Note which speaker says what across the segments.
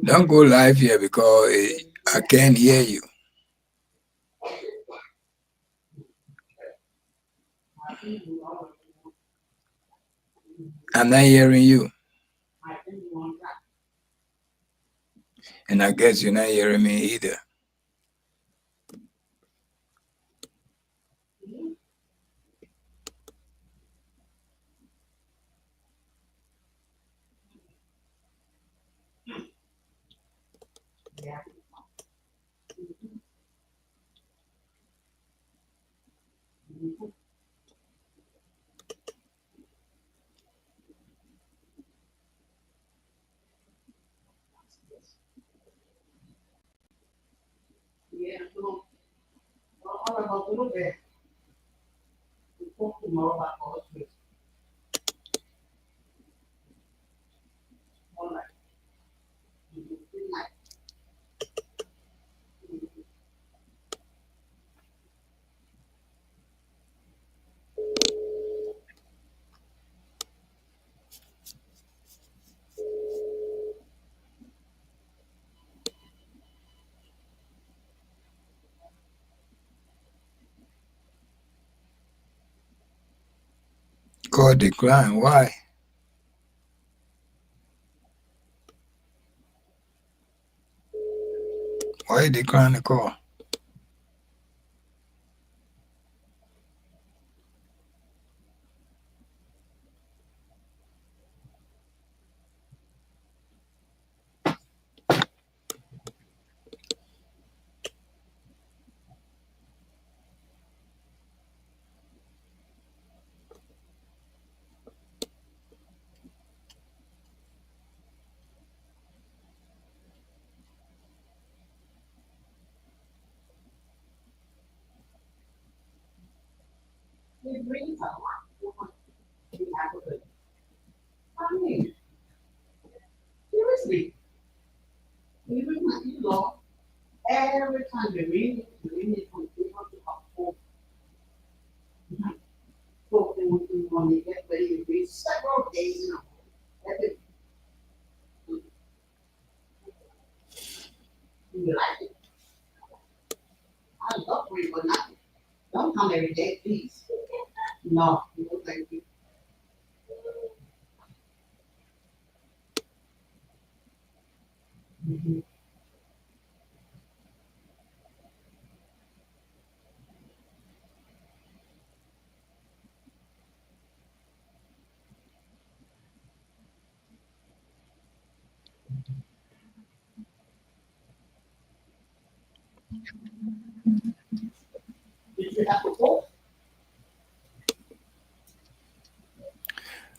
Speaker 1: Don't go live here because I can't hear you. I'm not hearing you. And I guess you're not hearing me either. Call decline. Why? Why you decline the call?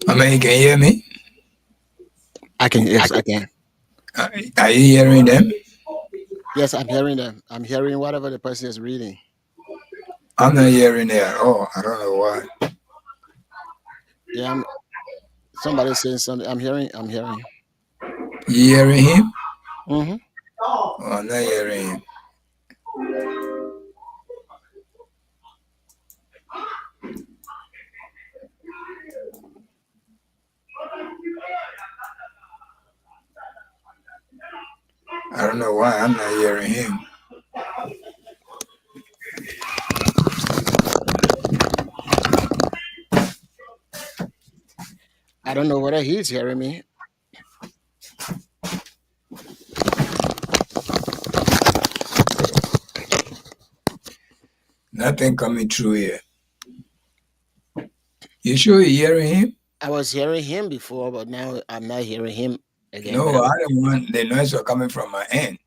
Speaker 1: I mean, you can hear me?
Speaker 2: I can. Yes, I can.
Speaker 1: Are you hearing them?
Speaker 2: Yes, I'm hearing them. I'm hearing whatever the person is reading.
Speaker 1: I'm not hearing it at all. I don't know why.
Speaker 2: Yeah, somebody saying something. I'm hearing. I'm hearing.
Speaker 1: You hearing him?
Speaker 2: Mm-hmm.
Speaker 1: Oh, I'm not hearing him. I don't know why I'm not hearing him.
Speaker 2: I don't know whether he's hearing me.
Speaker 1: Nothing coming through here. You sure you're hearing him?
Speaker 2: I was hearing him before, but now I'm not hearing him again.
Speaker 1: No, I don't want the noise was coming from my end.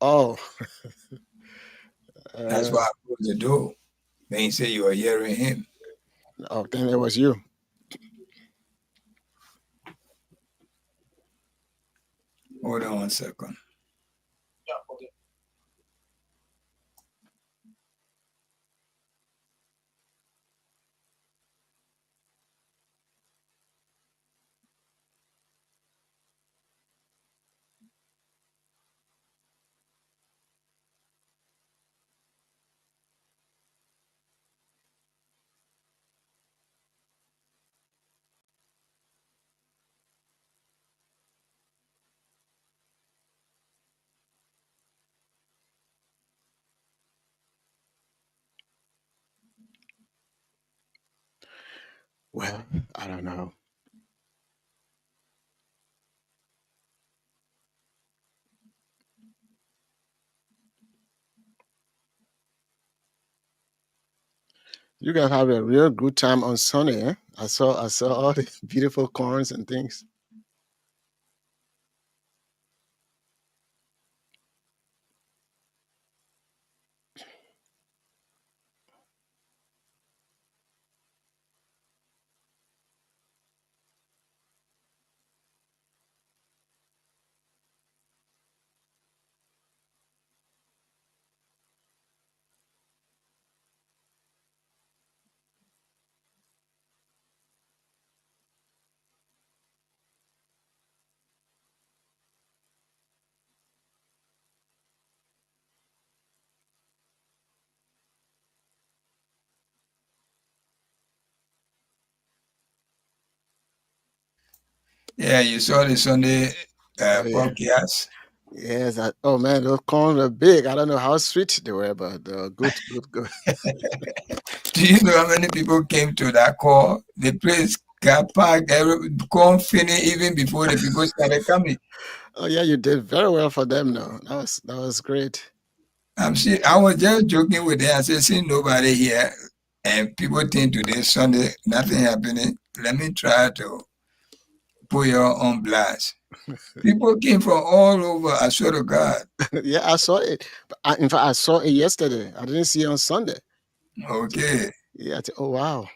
Speaker 2: Oh,
Speaker 1: That's
Speaker 2: uh,
Speaker 1: why I closed the door. Then you say you were hearing him.
Speaker 2: oh, then it was you.
Speaker 1: Hold on 1 second.
Speaker 2: Well, I don't know. You guys have a real good time on Sunday. Eh? I saw all the beautiful corns and things.
Speaker 1: Yeah, you saw the Sunday
Speaker 2: Oh yeah.
Speaker 1: podcast.
Speaker 2: Yes. Oh man, those corns were big. I don't know how sweet they were, but good, good, good.
Speaker 1: Do you know how many people came to that call? The place got packed, corn finished even before the people started coming.
Speaker 2: Oh yeah, you did very well for them. No, that was great.
Speaker 1: I was just joking with them. I said, see nobody here, and people think today Sunday nothing happening. Let me try to put you on blast. People came from all over. I swear to God.
Speaker 2: Yeah, I saw it. In fact, I saw it yesterday. I didn't see it on Sunday.
Speaker 1: Okay.
Speaker 2: Yeah. Oh wow.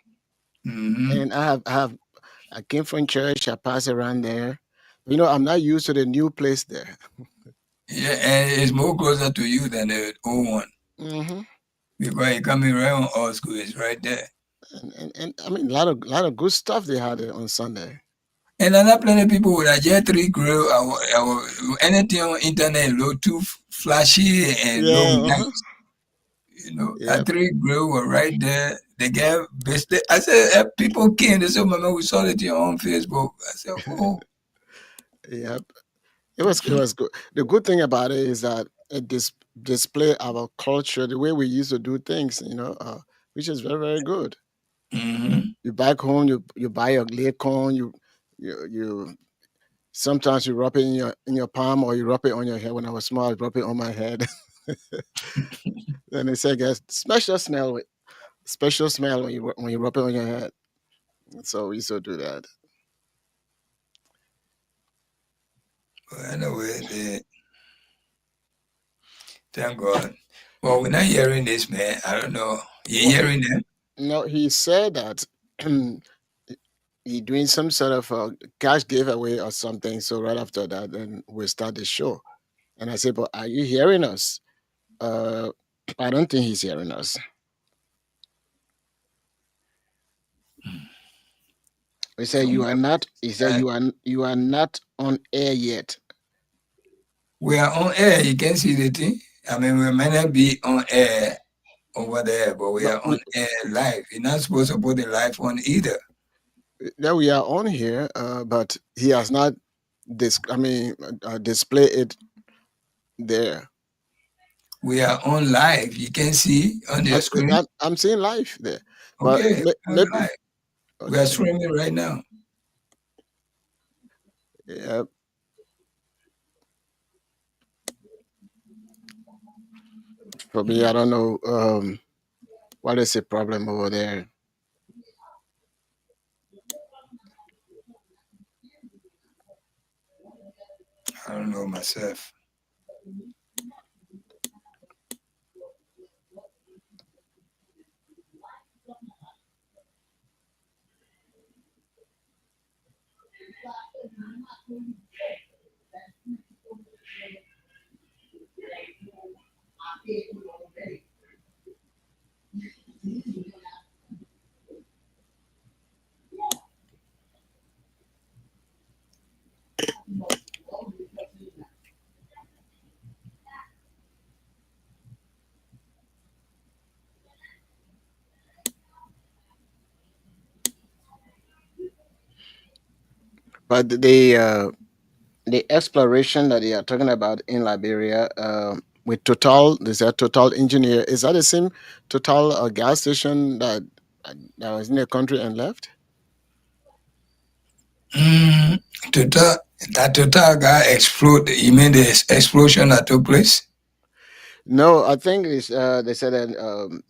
Speaker 1: Hmm.
Speaker 2: And I came from church. I passed around there. I'm not used to the new place there.
Speaker 1: Yeah, and it's more closer to you than the old one
Speaker 2: Hmm.
Speaker 1: because you coming right on old school. It's right there.
Speaker 2: And I mean, a lot of good stuff they had on Sunday.
Speaker 1: And another plenty people with a Jet 3 grill anything on internet look too flashy and look
Speaker 2: Yeah. Uh-huh.
Speaker 1: nice. A
Speaker 2: Yep.
Speaker 1: 3 grill were right there. They gave basically, I said, people came. They said, Mama, we saw it on Facebook. I said, oh,
Speaker 2: Yep. It was good. The good thing about it is that it display our culture, the way we used to do things. Which is very very good.
Speaker 1: hmm,
Speaker 2: You back home, you buy your laid corn. You sometimes you rub it in your palm or you rub it on your head. When I was small, I rub it on my head. Then they say, "Guys, special smell when you rub it on your head." So we used to do that.
Speaker 1: but anyway, thank God. Well, we're not hearing this, man. I don't know. You
Speaker 2: What?
Speaker 1: hearing them?
Speaker 2: No, he said that he doing some sort of cash giveaway or something. So right after that, then we start the show. And I said, "But are you hearing us?" Uh, I don't think he's hearing us. He said,
Speaker 1: From
Speaker 2: "You are
Speaker 1: what
Speaker 2: not." He said,
Speaker 1: that
Speaker 2: "You are not on air yet."
Speaker 1: we are on air. You can see the thing. I mean, we may not be on air over there, but we
Speaker 2: No,
Speaker 1: are on air live. You're not supposed to put the live on either.
Speaker 2: we are on here, but he has not display it there.
Speaker 1: We are on live. You can see on your
Speaker 2: I'm,
Speaker 1: screen.
Speaker 2: I'm seeing live there, but
Speaker 1: Okay, on
Speaker 2: maybe
Speaker 1: live. We are
Speaker 2: okay.
Speaker 1: streaming right now.
Speaker 2: Yeah, for me, I don't know what is the problem over there.
Speaker 1: I don't know myself.
Speaker 2: But the exploration that they are talking about in Liberia with Total, there's a Total engineer. Is that the same Total gas station that was in the country and left?
Speaker 1: Mm, total, that total guy explode. You mean the explosion that took place?
Speaker 2: No, I think it's they said that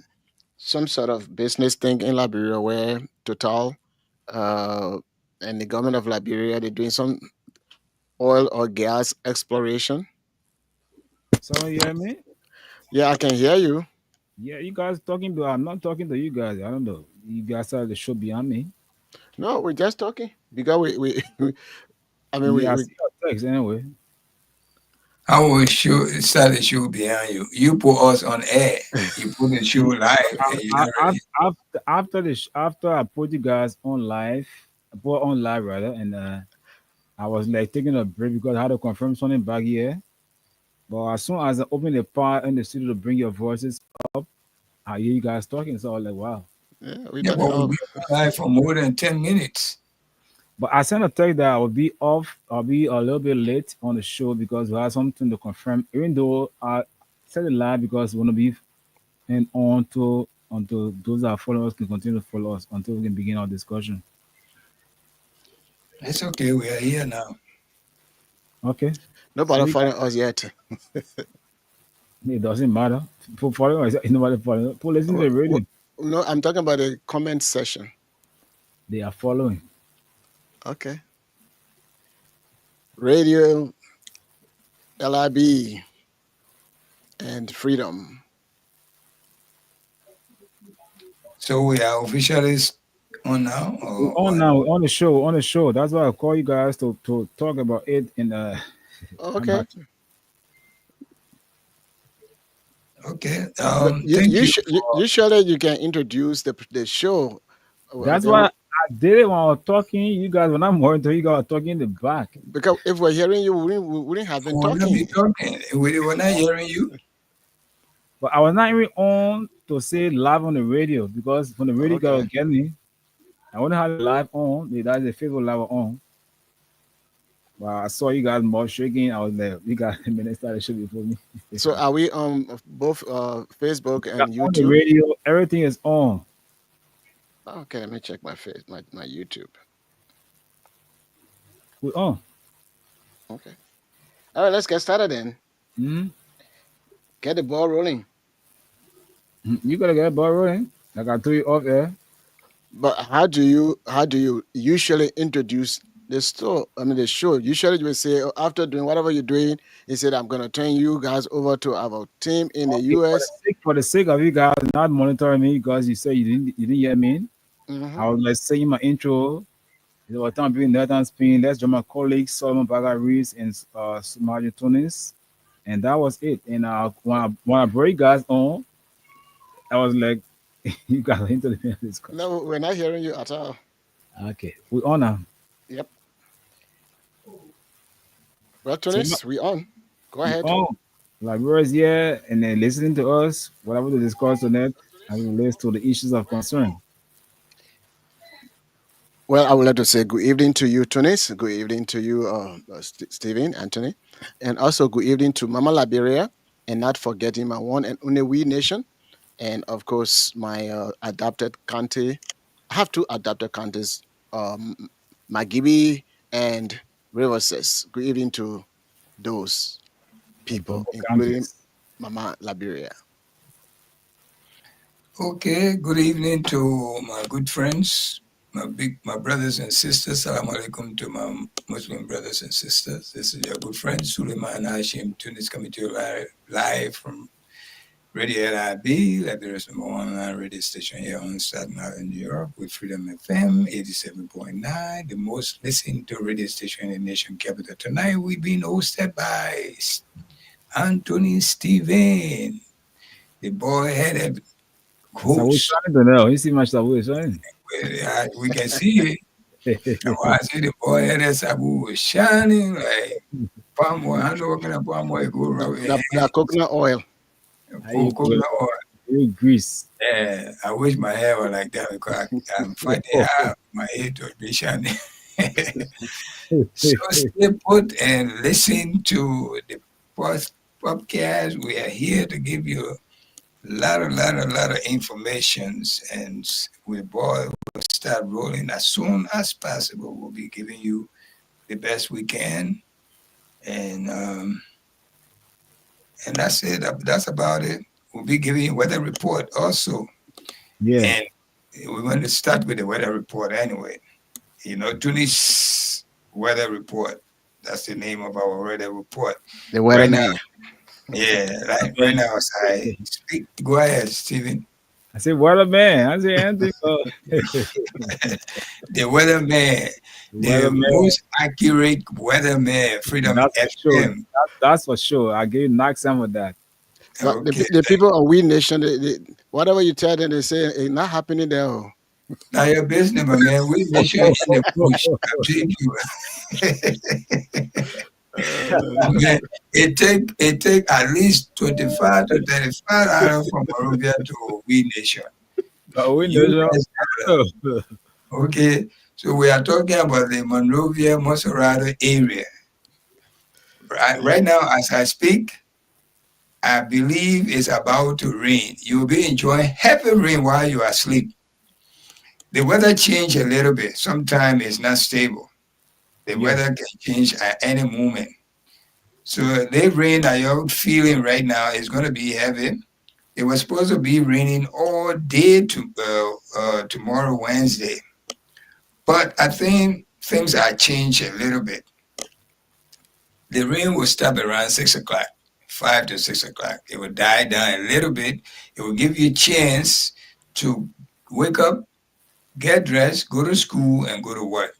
Speaker 2: some sort of business thing in Liberia where Total uh, and the government of Liberia they're doing some oil or gas exploration.
Speaker 3: So you hear me?
Speaker 2: Yeah, I can hear you.
Speaker 3: Yeah, you guys talking, but I'm not talking to you guys. I don't know. You guys are the show behind me.
Speaker 2: No, we're just talking because I mean,
Speaker 3: Yeah, I
Speaker 2: we
Speaker 3: see your text anyway.
Speaker 1: I will show start the show behind you. You put us on air. You put the show live, and you not ready.
Speaker 3: After I put you guys on live, I put on live rather, and I was like taking a break because I had to confirm something back here. But as soon as I open the part in the studio to bring your voices up, I hear you guys talking. So I was like, wow.
Speaker 2: yeah, we
Speaker 1: Yeah,
Speaker 2: talking.
Speaker 1: but we've been live for more than 10 minutes.
Speaker 3: But I sent a text that I will be off. I'll be a little bit late on the show because we have something to confirm. Even though I said it live because we want to be and on to until those that follow us can continue to follow us until we can begin our discussion.
Speaker 1: It's okay. We are here now.
Speaker 3: Okay. So
Speaker 2: Nobody
Speaker 3: you guys,
Speaker 2: following us yet.
Speaker 3: it doesn't matter. People follow us. Nobody follow. People listen to
Speaker 2: Wh-
Speaker 3: the radio.
Speaker 2: No, I'm talking about the comment section.
Speaker 3: They are following.
Speaker 2: Okay. Radio, LIB, and Freedom.
Speaker 1: So we are officially on now,
Speaker 3: We're
Speaker 1: or
Speaker 3: on
Speaker 1: what?
Speaker 3: now. We're on the show. On the show. That's why I call you guys to talk about it. And I'm
Speaker 2: Okay.
Speaker 3: happy.
Speaker 1: Okay.
Speaker 2: But
Speaker 1: Thank you.
Speaker 2: you surely you can introduce the show.
Speaker 3: That's
Speaker 2: Then
Speaker 3: why I did it when I was talking. You guys, when I'm more into you guys are talking in the back.
Speaker 2: because if we're hearing you, we wouldn't have been
Speaker 1: We will not be
Speaker 2: talking.
Speaker 1: talking. We were not hearing you.
Speaker 3: But I was not even on to say live on the radio because when the radio guy
Speaker 2: Okay.
Speaker 3: would get me, I wouldn't have it live on. That's the Facebook live on. But I saw you guys more shaking. I was like, you guys a minute started shaking before me.
Speaker 2: So are we on both Facebook
Speaker 3: Yeah,
Speaker 2: and
Speaker 3: on the
Speaker 2: YouTube?
Speaker 3: radio, everything is on.
Speaker 2: Okay, let me check my YouTube.
Speaker 3: We on.
Speaker 2: Okay. All right, let's get started then.
Speaker 3: Mm-hmm.
Speaker 2: Get the ball rolling.
Speaker 3: You gotta get a ball rolling. Like I told you off air.
Speaker 2: But how do you usually introduce the store? I mean the show. Usually you will say oh, after doing whatever you're doing, he said I'm gonna turn you guys over to our team in the
Speaker 3: Okay,
Speaker 2: US.
Speaker 3: for the sake of you guys not monitoring me because you said you didn't hear me.
Speaker 2: Hmm.
Speaker 3: I was like saying my intro. It was time being Nathan Spain. Let's join my colleagues Solomon Baga Reese and Margin Tunis. And that was it. And when I brought you guys on, I was like, you guys are into the discussion.
Speaker 2: No, we're not hearing you at all.
Speaker 3: Okay, we on now.
Speaker 2: Yep. Well,
Speaker 3: So
Speaker 2: Tunis, we on. Go
Speaker 3: we
Speaker 2: ahead.
Speaker 3: on. Like viewers here and then listening to us, whatever we discuss on it, as it relates to the issues of concern.
Speaker 2: Well, I would like to say good evening to you, Tunis. Good evening to you, Stephen, Anthony. And also good evening to Mama Liberia. And not forgetting my one and only We Nation. And of course, my adopted county. I have two adopted counties, Magibi and Riverses. Good evening to those
Speaker 3: The
Speaker 2: people,
Speaker 3: Bobo
Speaker 2: including
Speaker 3: counties.
Speaker 2: Mama Liberia.
Speaker 1: Okay. Good evening to my good friends, my brothers and sisters. Salam alaikum to my Muslim brothers and sisters. This is your good friend Suleiman Hashim Tunis coming to you live from Radio LIB, Liberia's number one online radio station here on Staten Island, New York, with Freedom FM 87.9, the most listened to radio station in the nation capital. Tonight, we've been hosted by Anthony Steven, the boy-headed
Speaker 3: So we're
Speaker 1: host.
Speaker 3: trying to know. You see much that we're trying.
Speaker 1: We can see it. And when I see the boy-headed Sabu was shining like palm oil, hand working up palm oil, go around
Speaker 2: The coconut oil.
Speaker 3: I
Speaker 1: coconut oil.
Speaker 3: Greece.
Speaker 1: Yeah, I wish my hair was like that because I'm fighting hard. My hair to be shining. So stay put and listen to the podcast. We are here to give you lot of informations, and we boy will start rolling as soon as possible. We'll be giving you the best we can, and that's it. That's about it. We'll be giving you weather report also,
Speaker 3: Yeah.
Speaker 1: and we're going to start with the weather report anyway. Tunis weather report. That's the name of our weather report.
Speaker 2: The
Speaker 1: Right now,
Speaker 2: weatherman.
Speaker 1: yeah, right now as I speak. Go ahead, Stephen.
Speaker 3: I said, what a man. I said, anything.
Speaker 1: The weatherman, the
Speaker 3: Weatherman.
Speaker 1: most accurate weatherman, Freedom
Speaker 3: That's for sure.
Speaker 1: FM.
Speaker 3: That's for sure. I give you knock some of that.
Speaker 2: But
Speaker 1: Okay,
Speaker 2: the people on We Nation, whatever you tell them, they say it's not happening there. Oh.
Speaker 1: now your business, my man. We make sure in the bush. I'm telling you. Man, it take at least 25 to 35 hours from Monrovia to We Nation.
Speaker 3: But we
Speaker 1: You
Speaker 3: know.
Speaker 1: guys, okay, so we are talking about the Monrovia, Monserrado area. Right now, as I speak, I believe it's about to rain. You'll be enjoying heavy rain while you are asleep. The weather change a little bit. Sometimes it's not stable. The
Speaker 3: Yeah.
Speaker 1: weather can change at any moment. So the rain that you're feeling right now is going to be heavy. It was supposed to be raining all day tomorrow, Wednesday. But I think things are changed a little bit. The rain will stop around 6 o'clock, 5 to 6 o'clock. It will die down a little bit. It will give you a chance to wake up, get dressed, go to school, and go to work.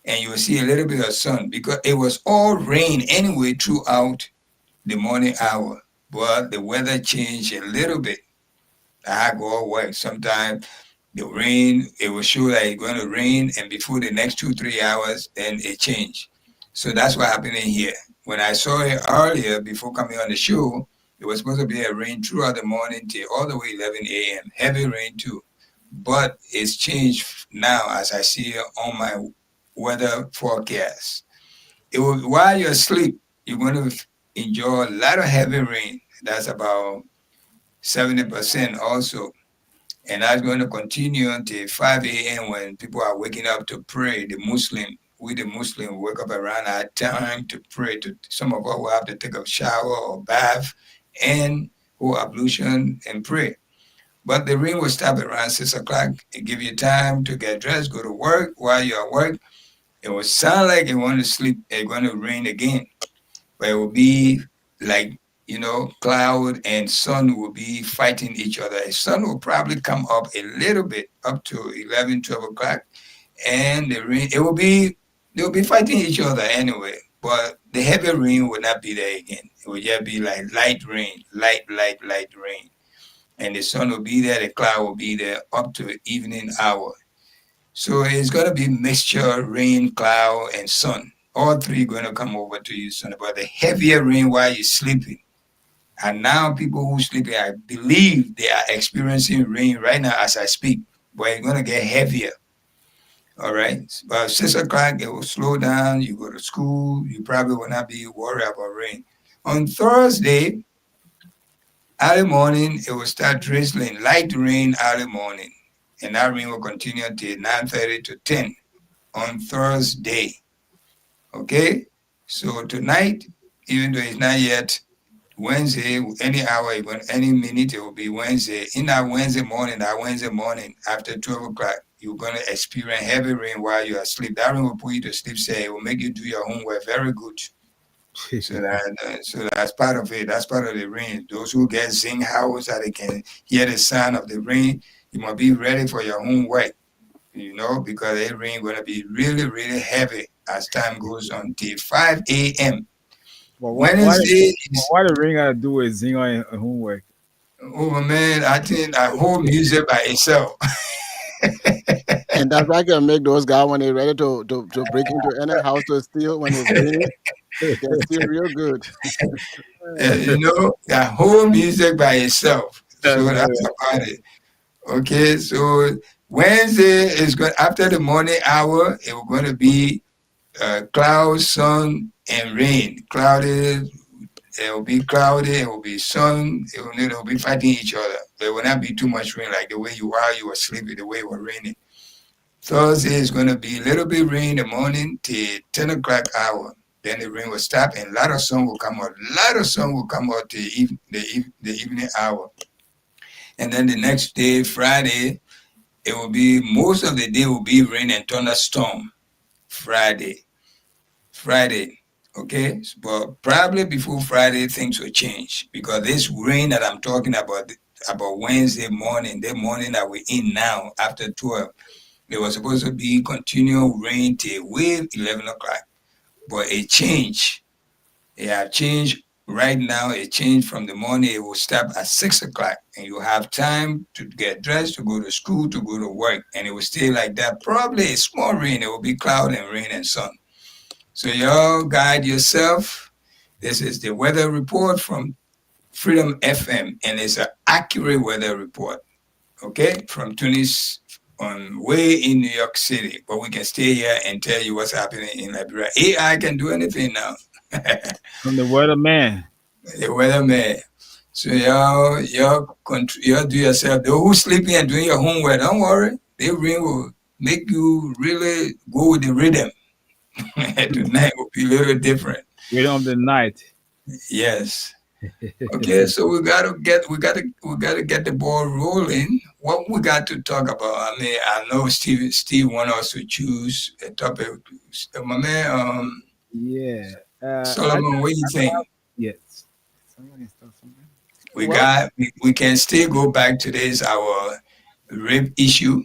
Speaker 1: And you will see a little bit of sun because it was all rain anyway throughout the morning hour. But the weather changed a little bit. I go away. Sometimes the rain, it will show that it's going to rain, and before the next 2 3 hours, then it changed. So that's what happened in here. When I saw it earlier before coming on the show, it was supposed to be a rain throughout the morning till all the way 11 a.m. Heavy rain too. But it's changed now as I see it on my weather forecast. It will, while you're asleep, you're going to enjoy a lot of heavy rain. That's about 70% also. And that's going to continue until 5 a.m. when people are waking up to pray. The Muslim wake up around that time to pray. Some of us will have to take a shower or bath and or ablution and pray. But the rain will stop around 6 o'clock. It give you time to get dressed, go to work. While you're at work, it will sound like you want to sleep. It's going to rain again, but it will be like, cloud and sun will be fighting each other. The sun will probably come up a little bit up to 11, 12 o'clock, and the rain, they'll be fighting each other anyway, but the heavy rain will not be there again. It will just be like light rain, light rain. And the sun will be there, the cloud will be there up to evening hour. So it's going to be mixture, rain, cloud, and sun. All three going to come over to you soon. But the heavier rain while you're sleeping. And now people who sleeping, I believe they are experiencing rain right now as I speak. But it's going to get heavier. All right. About 6 o'clock, it will slow down. You go to school. You probably will not be worried about rain. On Thursday, early morning, it will start drizzling, light rain early morning. And that rain will continue until 9:30 to 10 on Thursday. Okay? So tonight, even though it's not yet Wednesday, any hour, even any minute, it will be Wednesday. In that Wednesday morning, after 12 o'clock, you're going to experience heavy rain while you're asleep. That rain will put you to sleep, say, it will make you do your homework very good. So that's part of it. That's part of the rain. Those who get zinc house that they can hear the sound of the rain, you must be ready for your homework, because the rain going to be really, really heavy as time goes on till 5 a.m.
Speaker 3: But
Speaker 1: Wednesday
Speaker 3: why the ring got to do with Zing and homework?
Speaker 1: oh man, I think that whole music by itself.
Speaker 2: And that's why I can make those guys when they're ready to break into any house to steal when it's raining. They steal real good.
Speaker 1: That whole music by itself. So that's about it. Okay, so Wednesday is going after the morning hour. It was going to be cloud, sun, and rain. Cloudy, It will be cloudy. It will be sun. It will be fighting each other. There will not be too much rain like the way you were sleeping, the way it was raining. Thursday is going to be a little bit rain in the morning till 10 o'clock hour. Then the rain will stop and a lot of sun will come out. A lot of sun will come out till the evening hour. And then the next day, Friday, it will be most of the day will be rain and thunderstorm. Friday. Friday. Okay, but probably before Friday things will change because this rain that I'm talking about Wednesday morning, the morning that we're in now after 12, there was supposed to be continual rain till way 11 o'clock, but it changed. It have changed right now. It changed from the morning. It will stop at 6 o'clock, and you have time to get dressed, to go to school, to go to work, and it will stay like that. Probably a small rain. It will be cloud and rain and sun. So y'all guide yourself. This is the weather report from Freedom FM, and it's an accurate weather report. Okay, from Tunis on way in New York City, but we can stay here and tell you what's happening in Liberia. AI can do anything now.
Speaker 3: From the weatherman.
Speaker 1: The weatherman. So y'all do yourself. Those who sleeping and doing your homework, don't worry. The rain will make you really go with the rhythm. Tonight will be a little different.
Speaker 3: Rhythm of the night.
Speaker 1: Yes. Okay, so we gotta get the ball rolling. What we got to talk about? I mean, I know Steve want us to choose a topic. My man,
Speaker 3: Yeah. I
Speaker 1: Solomon, what do you think?
Speaker 3: yes. Somebody start something.
Speaker 2: Well,
Speaker 1: We can still go back to this our rape issue,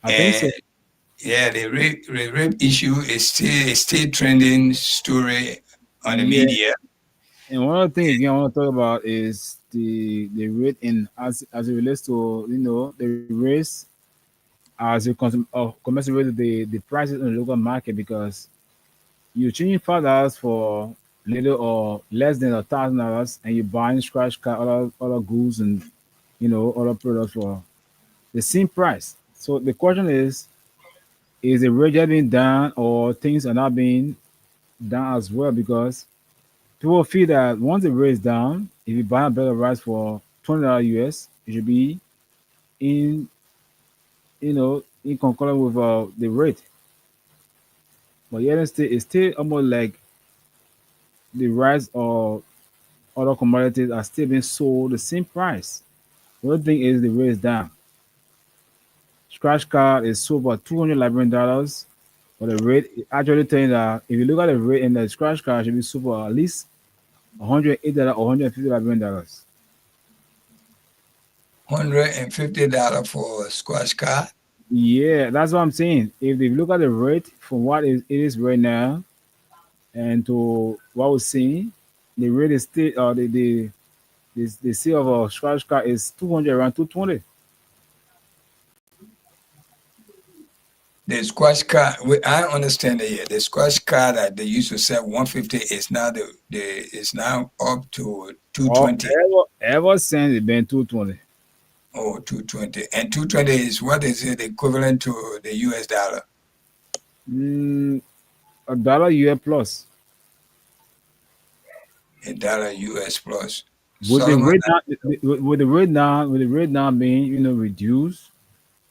Speaker 3: I think
Speaker 1: and
Speaker 3: so.
Speaker 1: yeah, the rape issue is still trending story on the
Speaker 3: Yeah.
Speaker 1: media.
Speaker 3: And one other thing again I want to talk about is the rate in as it relates to the race as you commensurate with the prices in the local market because you're changing $5 for little or less than $1,000 and you're buying scratch card other goods and other products for the same price. So the question is the rate just being down or things are not being down as well because people feel that once the rate is down, if you buy a bag of rice for $20 US, it should be in in concurrent with the rate. But yet it's still almost like the rice or other commodities are still being sold the same price. The other thing is the rate is down. Scratch card is sold for $200 Liberian, but the rate is actually telling that if you look at the rate in the scratch card, it should be sold for at least $108 or $150 Liberian.
Speaker 1: $150 for a squash card.
Speaker 3: Yeah, that's what I'm saying. If you look at the rate from what it is right now and to what we're seeing, the rate is still the sale of a scratch card is 200 around 220.
Speaker 1: The squash card, I understand that. Yeah, the squash card that they used to sell 150 is now is now up to
Speaker 3: Or
Speaker 1: 220.
Speaker 3: ever since it's been 220.
Speaker 1: Oh, 220. And 220 is what is it equivalent to the US dollar?
Speaker 3: Mm, $1 US plus.
Speaker 1: A dollar US plus.
Speaker 3: With the
Speaker 1: Solomon,
Speaker 3: rate now, with the rate now being reduced,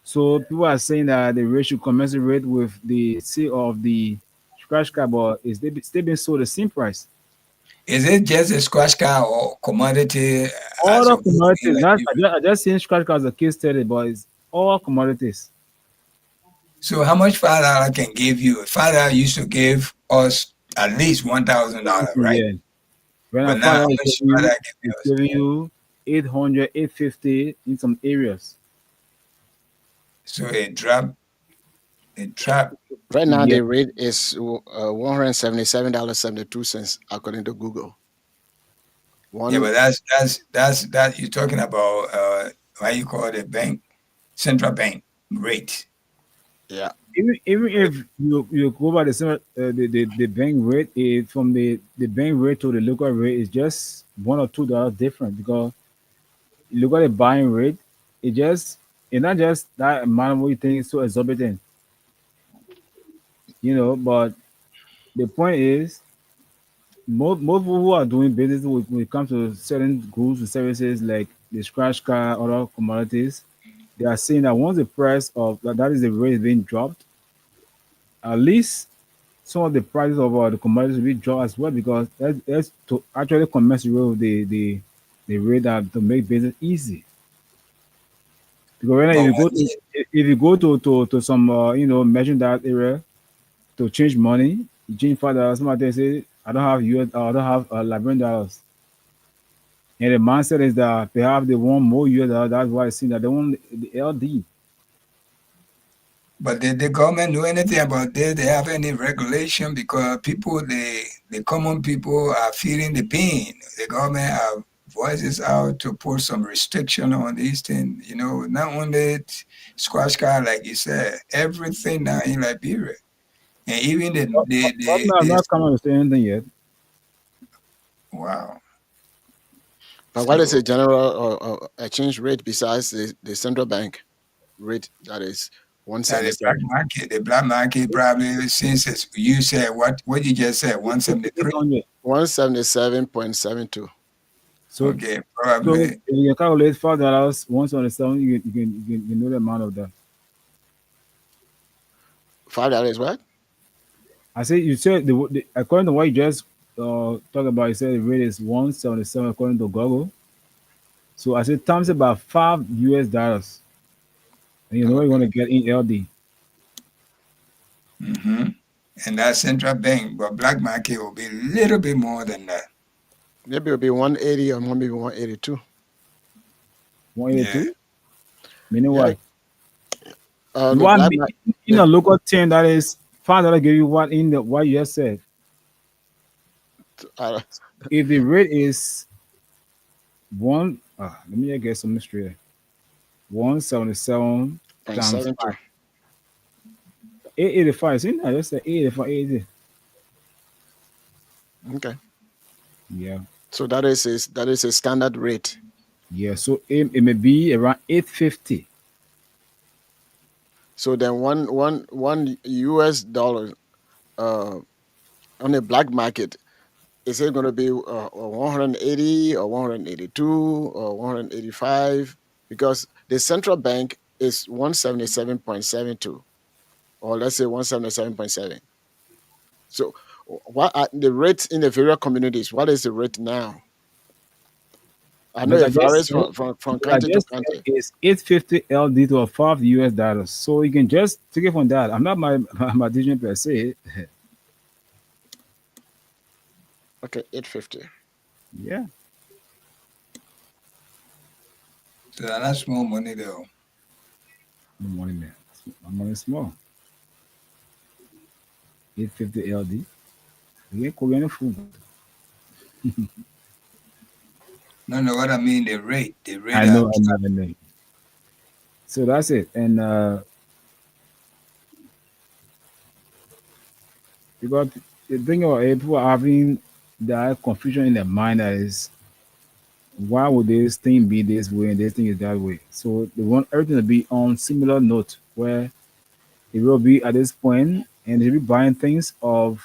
Speaker 3: so people are saying that the rate should commensurate with the sale of the scratch card, but is they still being sold the same price.
Speaker 1: is it just a squash card or commodity
Speaker 3: All
Speaker 1: as a
Speaker 3: the
Speaker 1: whole in
Speaker 3: commodities, not
Speaker 1: Liberia?
Speaker 3: I just seen scratch cards as a case study, but it's all commodities.
Speaker 1: So how much $5 can give you? $5 used to give us at least $1,000, right?
Speaker 3: Yeah. When I
Speaker 1: But now
Speaker 3: found
Speaker 1: how
Speaker 3: out
Speaker 1: much $5 give
Speaker 3: it's
Speaker 1: us?
Speaker 3: giving you 800, 850 in some areas.
Speaker 1: So it dropped.
Speaker 2: right now
Speaker 3: Yeah.
Speaker 2: the rate is $177.72 according to Google.
Speaker 1: Yeah,
Speaker 2: One,
Speaker 1: but that you're talking about what you call the bank, central bank rate.
Speaker 2: yeah.
Speaker 3: Even if you go by the the bank rate, from the bank rate to the local rate is just $1 or $2 different because you look at the buying rate, it's not just that amount what you think is so exorbitant, but the point is most people who are doing business when it comes to certain goods and services like the scratch card, other commodities, they are saying that once the price of that is the rate is being dropped, at least some of the prices of the commodities will be dropped as well because that's to actually commensurate with the rate that to make business easy. Because right now,
Speaker 1: But
Speaker 3: if you go to some merchant that area to change money, you change $5. Somebody say I don't have US, I don't have $11, and the mindset is that perhaps they want more US. That's why I see that they want the LD.
Speaker 1: but did the government do anything about this? They have any regulation? Because people, the common people are feeling the pain. The government have voices out to put some restriction on these things. You know, not only squash card, like you said, everything now in Liberia. And even
Speaker 3: Government have not come out to say anything yet.
Speaker 1: wow.
Speaker 2: But what is
Speaker 1: So
Speaker 2: the general exchange rate besides the central bank rate that is
Speaker 1: that the black market probably since it's, you said what you just said, 173.
Speaker 3: 800.
Speaker 2: 177.72.
Speaker 3: So
Speaker 1: Okay,
Speaker 3: so
Speaker 1: probably
Speaker 3: if you calculate $5 $177, you know the amount of that.
Speaker 2: $5 what?
Speaker 3: I say you said according to what you just talked about, you said the rate is 177 according to Google. So I said times about $5, and you know you're gonna get in LD.
Speaker 1: and that central bank, but black market will be a little bit more than that.
Speaker 2: Maybe it'll be 180 or maybe 182.
Speaker 3: 182. Meaning
Speaker 2: Yeah.
Speaker 3: what?
Speaker 2: The
Speaker 3: What
Speaker 2: black
Speaker 3: in a local term that is $5 give you what in the what you just said.
Speaker 2: uh,
Speaker 3: If the rate is let me get some straight. 177 times
Speaker 2: 0.72.
Speaker 3: 5. 885. See, I just said 885. 80.
Speaker 2: Okay.
Speaker 3: Yeah.
Speaker 2: So that is a standard rate.
Speaker 3: Yeah. So it may be around 850.
Speaker 2: So then one US dollar on the black market, is it going to be 180 or 182 or 185? Because the central bank is 177.72, or let's say 177.7. So what are the rates in the various communities? What is the rate now? I know
Speaker 3: Like I
Speaker 2: it
Speaker 3: just
Speaker 2: varies
Speaker 3: said,
Speaker 2: from
Speaker 3: like I
Speaker 2: country to
Speaker 3: just said,
Speaker 2: country.
Speaker 3: it's 850 LD to a $5. So you can just take it from that. I'm not my mathematician per se.
Speaker 2: Okay, 850.
Speaker 3: Yeah.
Speaker 1: So that's small money though.
Speaker 3: No money, man. My money is small. 850 LD. You ain't Korean food.
Speaker 1: No, what I mean the rate. The rate
Speaker 3: I
Speaker 1: of
Speaker 3: know, I know. So that's it. And because the thing about it, people are having that confusion in their mind that is why would this thing be this way and this thing is that way? So they want everything to be on similar note where it will be at this point and they'll be buying things of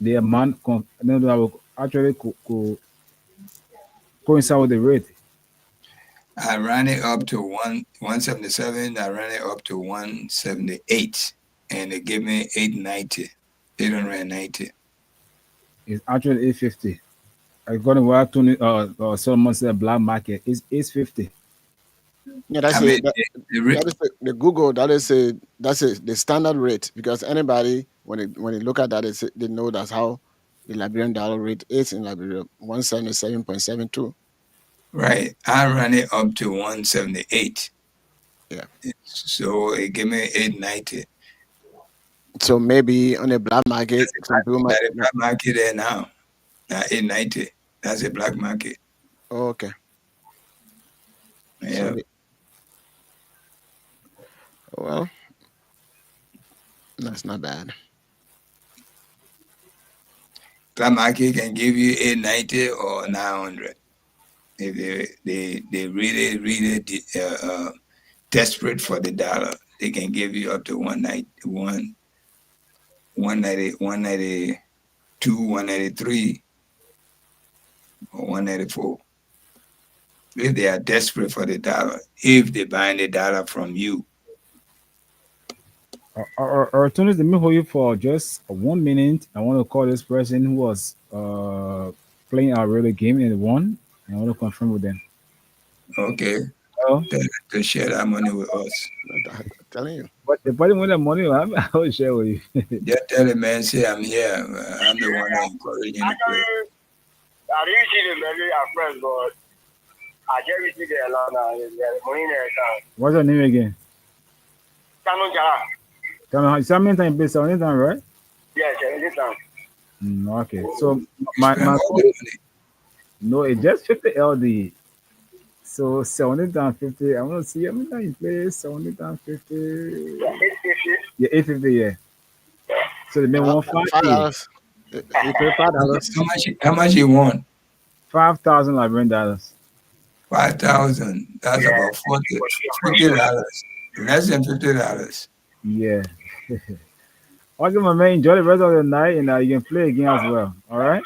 Speaker 3: the amount that will actually coincide with the rate.
Speaker 1: I ran it up to 177. I ran it up to 178, and it gave me 890, 890.
Speaker 3: It's actually 850. According to what Tony Solomon said, black market is 850.
Speaker 2: Yeah, that's
Speaker 1: I
Speaker 2: it.
Speaker 1: mean,
Speaker 2: That is the Google. That's the standard rate, because anybody when they look at that, they know that's how the Liberian dollar rate is in Liberia, 177.72.
Speaker 1: right. I ran it up to 178.
Speaker 2: Yeah.
Speaker 1: So it gave me 890.
Speaker 2: So maybe on the black market, some people might.
Speaker 1: That is black market there now. Now 890. That's a black market.
Speaker 2: Oh, okay.
Speaker 1: Yeah.
Speaker 2: So well, that's not bad.
Speaker 1: Black market can give you 890 or 900. If they really desperate for the dollar, they can give you up to 190, 192 192, 193, or 194. If they are desperate for the dollar, if they buying the dollar from you.
Speaker 3: Tunis, let me hold you for just 1 minute. I want to call this person who was playing our really game and won. I want to confirm with them.
Speaker 1: Okay.
Speaker 3: Oh,
Speaker 1: To share that money with us.
Speaker 2: I'm telling you.
Speaker 3: but the party with the money, I will share with you.
Speaker 1: Just tell the man, say I'm here. I'm the one that encouraging the play.
Speaker 4: Actually, I didn't see the money at first, but I just received it a lot now. The money in the account.
Speaker 3: What's your name again?
Speaker 4: Tano Jara.
Speaker 3: Tell me, how many times you play 70 times, right?
Speaker 4: Yes, anytime.
Speaker 3: Okay. So my
Speaker 1: Spend all
Speaker 3: call,
Speaker 1: the money.
Speaker 3: no, it's just 50 LD. So 70 times 50. I want to see how many times you play 70 times 50.
Speaker 4: Yeah, 850.
Speaker 3: Yeah, 850, yeah. So they made
Speaker 2: $5. You pay $5.
Speaker 1: How much you want?
Speaker 3: 5,000 Liberian dollars.
Speaker 1: 5,000. That's about $40. Less than $50.
Speaker 3: Yeah. Okay, my man, enjoy the rest of the night and you can play again as well. All right?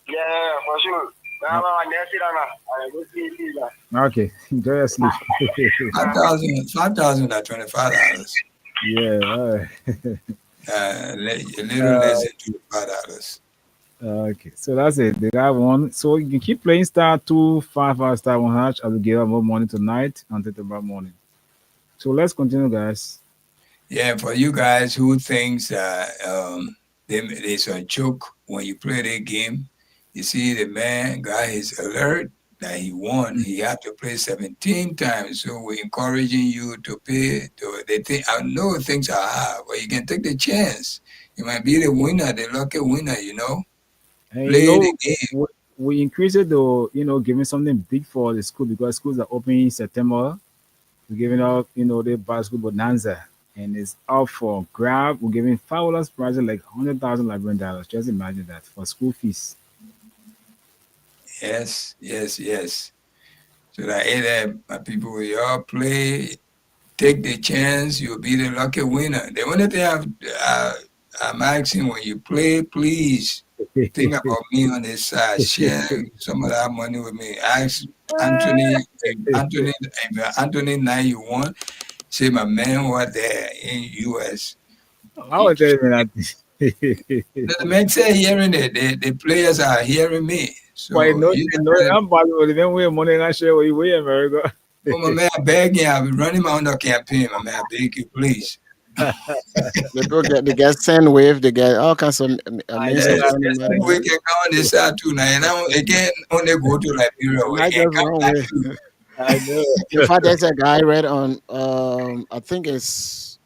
Speaker 4: Yeah, for sure. Now, I never see that now. I go see that.
Speaker 3: Okay. Enjoy your sleep.
Speaker 1: 5,000 at $25.
Speaker 3: Yeah. All right.
Speaker 1: A little less than $25.
Speaker 3: Okay. So that's it. The guy won. So you can keep playing star 255 star 1 hatch. I will give up more money tonight until tomorrow morning. So let's continue, guys.
Speaker 1: Yeah, for you guys who thinks there's a joke when you play the game, you see the man got his alert that he won. He had to play 17 times. So we're encouraging you to pay. They think, I know things are hard, but you can take the chance. You might be the winner, the lucky winner,
Speaker 3: And
Speaker 1: Play
Speaker 3: you know,
Speaker 1: the game.
Speaker 3: we increase it though, giving something big for the school because schools are opening in September. We're giving out, the basketball bonanza. And it's out for grab. We're giving $5 prize like 100,000 Liberian dollars. Just imagine that for school fees.
Speaker 1: Yes. So that either people will all play, take the chance, you'll be the lucky winner. The only thing I'm asking when you play, please think about me on this side. Share some of that money with me. Ask Anthony, if Anthony now you want, say my man was there in US.
Speaker 3: I was telling you that.
Speaker 1: The man say hearing it, the players are hearing me. So
Speaker 3: But no,
Speaker 1: you
Speaker 3: I'm possible. Then we money I share with you, we America.
Speaker 1: oh, my man, I beg you, I've been running my own campaign, my man. I beg you, please.
Speaker 2: They get Sendwave, they get all kinds of amazing
Speaker 3: Yeah,
Speaker 2: money.
Speaker 1: We can come on this side too now. And now again, only go to Liberia. We
Speaker 2: Not
Speaker 1: can
Speaker 2: just
Speaker 1: come
Speaker 2: wrong
Speaker 1: back
Speaker 2: way.
Speaker 1: to
Speaker 3: I know.
Speaker 2: In fact, there's a guy right on I think it's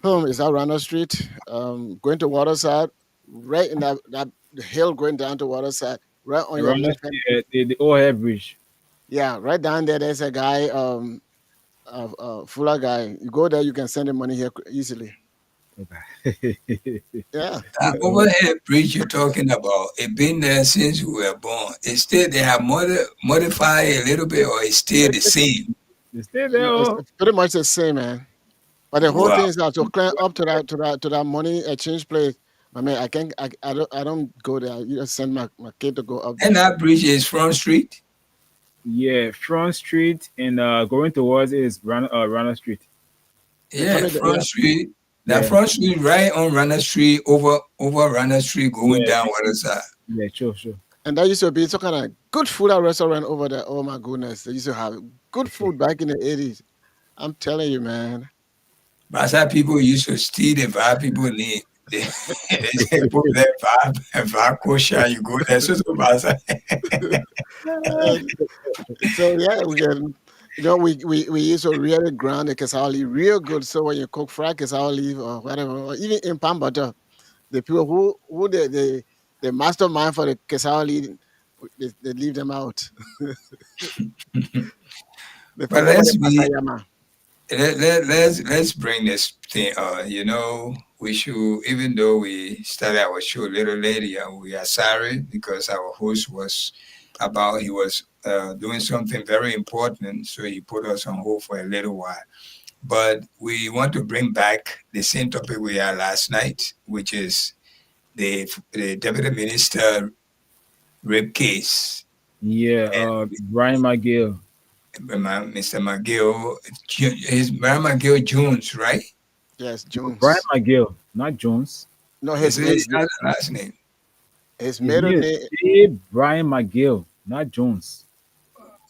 Speaker 2: is that Rana Street, going to Waterside, right in that hill going down to Waterside, right on your
Speaker 3: Around
Speaker 2: left hand.
Speaker 3: the O'Hare Bridge.
Speaker 2: Yeah, right down there. There's a guy, Fuller guy. You go there, you can send him money here easily.
Speaker 3: Okay.
Speaker 2: Yeah,
Speaker 1: that overhead bridge you're talking about. It been there since we were born. It's still they have modified a little bit, or it's still the same.
Speaker 3: You stay there.
Speaker 2: it's pretty much the same, man. But the whole
Speaker 1: Wow.
Speaker 2: thing is that to climb up to that money exchange place. I mean, I don't go there. You just send my kid to go up there.
Speaker 1: And that bridge is Front Street.
Speaker 3: Yeah, Front Street and going towards it is Runner Street.
Speaker 1: Yeah, Front Street. That
Speaker 3: Yeah.
Speaker 1: Front Street right on Runner Street, over Runner Street, going
Speaker 3: Yeah.
Speaker 1: down other side.
Speaker 3: Yeah, sure.
Speaker 2: And that used to be some kind of good food at restaurant over there. Oh my goodness, they used to have good food back in the 80s. I'm telling you, man.
Speaker 1: But that's people used to steal the vibe people need. They say put that vibe kosher, you go there. So
Speaker 2: So yeah, we can. We used to really ground the cassava real good. So when you cook fried cassava leaf or whatever, or even in palm butter, the people who the mastermind for the cassava leaf, they leave them out. They
Speaker 1: But
Speaker 2: forget
Speaker 1: let's
Speaker 2: the
Speaker 1: be
Speaker 2: pasayama.
Speaker 1: let's bring this thing we should, even though we started our show a little later, we are sorry because our host was doing something very important, so he put us on hold for a little while. But we want to bring back the same topic we had last night, which is the deputy minister rape case.
Speaker 3: Yeah, Brian McGill.
Speaker 1: Mr. McGill, is Brian McGill Jones, right?
Speaker 2: Yes,
Speaker 3: Brian
Speaker 2: Jones.
Speaker 3: McGill, not Jones.
Speaker 2: No,
Speaker 1: Is it his last name?
Speaker 2: his
Speaker 3: His
Speaker 2: middle
Speaker 3: name
Speaker 2: name.
Speaker 3: is J. Brian McGill, not Jones.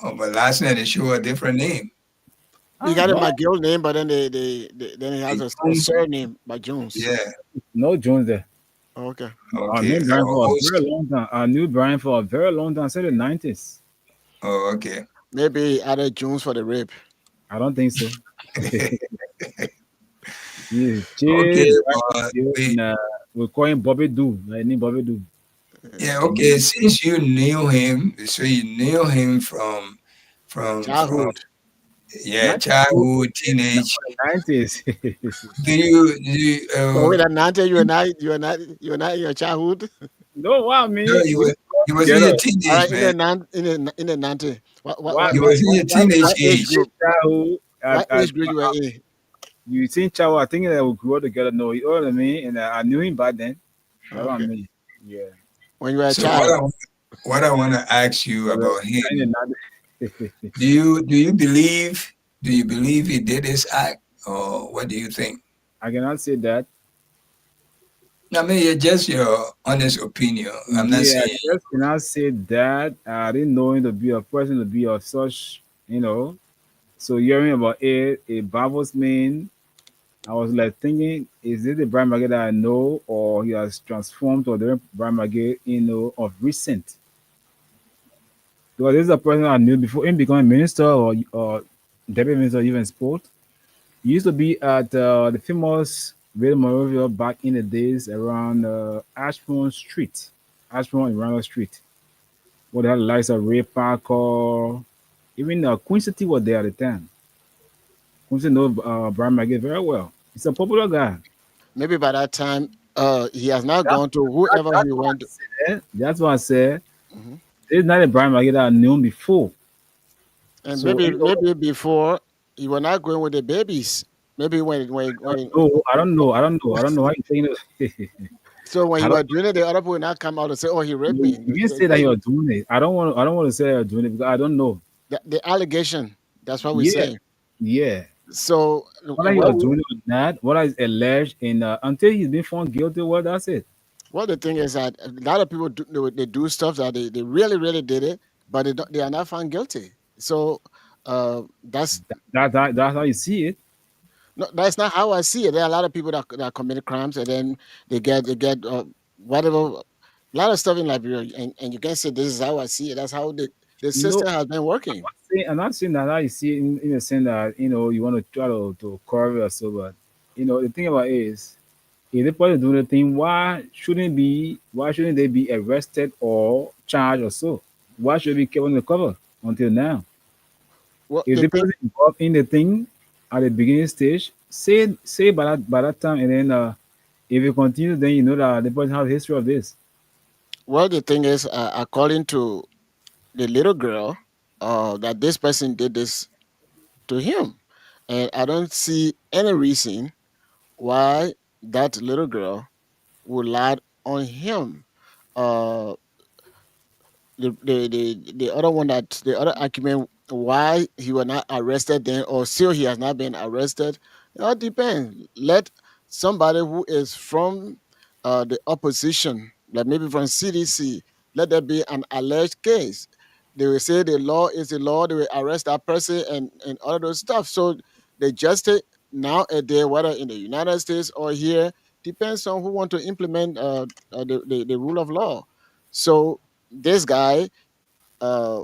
Speaker 1: Oh, but last name they show a different name.
Speaker 2: He got a
Speaker 3: No,
Speaker 2: McGill name, but then then he has a
Speaker 1: Jones.
Speaker 2: surname by Jones.
Speaker 1: Yeah.
Speaker 3: no Jones there.
Speaker 2: Okay.
Speaker 3: I
Speaker 1: Okay.
Speaker 3: knew Brian for a
Speaker 1: Oh,
Speaker 3: very long time. I knew Brian for a very long time, since the 90s.
Speaker 1: oh, okay.
Speaker 2: Maybe he added Jones for the rape.
Speaker 3: I don't think so. Yeah,
Speaker 1: Okay,
Speaker 3: we call him Bobby Doo. I name Bobby Doo.
Speaker 1: yeah, okay. Since you knew him, so you knew him from
Speaker 2: Childhood.
Speaker 1: yeah,
Speaker 3: Not
Speaker 1: childhood, teenage.
Speaker 3: 90s.
Speaker 1: Do you
Speaker 2: So wait, Nante, you and I in your childhood.
Speaker 3: No, what I
Speaker 1: no,
Speaker 3: mean,
Speaker 1: you
Speaker 3: we
Speaker 1: was you was in
Speaker 3: together.
Speaker 1: your
Speaker 2: All
Speaker 1: teenage,
Speaker 2: right,
Speaker 1: man.
Speaker 2: in the Nante.
Speaker 1: You was in your teenage
Speaker 2: what age
Speaker 1: age.
Speaker 2: group?
Speaker 3: Childhood,
Speaker 2: What age group you were in?
Speaker 3: you think Chavo, I think that we grew up together. No, you know what I mean? And I knew him back then. That's what I
Speaker 2: Okay.
Speaker 3: mean. Yeah.
Speaker 2: When you were a
Speaker 1: So
Speaker 2: child.
Speaker 1: what I want to ask you about him,
Speaker 3: In the 90s.
Speaker 1: do you believe he did this act, or what do you think?
Speaker 3: I cannot say that.
Speaker 1: I mean, it's just your honest opinion. I'm not
Speaker 3: Yeah, I
Speaker 1: saying
Speaker 3: just cannot say that. I didn't know him to be a person to be of such, So hearing about it, a Bibles man, I was like thinking, is it the Brian McGee that I know, or he has transformed to the Brian McGee, of recent? Because this is a person I knew before him becoming minister or deputy minister, even sport. He used to be at the famous Radio Monrovia back in the days around Ashbourne Street, Ashbourne and Randall Street, where they had the likes of Ray Parker, even Queen City was there at the time. Queen City know Brian McGee very well. He's a popular guy.
Speaker 2: Maybe by that time, he has now
Speaker 3: That-
Speaker 2: gone to whoever he went to.
Speaker 3: That's why I said
Speaker 2: Mhm.
Speaker 3: it's not a Brian McGee that I knew him before.
Speaker 2: And
Speaker 3: So,
Speaker 2: maybe before you were not going with the babies. Maybe when
Speaker 3: no, I don't know. I don't know how you saying it.
Speaker 2: so when
Speaker 3: I
Speaker 2: you
Speaker 3: don't-
Speaker 2: were doing it, the other people would not come out and say, "Oh, he raped me."
Speaker 3: You can say that you're doing it. I don't want. I don't want to say you're doing it because I don't know.
Speaker 2: The allegation. That's what we
Speaker 3: Yeah.
Speaker 2: say.
Speaker 3: Yeah.
Speaker 2: So
Speaker 3: Whether you're doing it or not, what is alleged, and until he's been found guilty, well, that's it.
Speaker 2: well, the thing is that a lot of people they do stuff that they really did it, but they are not found guilty. So that's
Speaker 3: That's how you see it.
Speaker 2: no, that's not how I see it. There are a lot of people that commit crimes and then they get whatever, a lot of stuff in Liberia, and you can say this is how I see it. That's how the system has been working.
Speaker 3: I'm not saying that how you see it in the sense that you want to try to cover it or so, but the thing about it is, if the person doing the thing, why shouldn't they be arrested or charged or so? Why should they be kept on the cover until now?
Speaker 2: Well,
Speaker 3: If the person involved in the thing at the beginning stage, say by that time, and then if you continue, then you know that the person has a history of this.
Speaker 2: well, the thing is, according to the little girl, that this person did this to him, and I don't see any reason why that little girl would lie on him. Uh, the other one, that the other argument why he was not arrested then, or still he has not been arrested, it all depends. Let somebody who is from the opposition, like maybe from CDC, let there be an alleged case. They will say the law is the law. They will arrest that person and all of those stuff. So the justice nowadays, whether in the United States or here, depends on who want to implement the rule of law. So this guy, uh,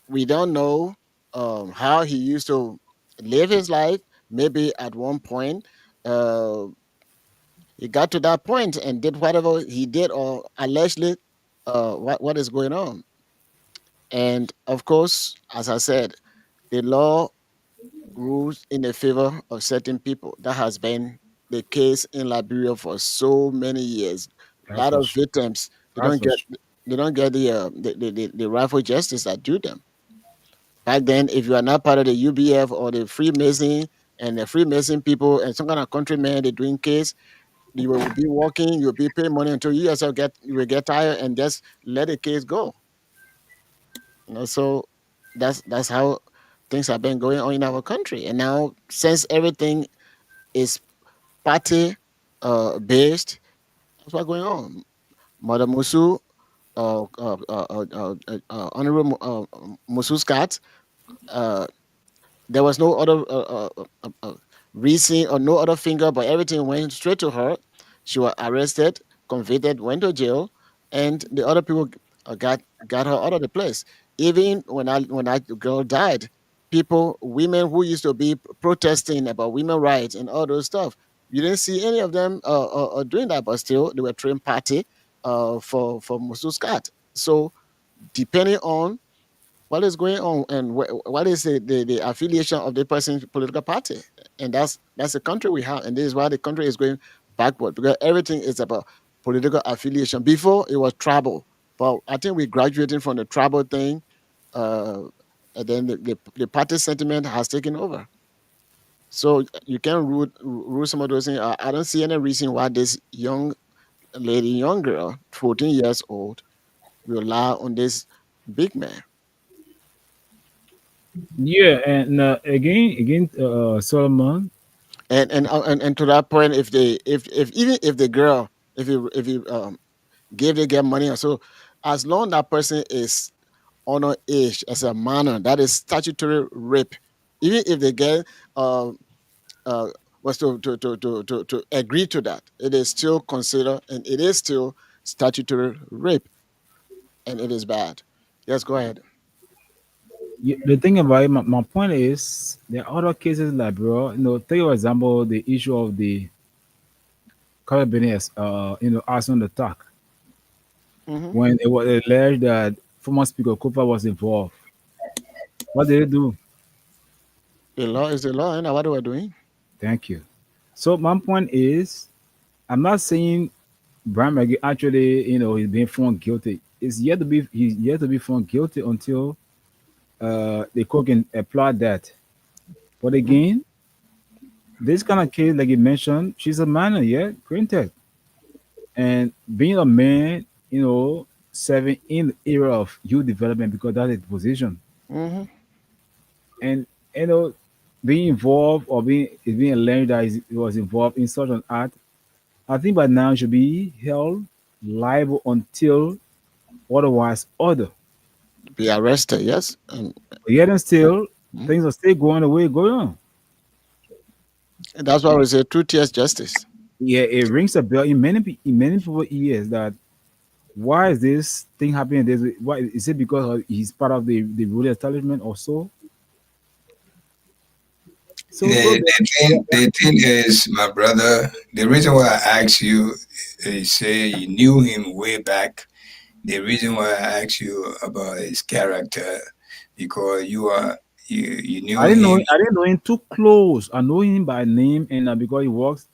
Speaker 2: we don't know how he used to live his life. Maybe at one point, uh, he got to that point and did whatever he did, or allegedly, what is going on. And of course, as I said, the law rules in the favor of certain people. That has been the case in Liberia for so many years. A
Speaker 3: That's
Speaker 2: lot
Speaker 3: for
Speaker 2: of
Speaker 3: sure.
Speaker 2: victims
Speaker 3: That's for sure.
Speaker 2: they don't get the rightful justice that due them. Back then, if you are not part of the UBF or the Freemason and the Freemason people and some kind of countryman, they're doing case, You will be working, you'll be paying money until you yourself you will get tired and just let the case go. So that's how things have been going on in our country. And now, since everything is party based, that's what's going on. Mother Musu, Honorable Musu Scott, uh, there was no other reason or no other finger, but everything went straight to her. She was arrested, convicted, went to jail, and the other people got her out of the place. Even when that girl died, women who used to be protesting about women rights and all those stuff, you didn't see any of them doing that, but still they were throwing party for Musu Scott. So depending on what is going on and what is the affiliation of the person's political party, and that's the country we have, and this is why the country is going backward, because everything is about political affiliation. Before it was tribal, but I think we're graduating from the tribal thing, uh, and then the party sentiment has taken over. So you can rule some of those things. I don't see any reason why this young girl, 14 years old, will rely on this big man.
Speaker 3: Yeah, and again, Solomon.
Speaker 2: And to that point, if even if the girl, if you give the girl money, or so, as long that person is under age as a minor, that is statutory rape. Even if the girl uh, uh, was to agree to that, it is still considered, and it is still statutory rape, and it is bad. Yes, go ahead.
Speaker 3: The thing about it, my point is, there are other cases like, bro, take for example the issue of the Carabiners, arson attack,
Speaker 2: Hmm.
Speaker 3: when it was alleged that former Speaker Cooper was involved. What did they do?
Speaker 2: The law is the law, and what we're doing.
Speaker 3: Thank you. So my point is, I'm not saying Brian McGee actually, he's being found guilty. He's yet to be found guilty until the court can apply that. But
Speaker 2: Mhm.
Speaker 3: again, this kind of case, like you mentioned, she's a minor, yeah, granted. And being a man, serving in the era of youth development, because that's his position.
Speaker 2: Mhm.
Speaker 3: And you know, being involved or being alleged that he was involved in such an act, I think by now he should be held liable until otherwise order.
Speaker 2: Be arrested, yes. And
Speaker 3: But yet and still,
Speaker 2: mhm.
Speaker 3: things are still going the way going on.
Speaker 2: And that's why we say two tiers justice.
Speaker 3: Yeah, it rings a bell in many people's ears that why is this thing happening this way? Why is it because he's part of the ruling establishment or so? So bro,
Speaker 1: The thing is, my brother, the reason why I asked you, say you knew him way back. The reason why I asked you about his character, because you knew him.
Speaker 3: I didn't know him too close. I know him by name, and because he was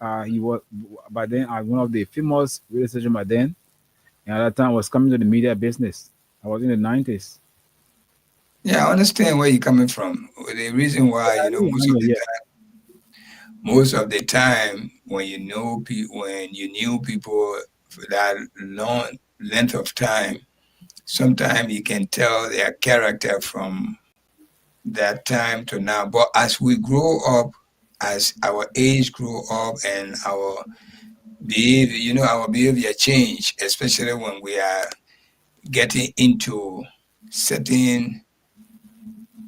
Speaker 3: by then one of the famous radio station by then. And at that time, I was coming to the media business. I was in the 90s.
Speaker 1: Yeah, I understand where you're coming from. The reason why,
Speaker 3: Yeah.
Speaker 1: most of the time, when you know people, when you knew people for that long length of time, sometimes you can tell their character from that time to now. But as we grow up, as our age grow up and our behavior, our behavior change, especially when we are getting into certain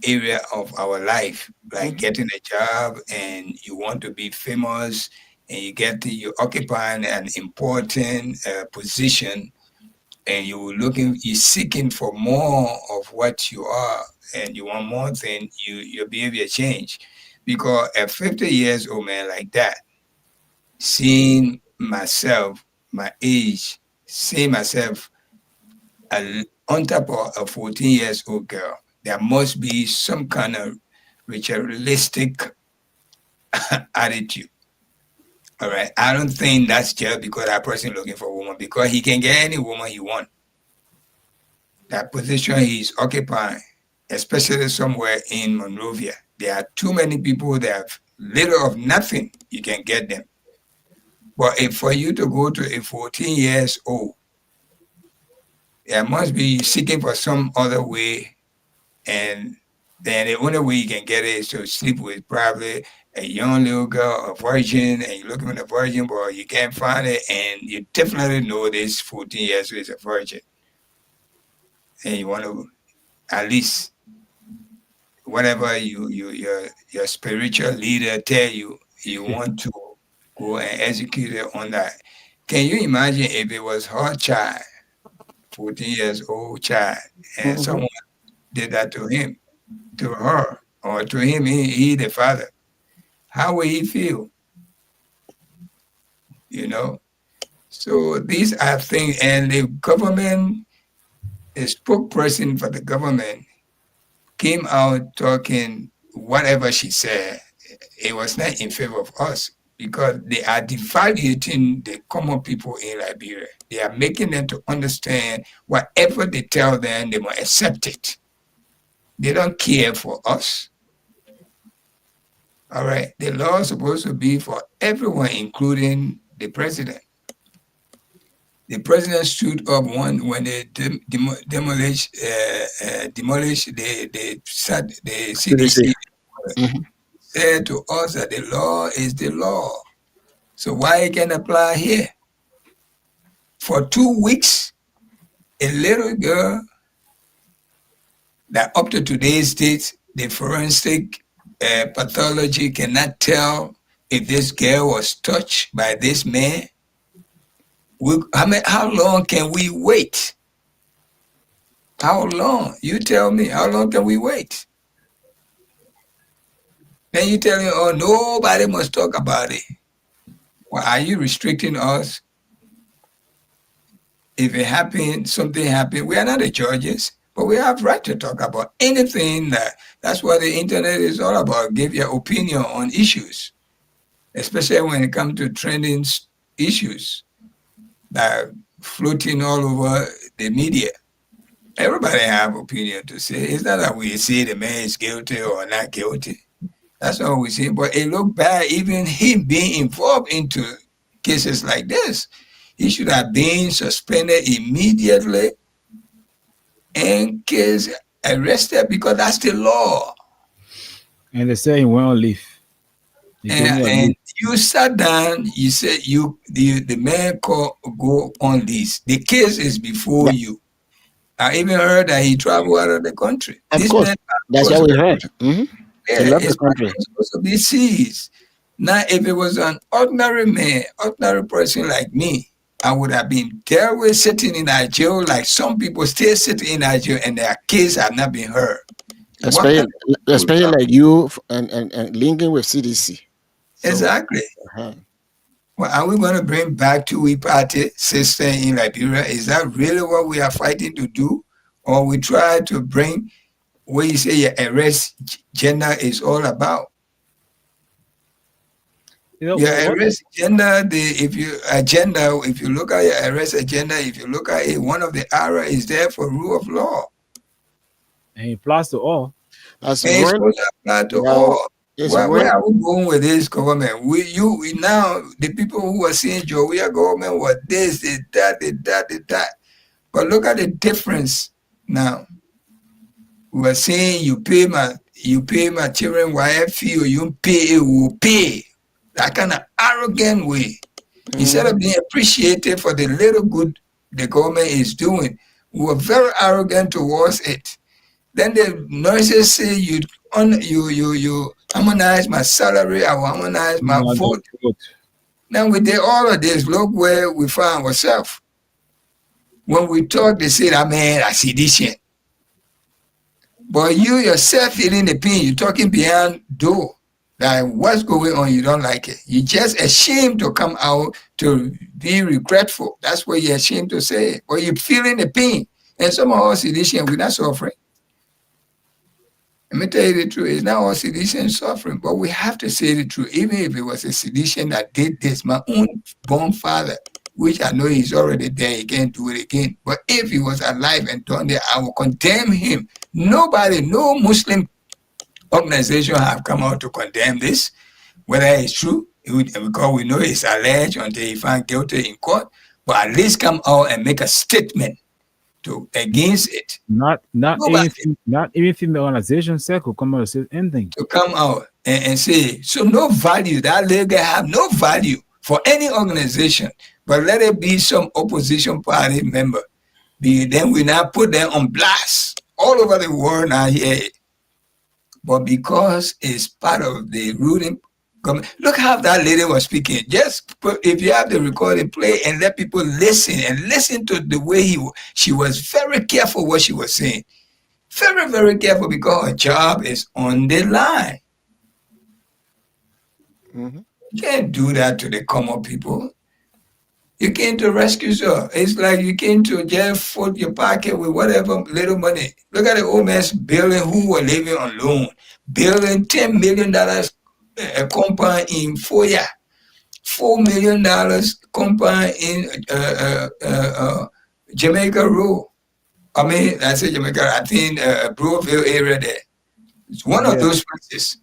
Speaker 1: area of our life, like
Speaker 2: Mhm.
Speaker 1: getting a job and you want to be famous and you occupy an important position and you're seeking for more of what you are and you want more, then your behavior change. Because at 50 years old man like that, seeing myself, my age, seeing myself on top of a 14 years old girl, there must be some kind of ritualistic attitude. All right. I don't think that's just because that person looking for a woman, because he can get any woman he want. That position he's occupying, especially somewhere in Monrovia, there are too many people that have little of nothing. You can get them. But if for you to go to a 14 years old, there must be seeking for some other way, and then the only way you can get it is to sleep with probably a young little girl, a virgin, and you're looking for a virgin, but you can't find it, and you definitely know this 14 years old is a virgin, and you want to at least whatever your spiritual leader tell you, you want to go and execute it on that. Can you imagine if it was her child, 14 years old child, and
Speaker 2: Mhm.
Speaker 1: someone did that to him, to her, or to him, he the father? How will he feel? You know? So these are things, and the government, the spokesperson for the government came out talking whatever she said. It was not in favor of us because they are devaluating the common people in Liberia. They are making them to understand whatever they tell them, they must accept it. They don't care for us. All right. The law is supposed to be for everyone, including the president. The president stood up when they demolished the CDC.
Speaker 2: Mhm.
Speaker 1: Said to us that the law is the law. So why it can apply here? For 2 weeks, a little girl that up to today's date, the forensic pathology cannot tell if this girl was touched by this man. How long can we wait? How long? You tell me, how long can we wait? Then you tell me, oh, nobody must talk about it. Well, are you restricting us? If it happened, something happened, we are not the judges, but we have right to talk about anything. That's what the internet is all about. Give your opinion on issues, especially when it comes to trending issues that are floating all over the media. Everybody have opinion to say. It's not that we say the man is guilty or not guilty. That's all we say. But it look bad, even him being involved into cases like this. He should have been suspended immediately and case arrested because that's the law.
Speaker 3: And they say he went on leave. He gave me a
Speaker 1: And
Speaker 3: leave.
Speaker 1: you sat down, you said the man go on this. The case is before you. I even heard that he traveled out of the country.
Speaker 2: Of
Speaker 1: This
Speaker 2: course.
Speaker 1: man
Speaker 2: That's
Speaker 1: was
Speaker 2: what we heard. Mhm. He
Speaker 1: yeah,
Speaker 2: left the
Speaker 1: it's
Speaker 2: country.
Speaker 1: supposed to be seized. Now, if it was an ordinary man, ordinary person like me, I would have been dealt with sitting in that jail like some people still sitting in that jail and their case have not been heard. What kind
Speaker 2: Especially like you and linking with CDC. So,
Speaker 1: exactly.
Speaker 2: uh-huh.
Speaker 1: Well, are we going to bring back two-way party system in Liberia? Is that really what we are fighting to do? Or we try to bring what you say your arrest gender is all about?
Speaker 3: You know,
Speaker 1: Your
Speaker 3: what,
Speaker 1: arrest agenda, if you look at your arrest agenda, if you look at it, one of the arrow is there for rule of law.
Speaker 3: and he applies to all.
Speaker 2: That's
Speaker 1: And it's
Speaker 2: when
Speaker 1: supposed to apply to
Speaker 2: well,
Speaker 1: all.
Speaker 2: it's
Speaker 1: Where
Speaker 2: when
Speaker 1: are we going with this government? We now the people who are saying Joe, government was this, that. But look at the difference now. We were saying you pay my children YF fee or you pay, it will pay. That kind of arrogant way. Instead of being appreciated for the little good the government is doing, we were very arrogant towards it. Then the nurses say you harmonize my salary, I will harmonize my
Speaker 3: No,
Speaker 1: vote.
Speaker 3: vote.
Speaker 1: Now we did all of this. Look where we find ourselves. When we talk, they say that man, I see this shit. But you yourself feeling the pain, you're talking behind door. That what's going on, you don't like it. You're just ashamed to come out to be regretful. That's what you're ashamed to say. Or you're feeling the pain. And some of us sedition, we're not suffering. Let me tell you the truth. It's not all sedition suffering, but we have to say the truth. Even if it was a sedition that did this, my own born father, which I know he's already there, he can't do it again. But if he was alive and done it, I will condemn him. Nobody, no Muslim organization have come out to condemn this, whether it's true. Because we know it's alleged until he found guilty in court, but at least come out and make a statement against it.
Speaker 3: Not
Speaker 1: Nobody
Speaker 3: even female organization could come out and say anything.
Speaker 1: to come out and say, so no value, that legal have no value for any organization, but let it be some opposition party member. Then we now put them on blast all over the world now here. But because it's part of the ruling government, look how that lady was speaking. Just if you have the recording, play and let people listen to the way she was very careful what she was saying. Very, very careful because her job is on the line.
Speaker 2: Mm-hmm.
Speaker 1: You can't do that to the common people. You came to rescue her. It's like you came to just fold your pocket with whatever little money. Look at the old man's building who were living on loan. Building $10 million compound in 4 years. $4 million compound in Jamaica Road. I mean, I say Jamaica, I think Broadville area there. It's one of those places.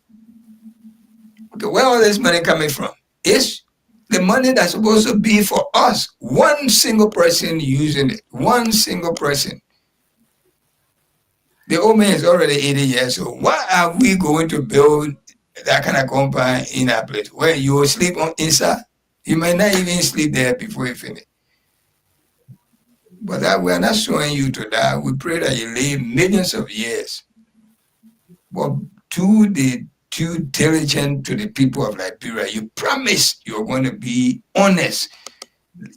Speaker 1: Okay, where all this money coming from? It's the money that's supposed to be for us. One single person using it. One single person. The old man is already 80 years old. Why are we going to build that kind of compound in a place where you will sleep on inside? You might not even sleep there before you finish. But that we are not showing you to that. We pray that you live millions of years. But too diligent to the people of Liberia. You promise you're going to be honest.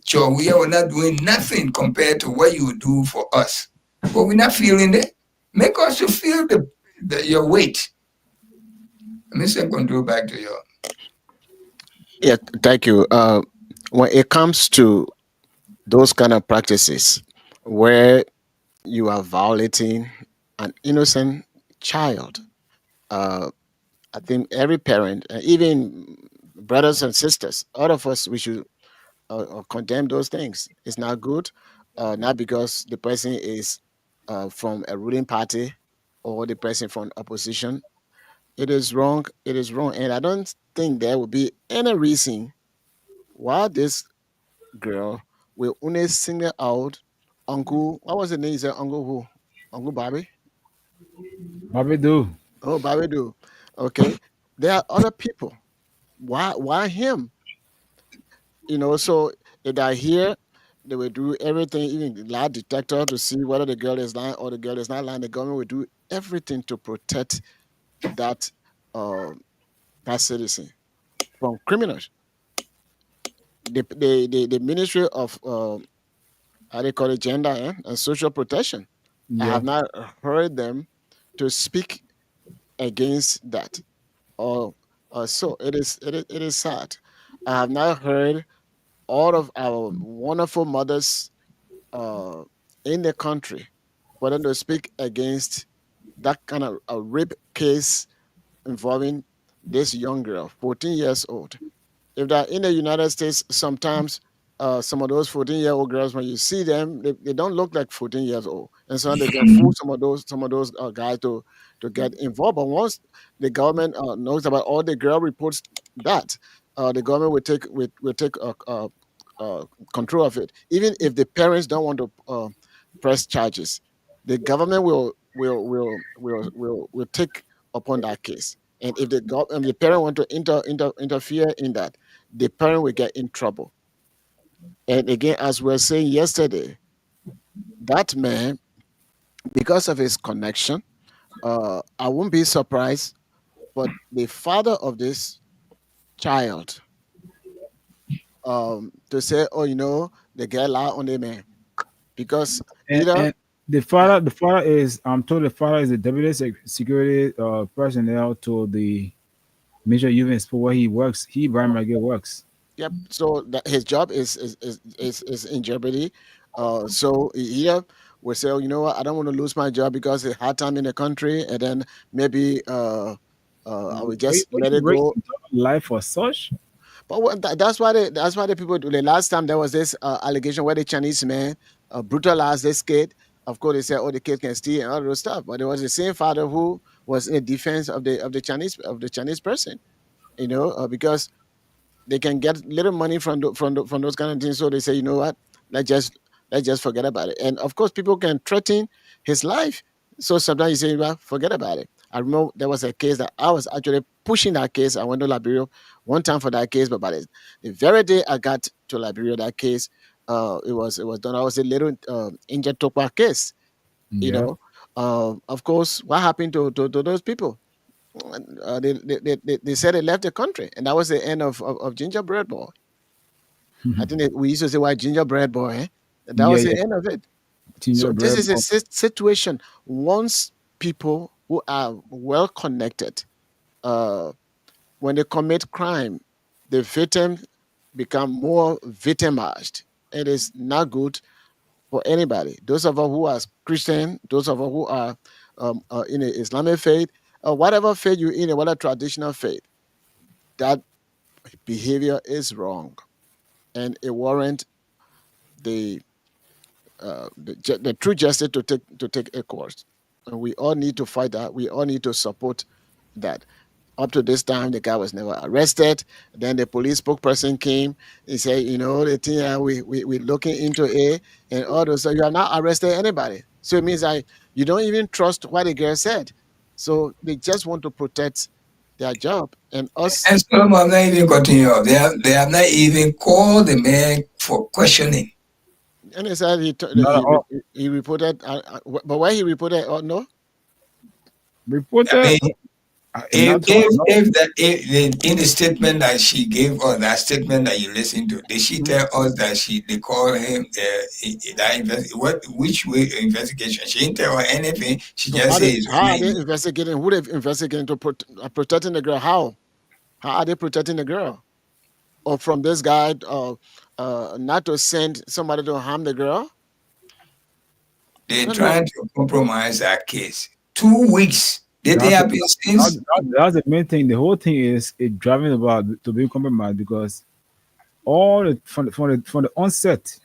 Speaker 1: So we are not doing nothing compared to what you do for us. But we're not feeling it. Make us to feel your weight. Mr. Control, back to you.
Speaker 2: Yeah, thank you. When it comes to those kind of practices where you are violating an innocent child, I think every parent, even brothers and sisters, all of us, we should condemn those things. It's not good, not because the person is from a ruling party or the person from opposition. It is wrong. It is wrong, and I don't think there will be any reason why this girl will only single out Uncle. What was the name? He said Uncle who? Uncle Bobby.
Speaker 3: Bobby do.
Speaker 2: Oh, Bobby do. Okay. There are other people. Why him? So if they're here, they will do everything, even the lie detector to see whether the girl is lying or the girl is not lying. The government will do everything to protect that that citizen from criminals. The Ministry of how they call it, gender and social protection. I
Speaker 3: Yeah.
Speaker 2: have not heard them to speak against that. Or so it is sad. I have not heard all of our wonderful mothers in the country for them to speak against that kind of a rape case involving this young girl, 14 years old. If they're in the United States, sometimes some of those 14-year-old girls, when you see them, they don't look like 14 years old, and so they can fool some of those guys to get involved. But once the government knows about all the girl reports, that the government will take control of it. Even if the parents don't want to press charges, the government will take upon that case. And if the parent want to interfere in that, the parent will get in trouble. And again, as we were saying yesterday, that man, because of his connection, I won't be surprised. But the father of this child, to say, oh, the girl lie on the man, because either
Speaker 3: And the father is, I'm told the father is the deputy security personnel to the major units for where he works. He Brian McGill works.
Speaker 2: yep. So that his job is in jeopardy. So he either will say, oh, you know what, I don't want to lose my job because it's hard time in the country, and then maybe I will just
Speaker 3: What
Speaker 2: let
Speaker 3: you
Speaker 2: it
Speaker 3: break
Speaker 2: go.
Speaker 3: life for such?
Speaker 2: But that's why the people do. The last time there was this allegation where the Chinese man brutalized this kid. Of course, they said, "Oh, the kid can steal and all those stuff." But it was the same father who was in defense of the Chinese person. Because they can get little money from those kind of things. So they say, you know what, let's just let's just forget about it. And of course, people can threaten his life. So sometimes you say, well, forget about it. I remember there was a case that I was actually pushing that case. I went to Liberia one time for that case, but by the very day I got to Liberia, that case, it was done. I was a little injured Topa case, you
Speaker 3: Yeah.
Speaker 2: know. Of course, what happened to those people? They said they left the country, and that was the end of Gingerbread Boy. I think we used to say, "Why Gingerbread Boy?" Eh? That
Speaker 3: Yeah,
Speaker 2: was the
Speaker 3: yeah.
Speaker 2: end of it. So this
Speaker 3: Gingerbread.
Speaker 2: is a situation. Once people who are well connected, uh, when they commit crime, the victim become more victimized. It is not good for anybody. Those of us who are Christian, those of us who are in the Islamic faith, whatever faith you're in, whatever traditional faith, that behavior is wrong, and it warrant the the true justice to take a course. And we all need to fight that. We all need to support that. Up to this time, the guy was never arrested. Then the police spokesperson came. He said, the thing we're looking into it and all those. So you have not arrested anybody. So it means that you don't even trust what the girl said. So they just want to protect their job and us.
Speaker 1: And some have not even gotten you off. They have not even called the man for questioning.
Speaker 2: And he said
Speaker 3: Not at all.
Speaker 2: he reported, but why he reported? Oh no,
Speaker 1: I
Speaker 3: Reporter.
Speaker 1: mean, if
Speaker 3: Not
Speaker 1: if
Speaker 3: no.
Speaker 1: if, the, if in the statement that she gave us, that statement that you listened to, did she tell us that they called him which way investigation? She didn't tell her anything. She
Speaker 2: so
Speaker 1: just
Speaker 2: how
Speaker 1: said
Speaker 2: they
Speaker 1: it's
Speaker 2: how are they
Speaker 1: already.
Speaker 2: investigating? Who they investigating to protecting the girl? How are they protecting the girl? Or from this guy, not to send somebody to harm the girl? I
Speaker 1: They're
Speaker 2: don't know.
Speaker 1: trying to compromise that case. 2 weeks. Did they
Speaker 3: That's
Speaker 1: happen since?
Speaker 3: that's the main thing. The whole thing is it driving about to be compromised because all the, from the onset,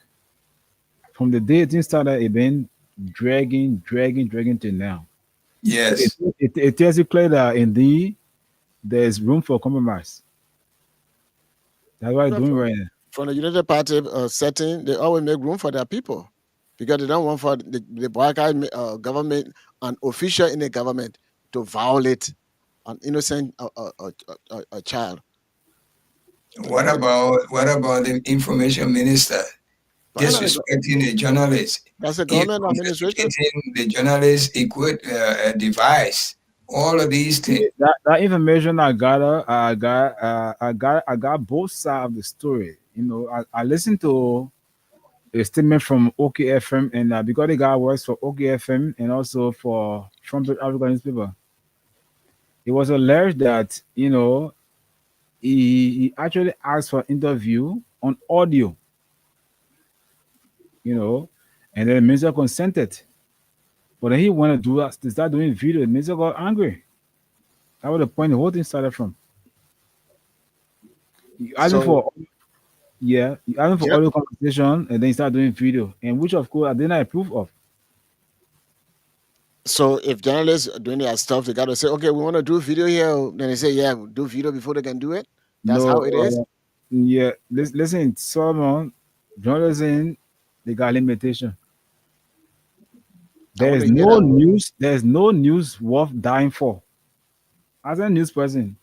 Speaker 3: from the day things started, it been dragging till now. So
Speaker 1: Yes.
Speaker 3: it tells you clear that indeed there's room for compromise. That's what it's
Speaker 2: Well,
Speaker 3: doing right now.
Speaker 2: from the United Party setting, they always make room for their people because they don't want for the black guy government, an official in the government, to violate an innocent a child.
Speaker 1: What about the information minister
Speaker 2: Finally,
Speaker 1: disrespecting the journalist,
Speaker 2: that's a government administration.
Speaker 1: investigating the journalist device, all of these things?
Speaker 3: That information I got both sides of the story. I listened to a statement from OKFM, and because the guy works for OKFM and also for Trumpet African newspaper, it was alleged that he actually asked for interview on audio, you know, and then the minister consented. But then he wanted to do that, to start doing video. The minister got angry. That was the point the whole thing started from. You asked him
Speaker 2: So,
Speaker 3: for Yeah, you ask them for
Speaker 2: yeah.
Speaker 3: audio conversation and then you start doing video, and which of course I did not approve of.
Speaker 2: So if journalists are doing their stuff, they got to say, okay, we want to do video here. Then they say, yeah, do video before they can do it. That's how
Speaker 3: No,
Speaker 2: it is.
Speaker 3: yeah, listen, Solomon, journalism, they got limitation.
Speaker 2: I
Speaker 3: There
Speaker 2: want
Speaker 3: is
Speaker 2: to hear
Speaker 3: no
Speaker 2: that.
Speaker 3: news. There's no news worth dying for. As a news person,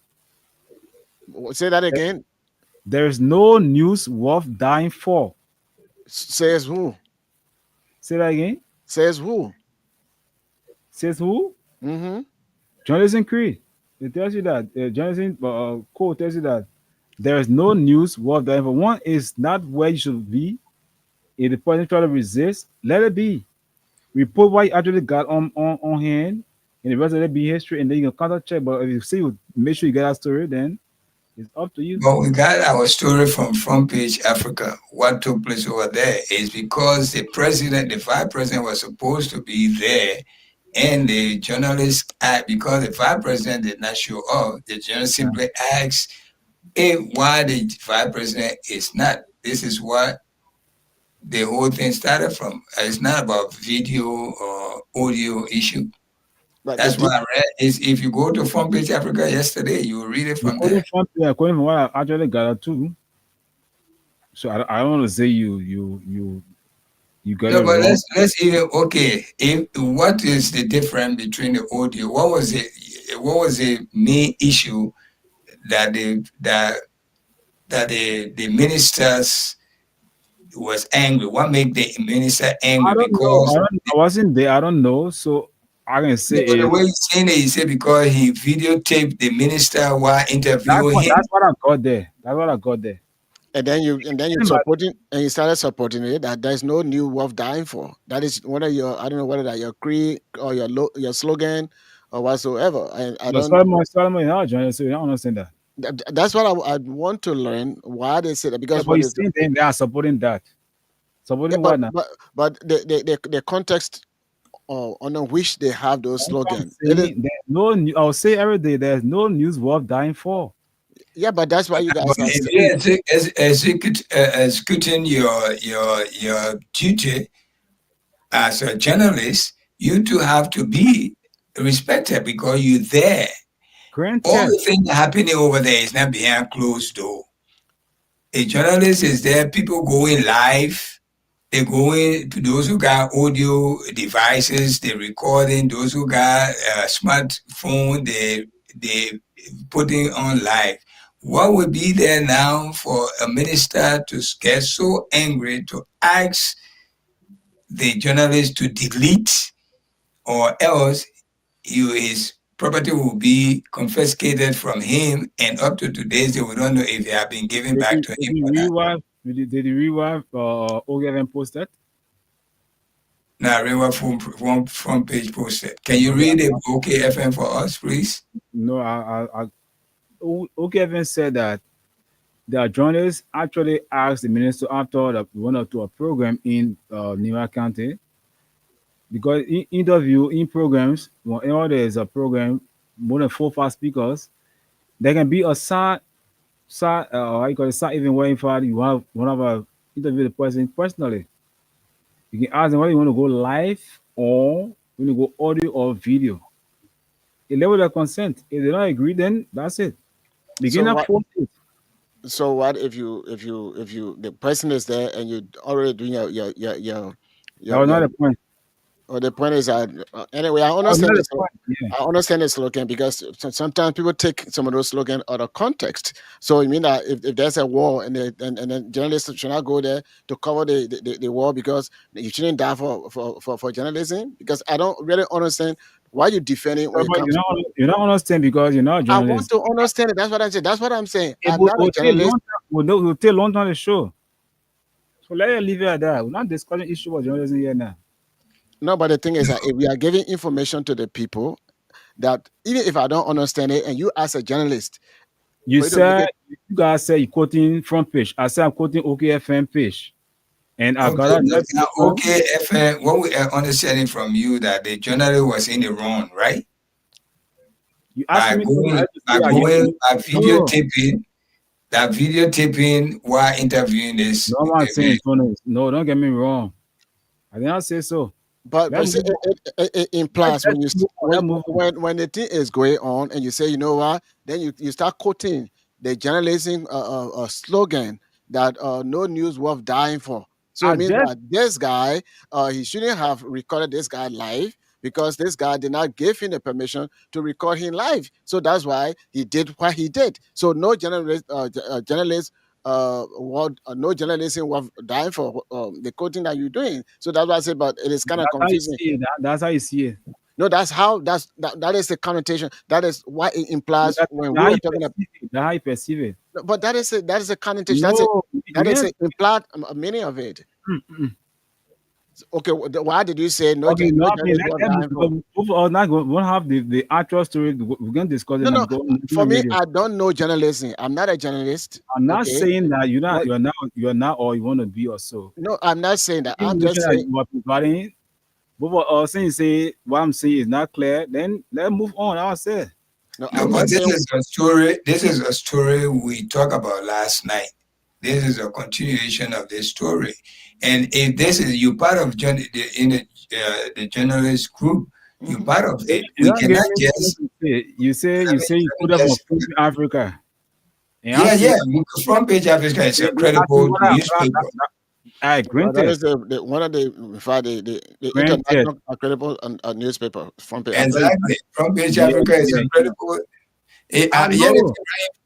Speaker 2: Say that again.
Speaker 3: there is no news worth dying for.
Speaker 2: Says who?
Speaker 3: Say that again.
Speaker 2: Says who?
Speaker 3: Says who?
Speaker 2: Mm-hmm.
Speaker 3: Journalism creed. It tells you that journalism code tells you that there is no news worth dying for. One is not where you should be. If the person try to resist, let it be. Report what you actually got on hand, and the rest of it be history, and then you can counter check. But if you see, you make sure you get that story, then it's up to you.
Speaker 1: But we got our story from Front Page Africa. What took place over there is because the vice president was supposed to be there, and the journalist asked, because the vice president did not show up, the journalist simply asked, hey, why the vice president is not. This is what the whole thing started from. It's not about video or audio issue.
Speaker 2: But
Speaker 1: That's what I read. Is if you go to Front Page Africa yesterday, you will read it from
Speaker 3: According
Speaker 1: there.
Speaker 3: from what I actually gathered too. So I don't want to say you got
Speaker 1: No,
Speaker 3: it
Speaker 1: but
Speaker 3: wrong.
Speaker 1: let's even okay. If what is the difference between the audio? What was it? What was the main issue that the ministers was angry? What made the minister
Speaker 3: I
Speaker 1: angry?
Speaker 3: don't know.
Speaker 1: Because
Speaker 3: I wasn't there. I don't know. So I can say
Speaker 1: but the
Speaker 3: it.
Speaker 1: way he's saying it, he said because he videotaped the minister while interviewing him.
Speaker 3: That's what I got there. That's what I got there.
Speaker 2: and then you
Speaker 3: But
Speaker 2: supporting, and you started supporting it, that there's no new worth dying for. That is one of your, I don't know whether that your creed or your slogan or whatsoever. And I
Speaker 3: no,
Speaker 2: don't.
Speaker 3: Solomon, you're not joining, so you don't understand that.
Speaker 2: That's what I want to learn, why they say that,
Speaker 3: Yeah,
Speaker 2: because
Speaker 3: but
Speaker 2: when
Speaker 3: you saying they are supporting that.
Speaker 2: yeah,
Speaker 3: Supporting what now?
Speaker 2: but the context on which they have those
Speaker 3: That's what I'm
Speaker 2: slogans.
Speaker 3: saying. There's no I'll say every day there's no news worth dying for.
Speaker 2: Yeah, but that's why you
Speaker 1: But
Speaker 2: guys are
Speaker 1: if
Speaker 2: saying.
Speaker 1: you're executing your duty as a journalist, you too have to be respected because you're there. All
Speaker 3: Granted,
Speaker 1: the things happening over there is not behind closed door. A journalist is there, people going live, they going to those who got audio devices, they recording, those who got a smartphone, they putting on live. What would be there now for a minister to get so angry to ask the journalist to delete, or else his property will be confiscated from him, and up to today's day, we don't know if they have been given back to him or not.
Speaker 3: did the rewife OGFM post that?
Speaker 1: Now, River front page posted. Can you read it, OKFM, for us, please?
Speaker 3: No, OGFM said that the journalists actually asked the minister after the went up to a program in Nima County, because in interview in programs, whenever there is a program, more than 4 5 speakers, there can be a side how you call it, side even where in fact you have one of a interview the person personally. You can ask them whether you want to go live or you want to go audio or video. A level of consent. If they don't agree, then that's it. Begin
Speaker 2: So
Speaker 3: to
Speaker 2: what?
Speaker 3: force it.
Speaker 2: So what if the person is there and you already doing
Speaker 3: That was not
Speaker 2: your
Speaker 3: the point.
Speaker 2: or the point is that anyway, I
Speaker 3: That was
Speaker 2: understand
Speaker 3: not the
Speaker 2: this.
Speaker 3: point. Yeah.
Speaker 2: I understand the slogan, because sometimes people take some of those slogans out of context. So you mean that if there's a war and then journalists should not go there to cover the war, because you shouldn't die for journalism? Because I don't really understand why you're defending when
Speaker 3: So,
Speaker 2: it
Speaker 3: but
Speaker 2: comes to.
Speaker 3: you don't understand because you're not a
Speaker 2: I want
Speaker 3: journalist.
Speaker 2: to understand it. That's what I'm saying. That's what I'm saying.
Speaker 3: It
Speaker 2: I'm not a
Speaker 3: will take
Speaker 2: journalist.
Speaker 3: long time. Will take long time to show. So let it leave it at that. We're not discussing issue of journalism here now.
Speaker 2: No, but the thing is that if we are giving information to the people, that even if I don't understand it, and you as a journalist,
Speaker 3: You
Speaker 2: for you to make
Speaker 3: said
Speaker 2: it,
Speaker 3: you guys said you're quoting front page. I said I'm quoting OKFM page. And I got
Speaker 1: Okay,
Speaker 3: another
Speaker 1: now,
Speaker 3: people.
Speaker 1: OKFM, what we are understanding from you that the journalist was in the wrong, right?
Speaker 3: You asked
Speaker 1: By
Speaker 3: me
Speaker 1: going,
Speaker 3: to
Speaker 1: by
Speaker 3: say
Speaker 1: going, by
Speaker 3: no,
Speaker 1: videotaping while interviewing this.
Speaker 3: no one saying journalist. No, don't get me wrong. I did not say so.
Speaker 2: but
Speaker 3: Let's
Speaker 2: see,
Speaker 3: move on.
Speaker 2: it implies when
Speaker 3: Let's move on. Let's move on.
Speaker 2: when the thing is going on, and you say, you know what, then you start quoting the journalism slogan that no news worth dying for. So
Speaker 3: I
Speaker 2: it means
Speaker 3: just
Speaker 2: that this guy, he shouldn't have recorded this guy live, because this guy did not give him the permission to record him live. So that's why he did what he did. So no journalist no journalism worth dying for the quoting that you're doing. So that's why I say, but it is kind of
Speaker 3: that's how you
Speaker 2: confusing.
Speaker 3: see it. That's how you see it.
Speaker 2: No, that is the connotation. That is what it implies
Speaker 3: That's
Speaker 2: when we
Speaker 3: how
Speaker 2: were
Speaker 3: you
Speaker 2: talking about.
Speaker 3: perceive it. That's how you perceive it.
Speaker 2: But that is a connotation.
Speaker 3: No,
Speaker 2: That is
Speaker 3: yes.
Speaker 2: the implied meaning of it. Okay, why did you say no?
Speaker 3: Okay,
Speaker 2: No
Speaker 3: no, I mean,
Speaker 2: journalist worth
Speaker 3: let
Speaker 2: dying for?
Speaker 3: because both of us not going to have the actual story. We're going to discuss it
Speaker 2: No,
Speaker 3: now
Speaker 2: no.
Speaker 3: because
Speaker 2: For
Speaker 3: on
Speaker 2: me,
Speaker 3: radio.
Speaker 2: I don't know journalism. I'm not a journalist.
Speaker 3: I'm not
Speaker 2: Okay.
Speaker 3: saying that
Speaker 2: What?
Speaker 3: you're not or you want to be or so.
Speaker 2: No, I'm not saying that. I'm
Speaker 3: Information
Speaker 2: just
Speaker 3: that
Speaker 2: saying.
Speaker 3: you are providing, both of us saying say what I'm saying is not clear, then let's move on. I said.
Speaker 2: No,
Speaker 1: No,
Speaker 2: I'm
Speaker 1: but
Speaker 2: just
Speaker 1: this
Speaker 2: saying.
Speaker 1: is a story. This is a story we talked about last night. This is a continuation of this story. And if this is you part of the journalist group, You're part of it.
Speaker 3: You
Speaker 1: We
Speaker 3: don't get
Speaker 1: cannot
Speaker 3: me
Speaker 1: just
Speaker 3: you say
Speaker 1: let
Speaker 3: you
Speaker 1: me,
Speaker 3: say you
Speaker 1: let me
Speaker 3: put up on
Speaker 1: just
Speaker 3: Front Africa. And I
Speaker 1: yeah,
Speaker 3: say
Speaker 1: yeah. Because Front Page Africa is
Speaker 3: they
Speaker 1: a
Speaker 3: ask me
Speaker 1: credible
Speaker 3: what
Speaker 1: newspaper.
Speaker 3: I
Speaker 2: Well, that
Speaker 3: granted.
Speaker 2: is one of the
Speaker 3: Granted.
Speaker 2: international credible newspaper, Front Page Africa.
Speaker 1: Exactly. Front Page
Speaker 3: Yeah,
Speaker 1: Africa is
Speaker 3: yeah.
Speaker 1: a credible.
Speaker 3: I
Speaker 1: Yeah,
Speaker 3: know.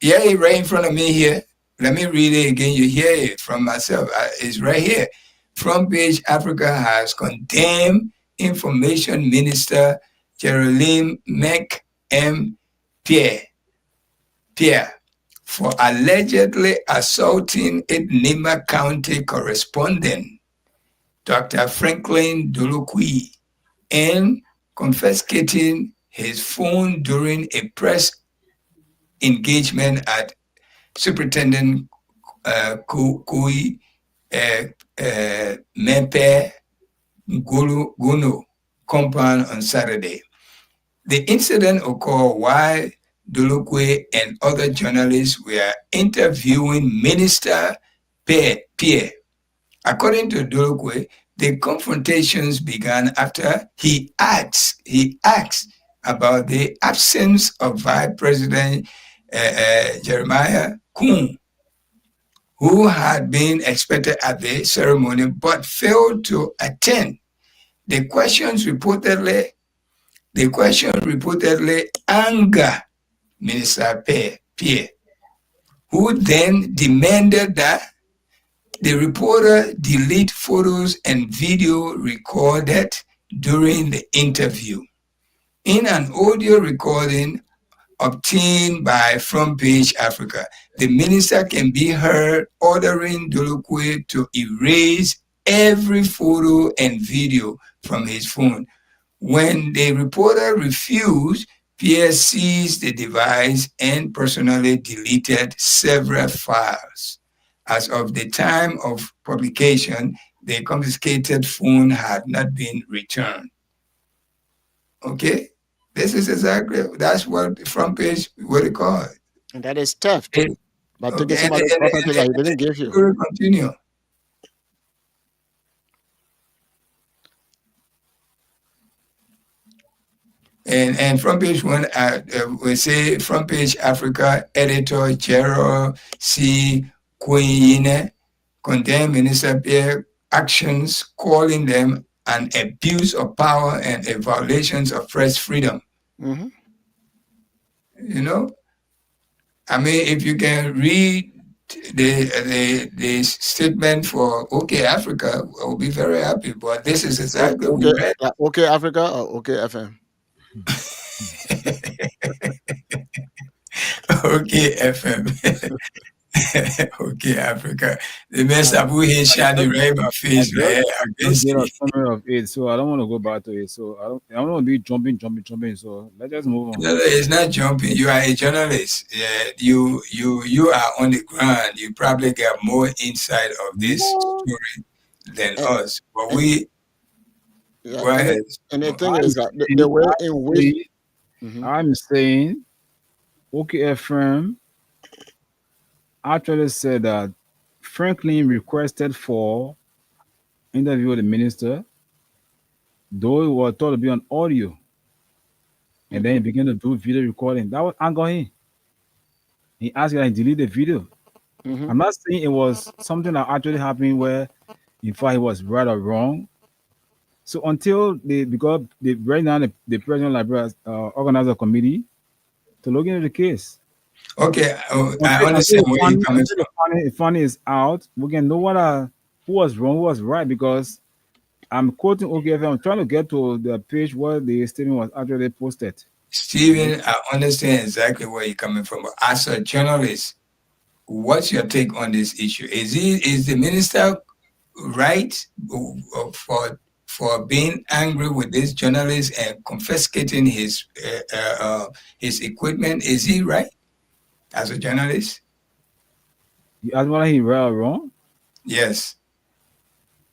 Speaker 1: it's right in front of me here. Let me read it again. You hear it from myself. It's right here. Front Page Africa has condemned Information Minister Geraldine Pierre for allegedly assaulting its Nima County correspondent, Dr. Franklin Dolokwi, and confiscating his phone during a press engagement at Superintendent Kui Mempe Gono compound on Saturday. The incident occurred while Dolokwe and other journalists were interviewing Minister Pierre. According to Dolokwe, the confrontations began after he asked about the absence of Vice President Jeremiah Kuhn, who had been expected at the ceremony but failed to attend. The question reportedly angered Minister Pierre, who then demanded that the reporter delete photos and video recorded during the interview. In an audio recording obtained by Front Page Africa, the minister can be heard ordering Dolokwe to erase every photo and video from his phone. When the reporter refused, Pierre seized the device and personally deleted several files. As of the time of publication, the confiscated phone had not been returned. Okay? This is that's what Front Page what it called.
Speaker 2: And that is theft. By taking
Speaker 1: Okay,
Speaker 2: somebody's property that he didn't give you.
Speaker 1: We'll continue. And Front Page One, we say Front Page Africa editor Gerald C. Queen condemned Minister Pierre actions, calling them an abuse of power and a violation of press freedom.
Speaker 2: Mm-hmm.
Speaker 1: You know, I mean, if you can read the statement for OK Africa, I will be very happy. But this is exactly what we read.
Speaker 2: OK Africa or OK FM?
Speaker 1: OK FM. OK Africa. The mess Abu here shining right in my face, man.
Speaker 3: Against a summary of it, so I don't want to go back to it. So I don't want to be jumping. So let's just move on.
Speaker 1: No, it's not jumping. You are a journalist. Yeah, you are on the ground. You probably get more insight of this story than us. But we go ahead.
Speaker 2: And the thing is that the way in which
Speaker 3: I'm saying OK FM actually said that Franklin requested for interview with the minister, though it was thought to be on audio. And then he began to do video recording. That was ongoing. He asked me to delete the video. I'm not saying it was something that actually happened where, in fact, it was right or wrong. So until because right now the President Library organized a committee to look into the case.
Speaker 1: Okay, I understand where you're coming from.
Speaker 3: If funny is out, we can know who was wrong, who was right, because I'm quoting OKFM. I'm trying to get to the page where the statement was actually posted.
Speaker 1: Stephen, I understand exactly where you're coming from. But as a journalist, what's your take on this issue? Is the minister right for being angry with this journalist and confiscating his equipment? Is he right as a journalist?
Speaker 3: You ask whether he right or wrong?
Speaker 1: Yes.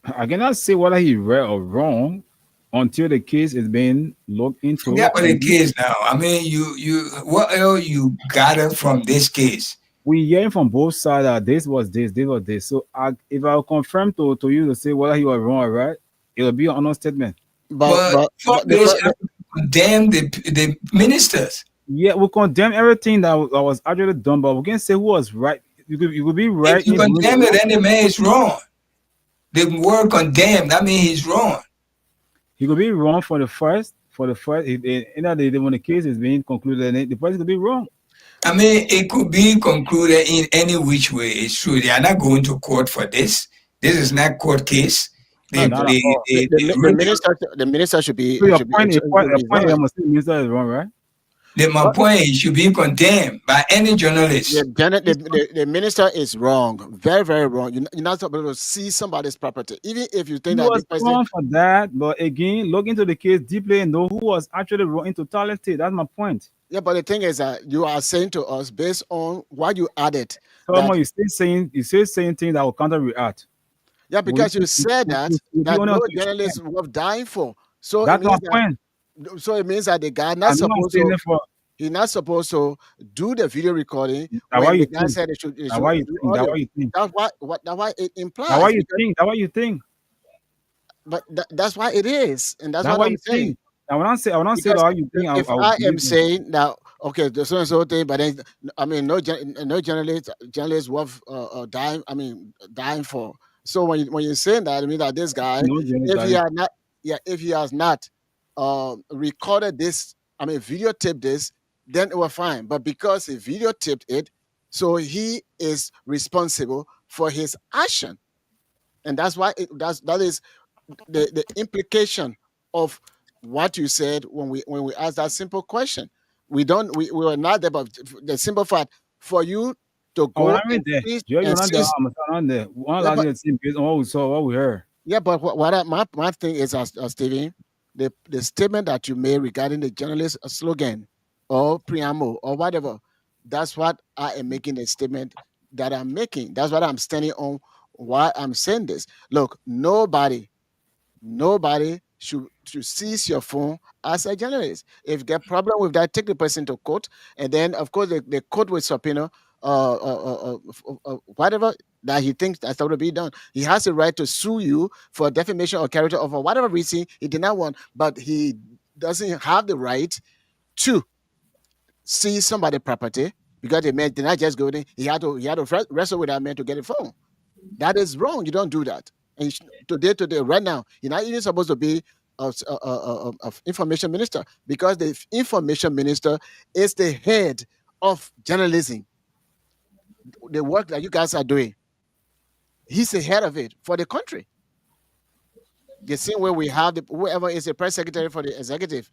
Speaker 3: I cannot say whether he right or wrong until the case is being looked into.
Speaker 1: Yeah, but the case now. I mean, you what else you gather from this case?
Speaker 3: We hearing from both sides that this was this was this. So if I confirm to you to say whether he was wrong or right, it will be an honest statement.
Speaker 1: But condemn the ministers.
Speaker 3: Yeah, we condemn everything that was actually done, but we can't say who was right. You could be right
Speaker 1: If you
Speaker 3: in doing
Speaker 1: condemn
Speaker 3: the
Speaker 1: it,
Speaker 3: wrong.
Speaker 1: then the man is wrong. The word condemn, that means he's wrong.
Speaker 3: He could be wrong for the first. When the case is being concluded, the person could be wrong.
Speaker 1: I mean, it could be concluded in any which way. It's true. They are not going to court for this. This is not court case.
Speaker 2: But
Speaker 3: Not at all.
Speaker 2: the minister should be.
Speaker 3: So your
Speaker 2: should be-
Speaker 3: point,
Speaker 2: should
Speaker 3: your point,
Speaker 2: be
Speaker 3: your point,
Speaker 2: resigned.
Speaker 3: I must say, minister is wrong, right?
Speaker 1: my point is, should be condemned by any journalist.
Speaker 2: The minister is wrong, very, very wrong. You're not supposed to see somebody's property, even if you
Speaker 3: He
Speaker 2: think that
Speaker 3: was
Speaker 2: this person.
Speaker 3: wrong for that, but again, look into the case deeply and know who was actually wrong in totality. That's my point.
Speaker 2: Yeah, but the thing is that you are saying to us based on what you added.
Speaker 3: Someone you still saying things that will counter react.
Speaker 2: Yeah, because you said that
Speaker 3: only
Speaker 2: no
Speaker 3: have to
Speaker 2: journalist was dying for. So
Speaker 3: That's
Speaker 2: it
Speaker 3: my
Speaker 2: means that,
Speaker 3: point.
Speaker 2: so it means that the guy
Speaker 3: I'm not saying it for.
Speaker 2: he's not supposed to do the video recording.
Speaker 3: That's why
Speaker 2: When
Speaker 3: you
Speaker 2: the guy
Speaker 3: think.
Speaker 2: said it should
Speaker 3: That's why you
Speaker 2: do
Speaker 3: think. That's
Speaker 2: audio.
Speaker 3: why you think.
Speaker 2: That's why it implies.
Speaker 3: That's why you
Speaker 2: because-
Speaker 3: think. That's why you think.
Speaker 2: But that's why it is, and that's
Speaker 3: That's
Speaker 2: what
Speaker 3: why
Speaker 2: I'm
Speaker 3: you
Speaker 2: saying.
Speaker 3: think. I will not say
Speaker 2: Because
Speaker 3: how you think.
Speaker 2: If
Speaker 3: will
Speaker 2: I
Speaker 3: believe
Speaker 2: am
Speaker 3: you.
Speaker 2: saying that, okay, the so and so thing, but then I mean, no journalist worth dying. I mean, dying for. So when you're saying that, I mean that this guy,
Speaker 3: No journalist
Speaker 2: if he has not recorded this, I mean, videotaped this, then it was fine. But because he videotaped it, so he is responsible for his action, and that's why that is the implication of what you said when we asked that simple question. We were not there, but the simple fact for you to
Speaker 3: Oh,
Speaker 2: go
Speaker 3: I'm in there. You're not there. I'm not there. One
Speaker 2: Yeah,
Speaker 3: last
Speaker 2: but-
Speaker 3: thing to say based on what we saw, what we heard.
Speaker 2: yeah, but my thing is, Stephen, the statement that you made regarding the journalist slogan or preamble or whatever, that's what I am making a statement that I'm making. That's what I'm standing on. Why I'm saying this. Look, nobody should seize your phone as a journalist. If you get problem with that, take the person to court, and then of course the court will subpoena whatever that he thinks that's going to be done. He has the right to sue you for defamation or character or for whatever reason he did not want, but he doesn't have the right to seize somebody's property because the man did not just go in. He had to wrestle with that man to get a phone. That is wrong. You don't do that. And today, right now, you're not even supposed to be of information minister, because the information minister is the head of journalism. The work that you guys are doing, he's the head of it for the country. The same way we have whoever is the press secretary for the executive,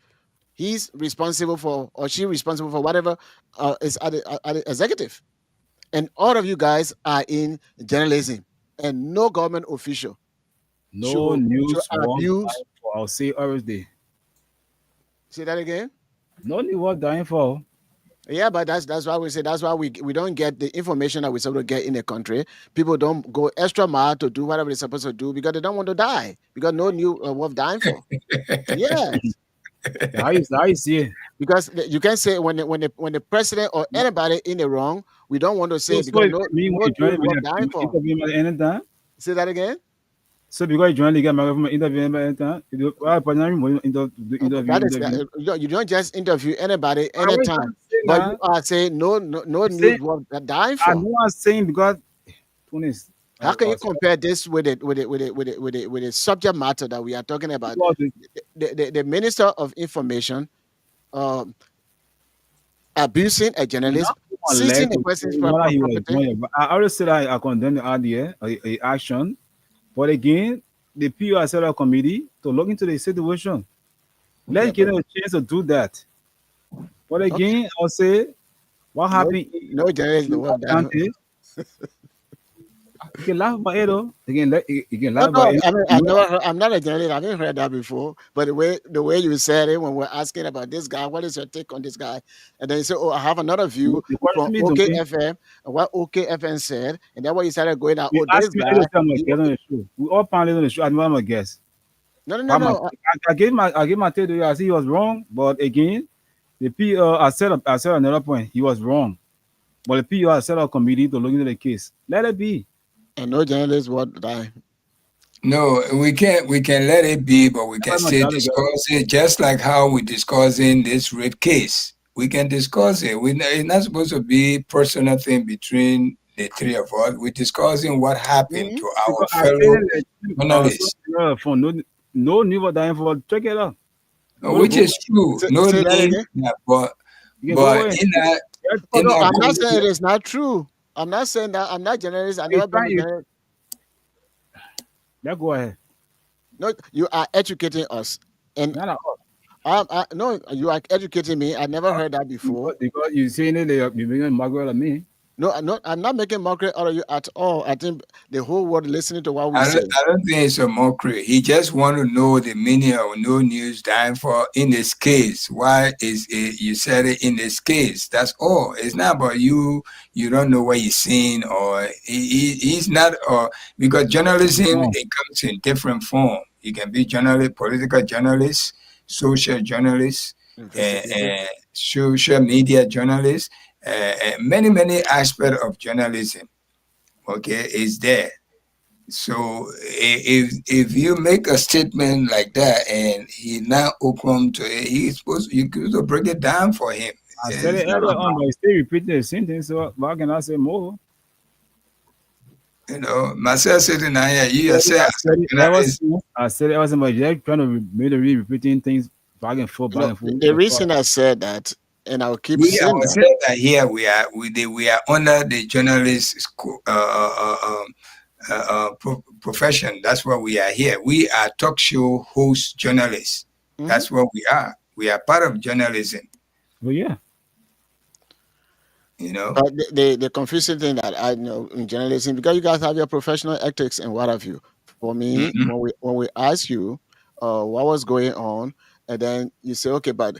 Speaker 2: he's responsible for, or she responsible for whatever is at the executive. And all of you guys are in journalism, and no government official
Speaker 3: No
Speaker 2: should
Speaker 3: news
Speaker 2: abuse.
Speaker 3: worth dying for. I'll say every day.
Speaker 2: Say that again.
Speaker 3: No news worth dying for.
Speaker 2: Yeah, but that's why we say that's why we don't get the information that we're supposed to get in the country. People don't go extra mile to do whatever they're supposed to do because they don't want to die, because no new worth dying for. Yeah,
Speaker 3: How you see it?
Speaker 2: because you can say when the president or anybody in the wrong, we don't want to say
Speaker 3: So
Speaker 2: because
Speaker 3: if
Speaker 2: no
Speaker 3: me when
Speaker 2: news
Speaker 3: you
Speaker 2: worth dying for.
Speaker 3: interview at any time.
Speaker 2: Say that again.
Speaker 3: So because you join the game, I'm interview at any time. You do
Speaker 2: That is, you don't just interview anybody anytime, but you are saying no news worth dying
Speaker 3: I
Speaker 2: for.
Speaker 3: know I'm saying because Tunis.
Speaker 2: How can you compare this with the subject matter that we are talking about? The Minister of Information abusing a journalist, seizing a person's property.
Speaker 3: I always say that I condemn the idea, a action, but again, the PO set a committee to look into the situation. Let's get a chance to do that. But again, I'll say, what happened?
Speaker 2: No journalist in the world.
Speaker 3: You can laugh about it though. You can laugh
Speaker 2: No,
Speaker 3: about it.
Speaker 2: I mean, I'm not a journalist. I haven't heard that before. But the way you said it when we're asking about this guy, what is your take on this guy? And then you say, oh, I have another view
Speaker 3: The question
Speaker 2: from
Speaker 3: is, okay,
Speaker 2: OKFM and what OKFM said, and then when you started going out,
Speaker 3: you
Speaker 2: oh, this
Speaker 3: asked me
Speaker 2: guy.
Speaker 3: to tell my guest on the show. We all panelists on the show. I'm not a guest.
Speaker 2: No.
Speaker 3: I gave my take to you. I see he was wrong, but again, the PO I said another point. He was wrong, but the PO has set up a committee to look into the case. Let it be.
Speaker 2: And no journalist would die.
Speaker 1: No, we can't. We can let it be, but we can
Speaker 3: Why not
Speaker 1: still
Speaker 3: Charlie girl?
Speaker 1: discuss it, just like how we're discussing this rape case. We can discuss it. It's not supposed to be personal thing between the three of us. We're discussing what happened
Speaker 2: Mhm.
Speaker 1: to our
Speaker 3: Because I
Speaker 1: fellow
Speaker 3: said it
Speaker 1: journalists,
Speaker 3: phone. No need for that info. Check it out.
Speaker 1: which is true. No
Speaker 2: Say that
Speaker 1: name,
Speaker 2: again.
Speaker 1: yeah,
Speaker 3: You can go
Speaker 1: but
Speaker 3: ahead.
Speaker 1: in
Speaker 2: No,
Speaker 1: that
Speaker 2: I'm not saying
Speaker 1: conversation,
Speaker 2: it is not true. I'm not saying that. I'm not journalist. I've
Speaker 3: You
Speaker 2: never been
Speaker 3: try
Speaker 2: a
Speaker 3: you
Speaker 2: journalist.
Speaker 3: yeah, go ahead.
Speaker 2: No, you are educating us, and
Speaker 3: No, no.
Speaker 2: no, you are educating me. I never heard that before.
Speaker 3: Because you saying it, you're making Margaret of me.
Speaker 2: No, I'm not making mockery out of you at all. I think the whole world listening to what we
Speaker 1: I don't,
Speaker 2: say.
Speaker 1: I don't think it's a mockery. He just want to know the meaning of no news dying for in this case. Why is it you said it in this case? That's all. It's not about you. You don't know what he's saying, or he's not. Or because journalism
Speaker 3: Oh,
Speaker 1: it comes in different form. You can be journalist, political journalist, social journalist,
Speaker 2: Investigative.
Speaker 1: social media journalist. Many aspects of journalism. Okay, is there. So if you make a statement like that and he now open to it, he's supposed you could break it down for him.
Speaker 3: I said
Speaker 1: It's
Speaker 3: it
Speaker 1: not
Speaker 3: earlier on,
Speaker 1: about
Speaker 3: but you still repeating the same thing. So why can I say more?
Speaker 1: myself sitting down here. You
Speaker 3: I
Speaker 1: yourself as
Speaker 3: said
Speaker 1: a
Speaker 3: it ever
Speaker 1: journalist.
Speaker 3: since. I said it ever since, but you're trying to repeating things back and forth.
Speaker 2: The reason I said that, and I'll keep
Speaker 1: We
Speaker 2: saying that.
Speaker 1: ourselves are here. We are under the journalist profession. That's what we are here. We are talk show host journalists.
Speaker 2: Mhm.
Speaker 1: That's what we are. We are part of journalism.
Speaker 3: But yeah,
Speaker 1: You know.
Speaker 2: But the confusing thing that I know in journalism, because you guys have your professional ethics and what have you. For me,
Speaker 1: Mhm.
Speaker 2: when we ask you what was going on, and then you say, okay, but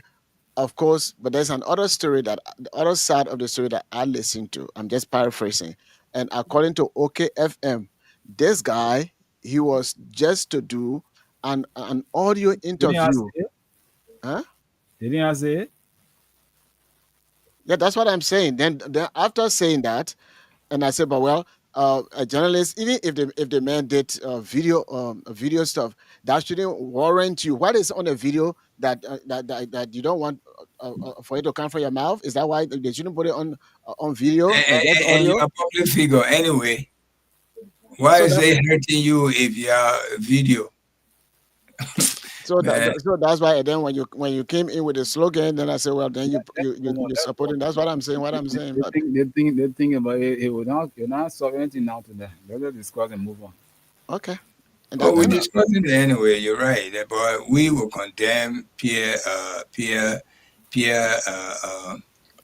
Speaker 2: of course, but there's another story that the other side of the story that I listen to. I'm just paraphrasing. And according to OKFM, this guy, he was just to do an audio
Speaker 3: didn't I say
Speaker 2: interview.
Speaker 3: it?
Speaker 2: Huh?
Speaker 3: Didn't I say it?
Speaker 2: Yeah, that's what I'm saying. Then after saying that, and I said, but well, a journalist, even if the man did video stuff, that shouldn't warrant you. What is on a video that you don't want for it to come from your mouth? Is that why they shouldn't put it on video
Speaker 1: and,
Speaker 2: or just
Speaker 1: and
Speaker 2: audio?
Speaker 1: you're a public figure anyway. Why
Speaker 2: So
Speaker 1: is
Speaker 2: that's
Speaker 1: they hurting you if you're video? Man,
Speaker 2: so that's why. And then when you came in with the slogan, then I said, well, then
Speaker 3: No,
Speaker 2: you're
Speaker 3: that's
Speaker 2: supporting. That's what I'm saying. What I'm saying. But
Speaker 3: they think about it. It will not, you're not solving anything now to them. Let's discuss and move on.
Speaker 2: okay, and
Speaker 1: oh,
Speaker 2: that
Speaker 1: we're
Speaker 2: and
Speaker 1: discussing it anyway. You're right, but we will condemn peer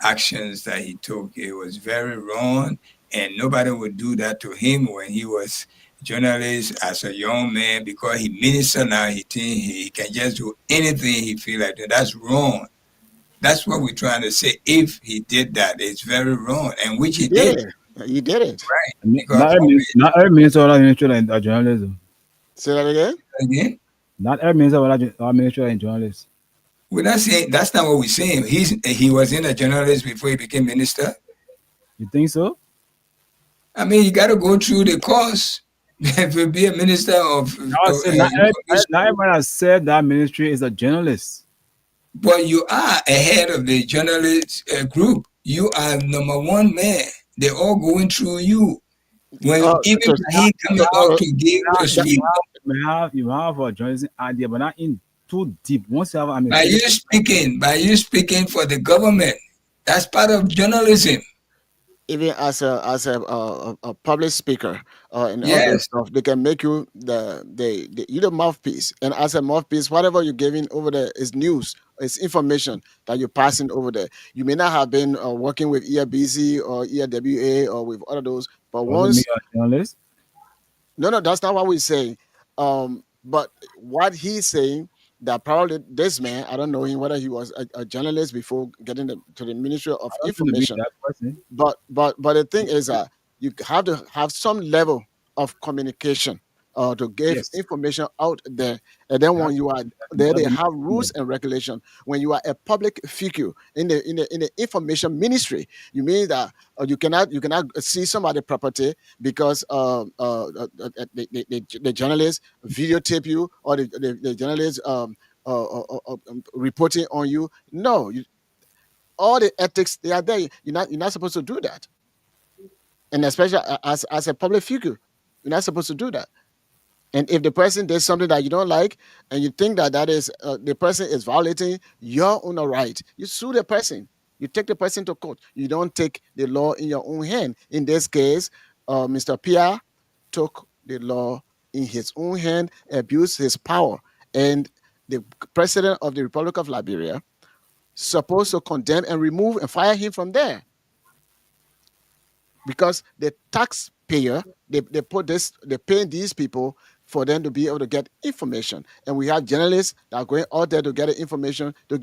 Speaker 1: actions that he took. It was very wrong, and nobody would do that to him when he was journalist as a young man because he minister now. He think he can just do anything he feel like that. That's wrong. That's what we're trying to say. If he did that, it's very wrong, and which
Speaker 2: he
Speaker 1: he
Speaker 2: did
Speaker 1: did,
Speaker 2: it. He did it.
Speaker 1: right?
Speaker 3: Not
Speaker 1: Because
Speaker 3: every not every minister will minister in journalism.
Speaker 2: Say that again.
Speaker 1: again,
Speaker 3: Not every minister will minister in journalism.
Speaker 1: we're not saying that's not what we're saying. He was in a journalist before he became minister.
Speaker 3: You think so?
Speaker 1: I mean, you got to go through the course to be a minister of
Speaker 3: I said not everybody that said that ministry is a journalist.
Speaker 1: but you are ahead of the journalist group. You are number one man. They're all going through you. When
Speaker 2: Oh,
Speaker 1: even
Speaker 2: so,
Speaker 1: he coming out
Speaker 2: so
Speaker 1: to give to speak,
Speaker 3: You have a journalism idea, but not in too deep. Once you have
Speaker 1: by you speaking for the government, that's part of journalism.
Speaker 2: even as a public speaker and all those
Speaker 1: Yes,
Speaker 2: stuff, they can make you you the mouthpiece. And as a mouthpiece, whatever you're giving over there is news, it's information that you're passing over there. You may not have been working with ERBC or ERWA or with other those, but
Speaker 3: doesn't make
Speaker 2: once
Speaker 3: a journalist.
Speaker 2: no, that's not what we say. But what he's saying that probably this man, I don't know him whether he was a journalist before getting to the Ministry of
Speaker 3: I don't think to be
Speaker 2: Information.
Speaker 3: that person.
Speaker 2: But the thing is that you have to have some level of communication to give
Speaker 3: Yes.
Speaker 2: information out there. And then when you are there, they have rules and regulation. When you are a public figure in the information ministry, you mean that you cannot see somebody's property because the journalists videotape you, or the journalists reporting on you. No, all the ethics, they are there. You're not supposed to do that. And especially as a public figure, you're not supposed to do that. And if the person did something that you don't like, and you think that is the person is violating your own right, you sue the person. You take the person to court. You don't take the law in your own hand. In this case, Mr. Pierre took the law in his own hand, abused his power, and the president of the Republic of Liberia supposed to condemn and remove and fire him from there, because the taxpayer, they pay these people for them to be able to get information, and we have journalists that are going out there to get the information to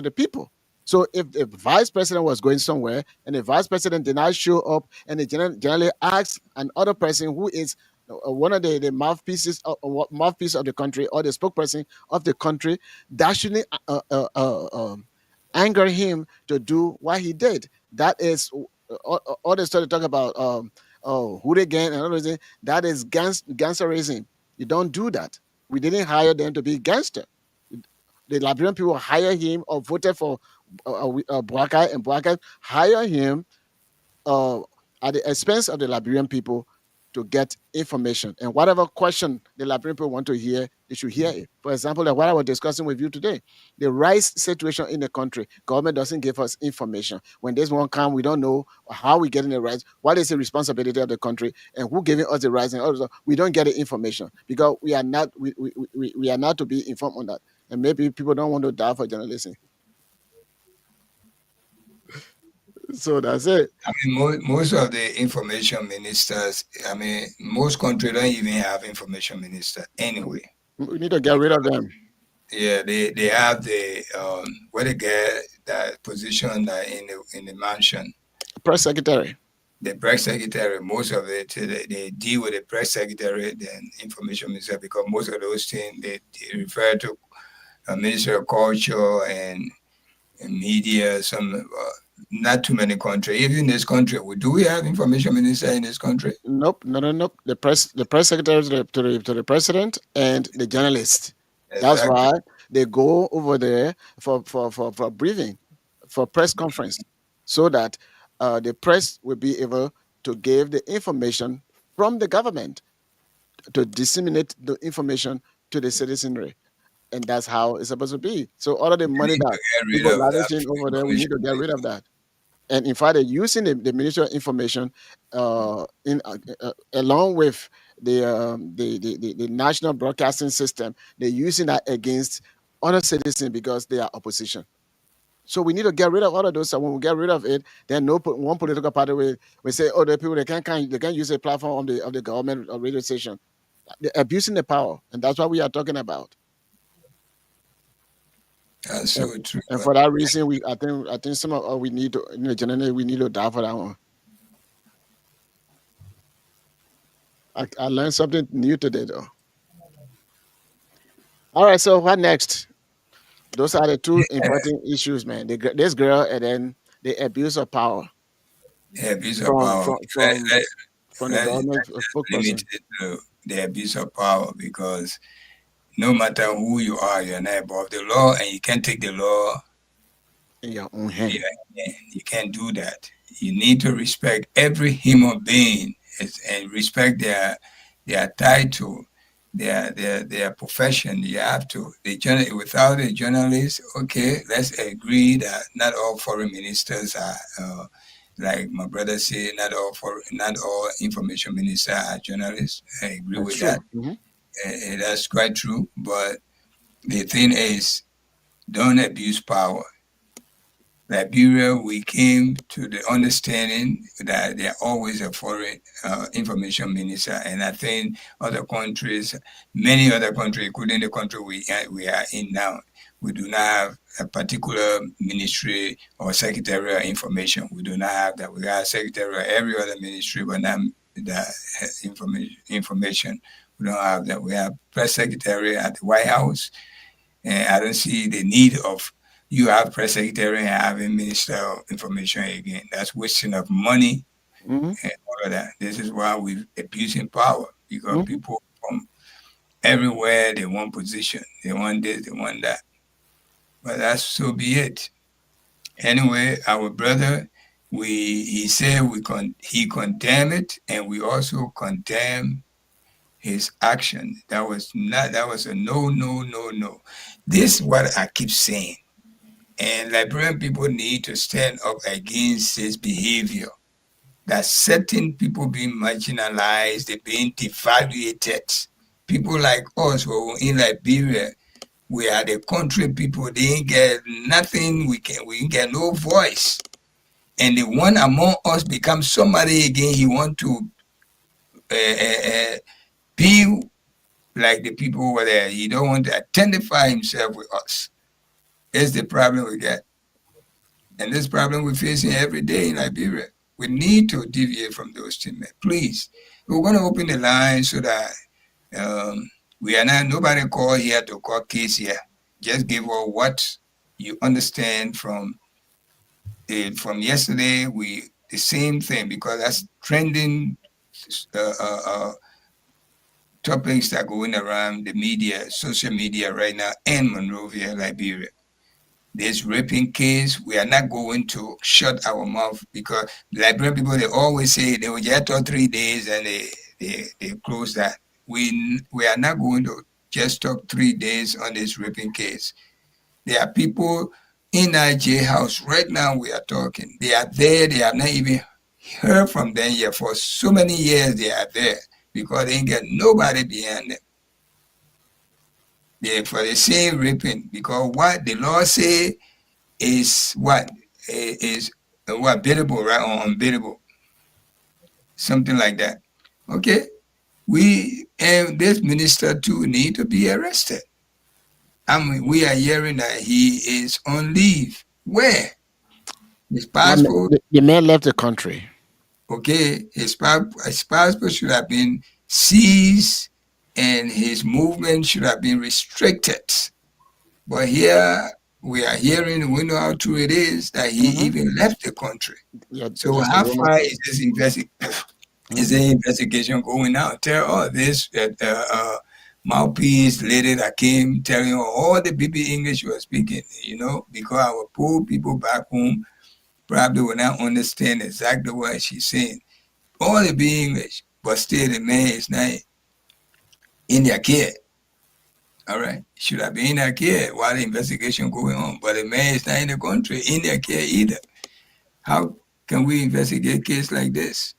Speaker 2: the people. So if the vice president was going somewhere and the vice president did not show up, and the generally asks another person who is one of the mouthpieces of the country, or the spokesperson of the country, that shouldn't anger him to do what he did. That is all they started talking about. Who they gang and all those things. That is gangsterism. You don't do that. We didn't hire them to be gangster. The Liberian people hire him, or voted for Boakai, and Boakai hire him at the expense of the Liberian people to get information. And whatever question the Liberian people want to hear, they should hear it. For example, like what I was discussing with you today, the rice situation in the country, government doesn't give us information. When this one comes, we don't know how we getting the rice, what is the responsibility of the country, and who giving us the rice, and all that. We don't get the information because we are not to be informed on that. And maybe people don't want to die for journalism. So that's it.
Speaker 1: I mean, most of the information ministers, I mean, most countries don't even have information minister anyway.
Speaker 2: We need to get rid of them.
Speaker 1: Yeah, they have the where they get that position in the mansion.
Speaker 2: Press secretary.
Speaker 1: The press secretary, most of it, they deal with the press secretary than information minister, because most of those things they refer to Minister of Culture and media. Some not too many countries. Even in this country, do we have information minister in this country?
Speaker 2: Nope. The press secretary to the president and the journalist. Exactly. That's why they go over there for briefing, for press conference, so that the press will be able to give the information from the government to disseminate the information to the citizenry. And that's how it's supposed to be. So all of the money that people lavishing over there, we need to get rid of that. And in fact, they're using the Ministry of Information along with the national broadcasting system. They're using that against other citizens because they are opposition. So we need to get rid of all of those. So when we get rid of it, then one political party will say, "Oh, the people they can't use a platform of the government or radio station." They're abusing the power, and that's what we are talking about.
Speaker 1: That's so true.
Speaker 2: And for that reason, I think some of we need to, generally we need to die for that one. I learned something new today, though. All right, so what next? Those are the two important issues, man. This girl, and then the abuse of power.
Speaker 1: The abuse of power.
Speaker 2: From the government spokesperson.
Speaker 1: The abuse of power, because no matter who you are, you're not above the law, and you can't take the law
Speaker 2: in your own hand.
Speaker 1: You can't do that. You need to respect every human being and respect their title, their profession. You have to. Without a journalist, okay, let's agree that not all foreign ministers are, like my brother said, not all information ministers are journalists. I agree with that. Mm-hmm. That's quite true. But the thing is, don't abuse power. Liberia, we came to the understanding that there always a foreign information minister, and I think many other countries, including the country we are in now, we do not have a particular ministry or secretary of information. We do not have that. We have secretary of every other ministry, but not the information. We don't have that. We have press secretary at the White House, and I don't see the need of you have press secretary and having minister of information again. That's wasting of money
Speaker 2: Mm-hmm.
Speaker 1: and all of that. This is why we're abusing power because
Speaker 2: Mm-hmm.
Speaker 1: people from everywhere they want position, they want this, they want that. But that's so be it. Anyway, our brother, he said he condemned it, and we also condemn his action. That was a no. This is what I keep saying. And Liberian people need to stand up against this behavior. That certain people being marginalized, they're being devaluated. People like us who are in Liberia, we are the country people, they ain't get nothing, we ain't get no voice. And the one among us becomes somebody again, he want to be like the people over there. He don't want to identify himself with us. That's the problem we get. And this problem we're facing every day in Liberia. We need to deviate from those things, please. We're going to open the line so that we are not, nobody call here to call case here. Just give us what you understand from yesterday. The same thing, because that's trending topics that are going around the media, social media right now in Monrovia, Liberia. This raping case, we are not going to shut our mouth, because the Liberian people, they always say they will just talk 3 days and they close that. We are not going to just talk 3 days on this raping case. There are people in our jailhouse right now. We are talking. They are there. They have not even heard from them yet. For so many years, they are there because they ain't get nobody behind them. They for the same raping, because what the law say is what biddable, right, or unbiddable, something like that. Okay, we and this minister too need to be arrested. I mean, we are hearing that he is on leave. Where? His passport.
Speaker 2: The man left the country.
Speaker 1: Okay, his passport should have been seized and his movement should have been restricted. But here we are hearing, we know how true it is, that he even left the country.
Speaker 2: Yeah,
Speaker 1: So
Speaker 2: that's
Speaker 1: how
Speaker 2: the rumor.
Speaker 1: far is this investigation going out? Tell this mouthpiece lady that came telling all the BB English you were speaking, because our poor people back home probably will not understand exactly what she's saying. All the BB English, but still the man is not in their care. All right, should have been in their care while the investigation going on, but the man is not in the country in their care either. How can we investigate a case like this?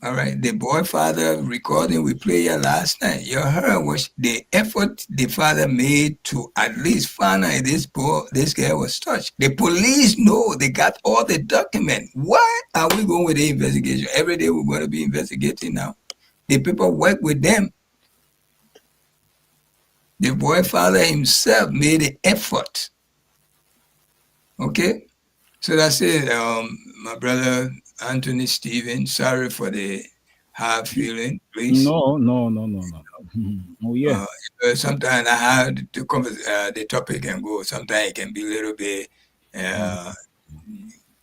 Speaker 1: All right, the boy father recording we played here last night. You heard what the effort the father made to at least find out this girl was touched. The police know, they got all the documents. Why are we going with the investigation? Every day we're going to be investigating now. The people work with them. The boy father himself made an effort. Okay, so that's it. My brother Anthony Stephen, sorry for the hard feeling, please.
Speaker 3: No. Oh yeah.
Speaker 1: Sometimes I have to cover the topic and go. Sometimes it can be a little bit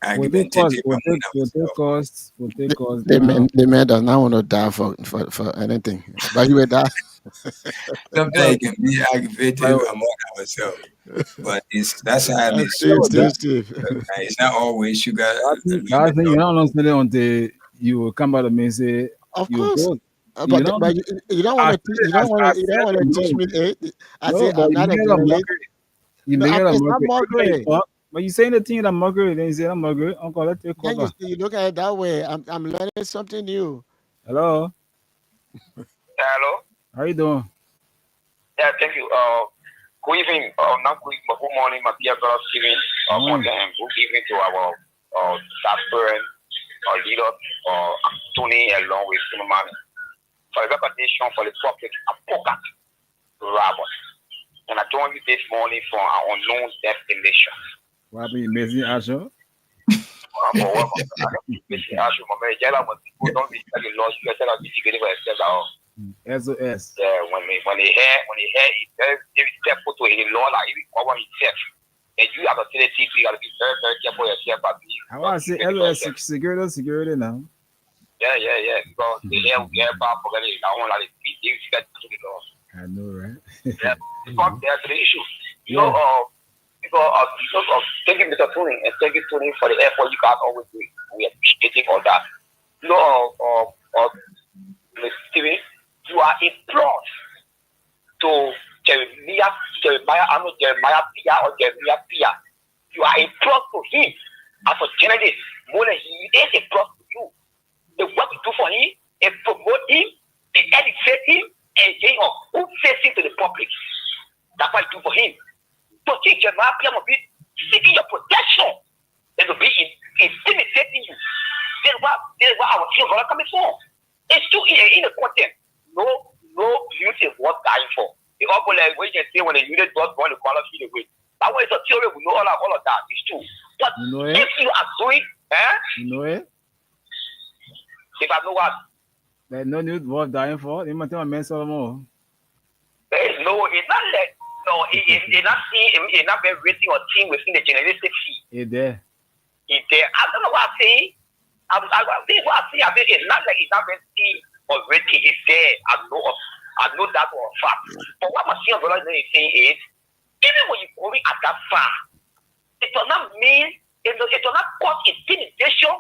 Speaker 1: argumentative.
Speaker 3: Will take us.
Speaker 2: The man does not want to die for anything, but he will die.
Speaker 1: Sometimes it can be aggravated among ourselves, but that's how it is.
Speaker 2: Steve.
Speaker 1: It's not always sugar.
Speaker 3: That's thing, you don't understand it until you come back to me and say,
Speaker 2: Of
Speaker 3: you
Speaker 2: course.
Speaker 3: go.
Speaker 2: But you don't want to teach me. I say I'm not a girl.
Speaker 3: You
Speaker 2: No,
Speaker 3: make it a
Speaker 2: it's not
Speaker 3: mockery.
Speaker 2: mockery.
Speaker 3: But you saying the thing that mockery, then you say that mockery. Uncle, let's take
Speaker 2: Then
Speaker 3: cover.
Speaker 2: you look at it that way. I'm learning something new.
Speaker 3: Hello,
Speaker 4: Hello.
Speaker 3: how you doing?
Speaker 4: Yeah, thank you. Good evening. Not good morning, my dear brother Steven. Good evening to our staff parent, our leader, Tony, along with Suleiman, for the reputation for the public advocate, Robert. And I joined you this morning from our unknown destination.
Speaker 3: What happened? Amazing, Asha.
Speaker 4: For work. Actually, my man, yeah, when people don't be telling laws, you tell them to get it for themselves.
Speaker 3: SOS.
Speaker 4: Yeah, when they hear it, they step to a law like it cover itself. And you have a tendency to gotta be very, very careful yourself.
Speaker 3: I want to say SOS security now.
Speaker 4: Yeah. Because the hair will get back for getting it. I want like they step to the law.
Speaker 3: I know, right?
Speaker 4: Yeah, because there's the issue. You know, because of thank you, Mr. Tony, and thank you, Tony, for the effort you guys always do. We appreciate all that. You know, Mr. Steven, you are a plus to Jeremiah, Pia, or Jeremiah Pia. You are a plus to him as a journalist. More than he is a plus to you. The work you do for him, and promote him, and educate him, and who says it to the public. That's what you do for him. So think Jeremiah Pia will be seeking your protection. It will be intimidating you. This is what our children are coming from. It's too in the content. No youth is worth dying for. The upper like we can say when the unit does want to qualify the way. That way is a theory, we know all of that. It's true. But if you are doing,
Speaker 3: you know it?
Speaker 4: If I know what?
Speaker 3: There's no youth worth dying for. You might tell me Solomon.
Speaker 4: There is no, it's not like, no, it's not been rating or team within the generation fee.
Speaker 3: It's there.
Speaker 4: It's there. I don't know what I'm saying. I think what I see, I think it's not like it's not been team or rating. It's there. I know that for a fact. But what my senior brother is saying is, even when you're going at that far, it does not mean, it does not cause intimidation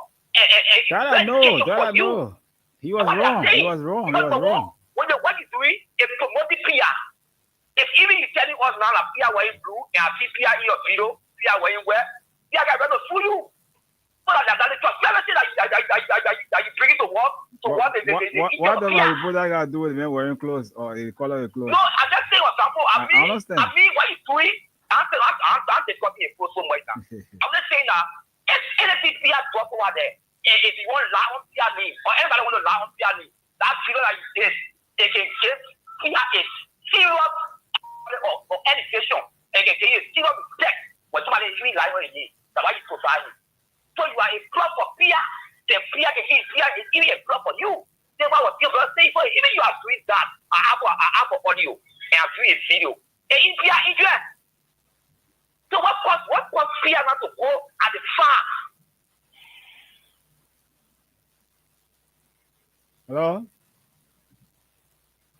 Speaker 3: I know. He was wrong.
Speaker 4: What you're doing is promoting PR. If even you're telling us now that PR wearing blue and I see PR in your video, PR wearing where, PR guys going to sue you. So that the transparency that you bring it to work. So what does
Speaker 3: my reporter got to do with men wearing clothes or the color of the clothes?
Speaker 4: No, I'm just saying what example. I mean, what you're doing, I'm taking a post so much now. I'm just saying that if anything PR drop over there, if you want to lie on PR name, or anybody want to lie on PR name, that video that you did, they can get PR a serious or education, and they can get a serious respect when somebody is really lying on the name. That's why you provide it. So you are a club for PR, then PR is even a club for you. Then what was your brother saying for you? Even you are doing that, I have audio, and I'm doing a video. And in PR, so what caused PR not to go at the far?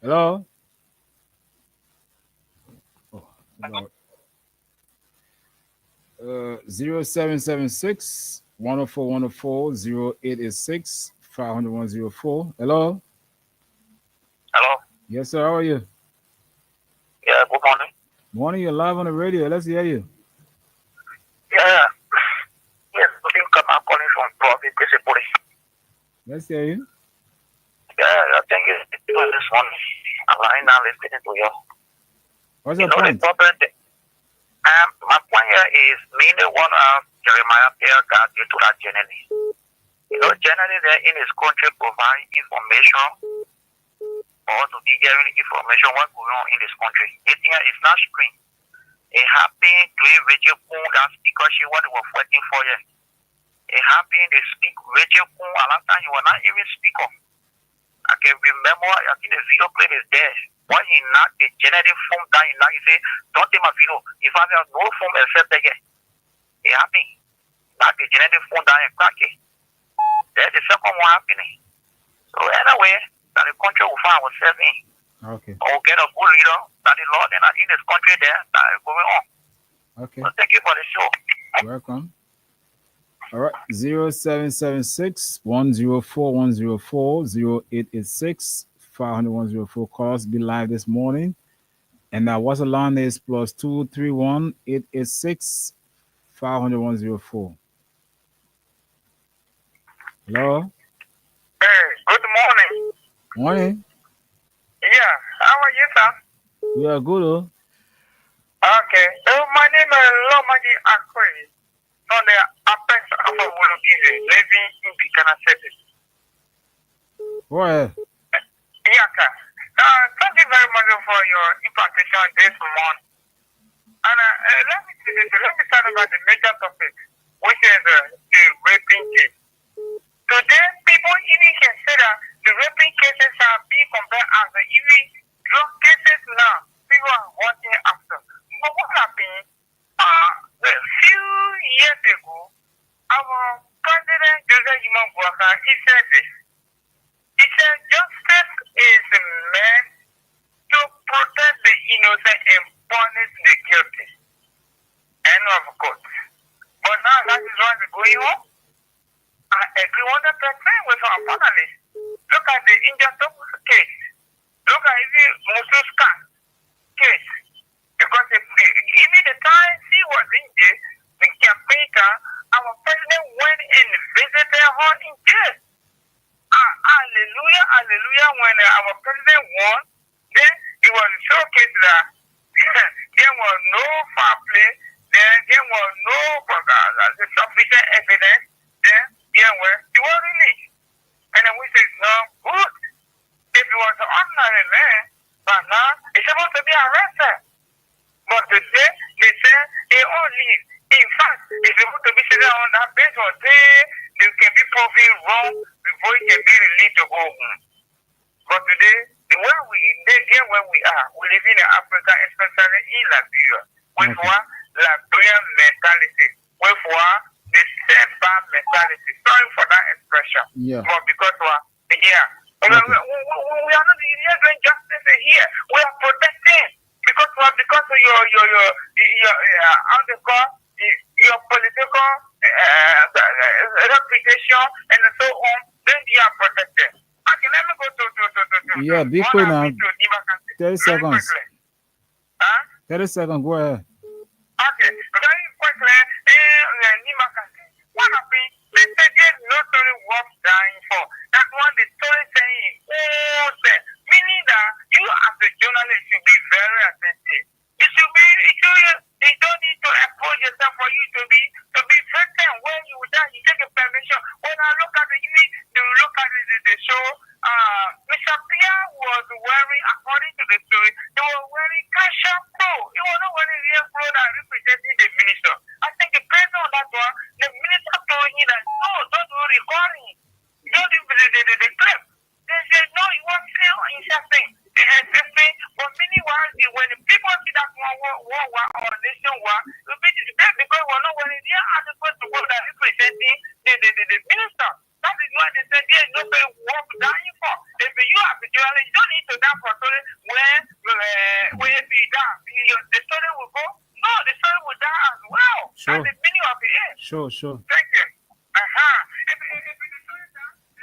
Speaker 3: Hello? Oh, 0776 104 0886 500 104. Hello?
Speaker 4: Hello?
Speaker 3: Yes, sir. How are you?
Speaker 4: Yeah, good morning.
Speaker 3: Morning, you're live on the radio. Let's hear you.
Speaker 4: Yeah. Yes, I think I'm calling from Profit Disability.
Speaker 3: Let's hear you.
Speaker 4: Yeah, I think it's this one. I'm right now listening to you.
Speaker 3: What's your point?
Speaker 4: The problem, my point here is mainly one of Jeremiah Pierre got into that journey. Generally there in his country provide information or to be hearing information what's going on in this country. It's not screen. It happened during Rachel Kuhn, that speaker she what they were fighting for you. It happened they speak Rachel Kuhn, a last time you were not even speaker. I can remember, I think the video plate is there. When he knocked the genetic phone down, he say, don't take my video. If I have no phone except again. It happened. Knock the genetic phone down and crack it. That's the second one happening. So anyway, that the country will find ourselves in.
Speaker 3: Okay.
Speaker 4: Or get a good leader that the Lord and in this country there that is going on.
Speaker 3: Okay.
Speaker 4: So thank you for the show.
Speaker 3: Welcome. All right, 0776 104 104 0886 500 104. Calls be live this morning. And now what's the line is +231 886 500 104. Hello?
Speaker 4: Hey, good morning.
Speaker 3: Morning.
Speaker 4: Yeah, how are you, sir?
Speaker 3: We are good, oh.
Speaker 4: Okay. My name is Lomagi Akwe. On the Apex of living in Bikana City.
Speaker 3: Go ahead.
Speaker 4: Yeah, sir. Thank you very much for your impartation this morning. And let me start about the major topic, which is the
Speaker 5: raping case. Today, people even consider the raping cases are being compared as the even drug cases now. People are wanting after. But what happened? A few years ago, our president, Joseph Imam Boubacar, he said this. He said justice is meant to protect the innocent and punish the guilty. End of quote. But now that is what is going on. I agree 100% with our panelists. Look at the Indian case. Look at the Mususka case. Because even the time she was in jail, the campaign, our president went and visited her in jail. Hallelujah, hallelujah. When our president won, then it was showcased that there was no foul play, then there was no sufficient evidence, then there was released. And then we said, no, good. If it was an ordinary man, but now he's supposed to be arrested. But today, they say he only, in fact, he's supposed to be sitting on that bench or they can be proven wrong before he can be released to go home. But today, the way where we are, we live in Africa, especially in Liberia, with one Liberian mentality, with one the setback mentality. Sorry for that expression.
Speaker 3: Yeah.
Speaker 5: But because we are not here doing justice here. We are protecting because of your political reputation and so on. Then you are protected. Okay, let me go to
Speaker 3: yeah, be quick now. 30 seconds.
Speaker 5: Huh?
Speaker 3: 30 seconds, go ahead.
Speaker 5: Okay, very quickly, what happened? They said there's no story worth dying for. That's what the story saying. Meaning that you as a journalist should be very attentive. You don't need to expose yourself for you to be victim. When you die, you take a permission. When I look at the show, Mr. Pierre was wearing, according to the story, he was wearing Kasha Pro. He was not wearing real pro that representing the minister. I think the person on that one, the minister told him that, no, don't do recording. Don't do the clip. They said, no, he was still insisting. But meanwhile, when the people see that war or nation war, because we're not wearing their adequate to what that representing the minister. That is why they said there is no worth dying for. If you are a journalist, you don't need to die for story where if you die, the story will go. No, the story will die as well.
Speaker 3: Sure.
Speaker 5: That's the meaning of it.
Speaker 3: Sure.
Speaker 5: Thank you.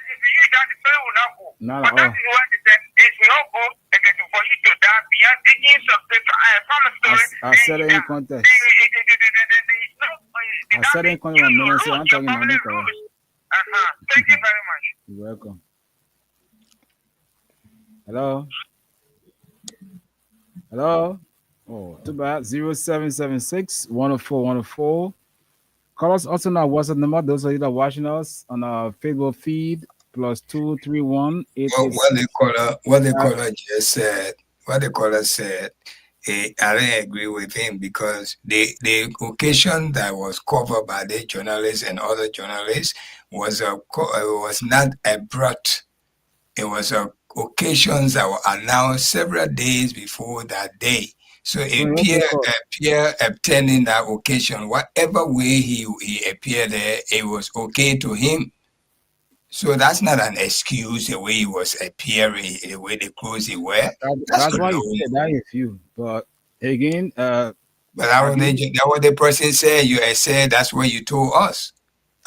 Speaker 5: If you die, the story will not go.
Speaker 3: Not
Speaker 5: but
Speaker 3: at all.
Speaker 5: that is why they said it's not good for you to die beyond digging from a story.
Speaker 3: I said it in context. I said it in context. I'm talking about Nico.
Speaker 5: Thank you very much.
Speaker 3: You're welcome. Hello? Oh, too bad. 0776 104 104. Call us also on our WhatsApp number. Those of you that are watching us on our Facebook feed, +231
Speaker 1: what the caller just said, I don't agree with him because the occasion that was covered by the journalists and other journalists was not abrupt. It was occasions that were announced several days before that day. So Pierre obtaining that occasion, whatever way he appeared there, it was okay to him. So that's not an excuse the way he was appearing, the way the clothes he wear.
Speaker 3: That's why you said that if you. But again,
Speaker 1: but that what the person said. You said that's what you told us.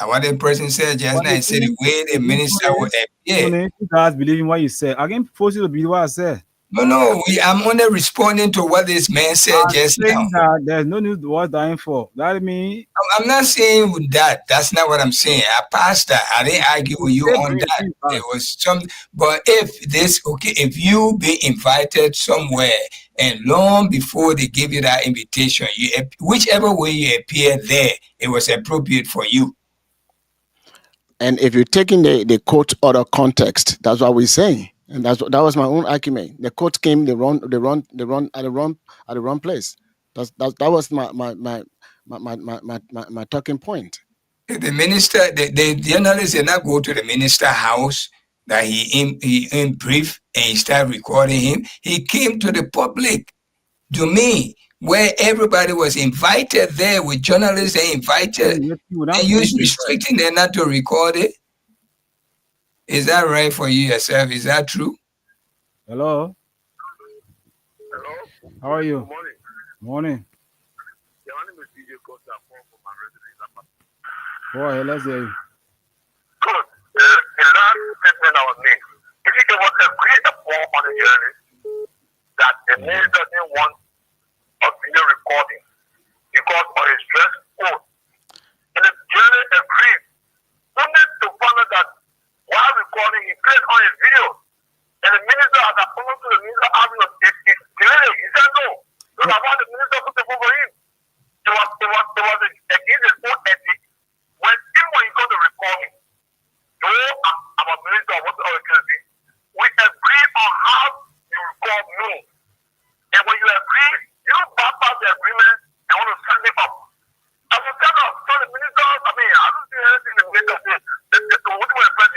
Speaker 1: And what the person said just now, I said the way the minister would appear.
Speaker 3: You guys believe in what you said. I can force you to believe what I said.
Speaker 1: No, I'm only responding to what this man said just now.
Speaker 3: There's no need worth dying for. That means
Speaker 1: I'm not saying with that. That's not what I'm saying. I passed that. I didn't argue with you on that. It was but if you be invited somewhere and long before they give you that invitation, whichever way you appear there, it was appropriate for you.
Speaker 2: And if you're taking the quote out of context, that's what we're saying. And that was my own argument. The quote came the wrong at the wrong place. That was my talking point.
Speaker 1: The minister, the journalist did not go to the minister house that he in brief and he started recording him. He came to the public, to me, where everybody was invited there with journalists they invited, and you restricting them not to record it. Is that right for you yourself? Is that true?
Speaker 3: Hello.
Speaker 5: Hello.
Speaker 3: How are you?
Speaker 5: Good morning.
Speaker 3: Morning.
Speaker 5: Yeah, my name is DJ Costa. I'm from my residence.
Speaker 3: Go ahead, let's hear you.
Speaker 5: Good. The last statement I was made, if you was a great upon on the journey that the man doesn't want a video recording because of his dress code. And the journey agreed only to find out that while recording, he placed on his video. And the minister, as a follow to the minister, asked him, it's delayed. He said no. Because I want the minister to take over him. It was against his own ethic. When he goes to record me, though I'm a minister of what the security, we agree on how you record me. And when you agree, you bypass the agreement and want to send him up. I will tell them, so the minister, I don't see anything in the minister says. What do we expect,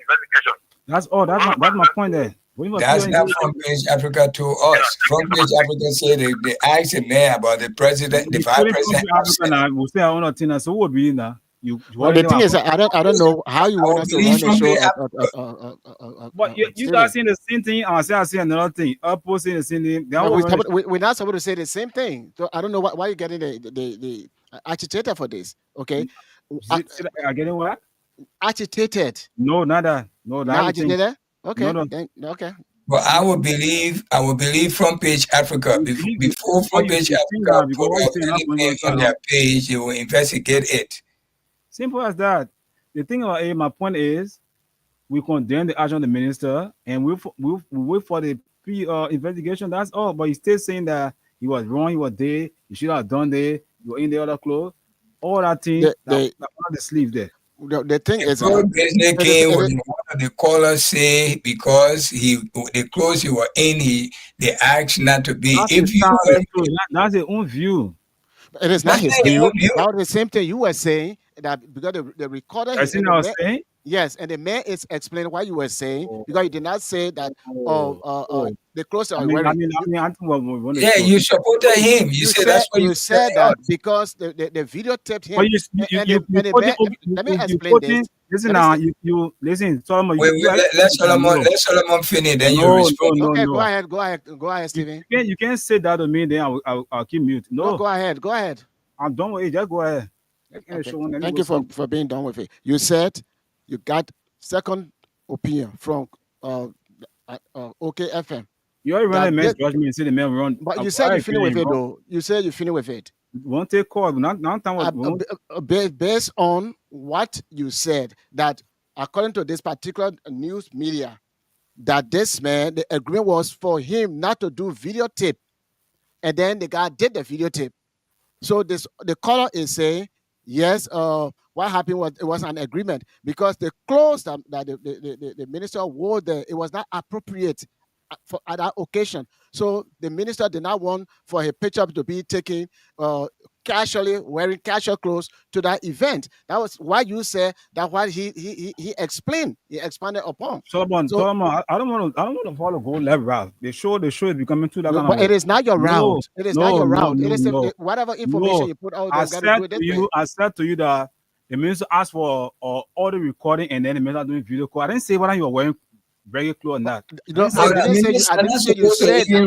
Speaker 5: investigation?
Speaker 3: That's all. That's my point there.
Speaker 1: That's not Front Page Africa to us. Front Page Africa said they asked the mayor about the president, the vice president.
Speaker 3: We'll say I want to so what be now.
Speaker 2: Well, the thing is, I don't know how you want us to run the show.
Speaker 3: But you guys saying the same thing, and I say another thing. Up saying the same thing.
Speaker 2: We're not supposed to say the same thing. So I don't know why you're getting the agitator for this. Okay,
Speaker 3: I getting what?
Speaker 2: Agitated.
Speaker 3: No, not that. No, that.
Speaker 2: Not agitated. Okay.
Speaker 3: No.
Speaker 2: Okay.
Speaker 1: But I will believe Front Page Africa before Front Page Africa put up anything on their page, they will investigate it.
Speaker 3: Simple as that. The thing about it, my point is, we condemn the action of the minister, and we wait for the investigation. That's all. But he's still saying that he was wrong. He was there. He should have done there. You were in the other clothes. All that thing. That's on the sleeve there.
Speaker 2: The thing is,
Speaker 1: business came when one of the callers say because the clothes he was in, they asked not to be.
Speaker 3: That's his own view.
Speaker 2: It is not his view. About the same thing you were saying that because the recorder.
Speaker 3: I see what I was saying.
Speaker 2: Yes, and the man is explaining what you were saying because you did not say that. The clothes are wearing.
Speaker 1: Yeah, you supported him. You said that's what
Speaker 2: you said that because the video taped him. Let me explain this.
Speaker 3: Listen now, you listen, Solomon.
Speaker 1: Let Solomon finish. Then you respond.
Speaker 2: Okay, go ahead, Stephen.
Speaker 3: You can't say that to me. Then I'll keep mute. No,
Speaker 2: go ahead.
Speaker 3: I'm done with it. Just go ahead.
Speaker 2: Okay. Thank you for being done with it. You said you got second opinion from OKFM.
Speaker 3: You already run a man's judgment and say the man run.
Speaker 2: But you said you finish with it though. You said you finish with it.
Speaker 3: Won't take call.
Speaker 2: Based on what you said, that according to this particular news media, that this man, the agreement was for him not to do videotape, and then the guy did the videotape. So the caller is saying, yes, what happened was it was an agreement because the clothes that the minister wore there, it was not appropriate at that occasion. So the minister did not want for a picture to be taken casually, wearing casual clothes to that event. That was why you said that what he explained, he expanded upon.
Speaker 3: Solomon, I don't want to follow go left route. The show is becoming too that.
Speaker 2: But it is not your route. It is not your route. It is whatever information you put out there.
Speaker 3: I said to you that the minister asked for audio recording and then the minister doing video call. I didn't say whether you were wearing very close or not.
Speaker 2: I didn't say you said.
Speaker 3: No,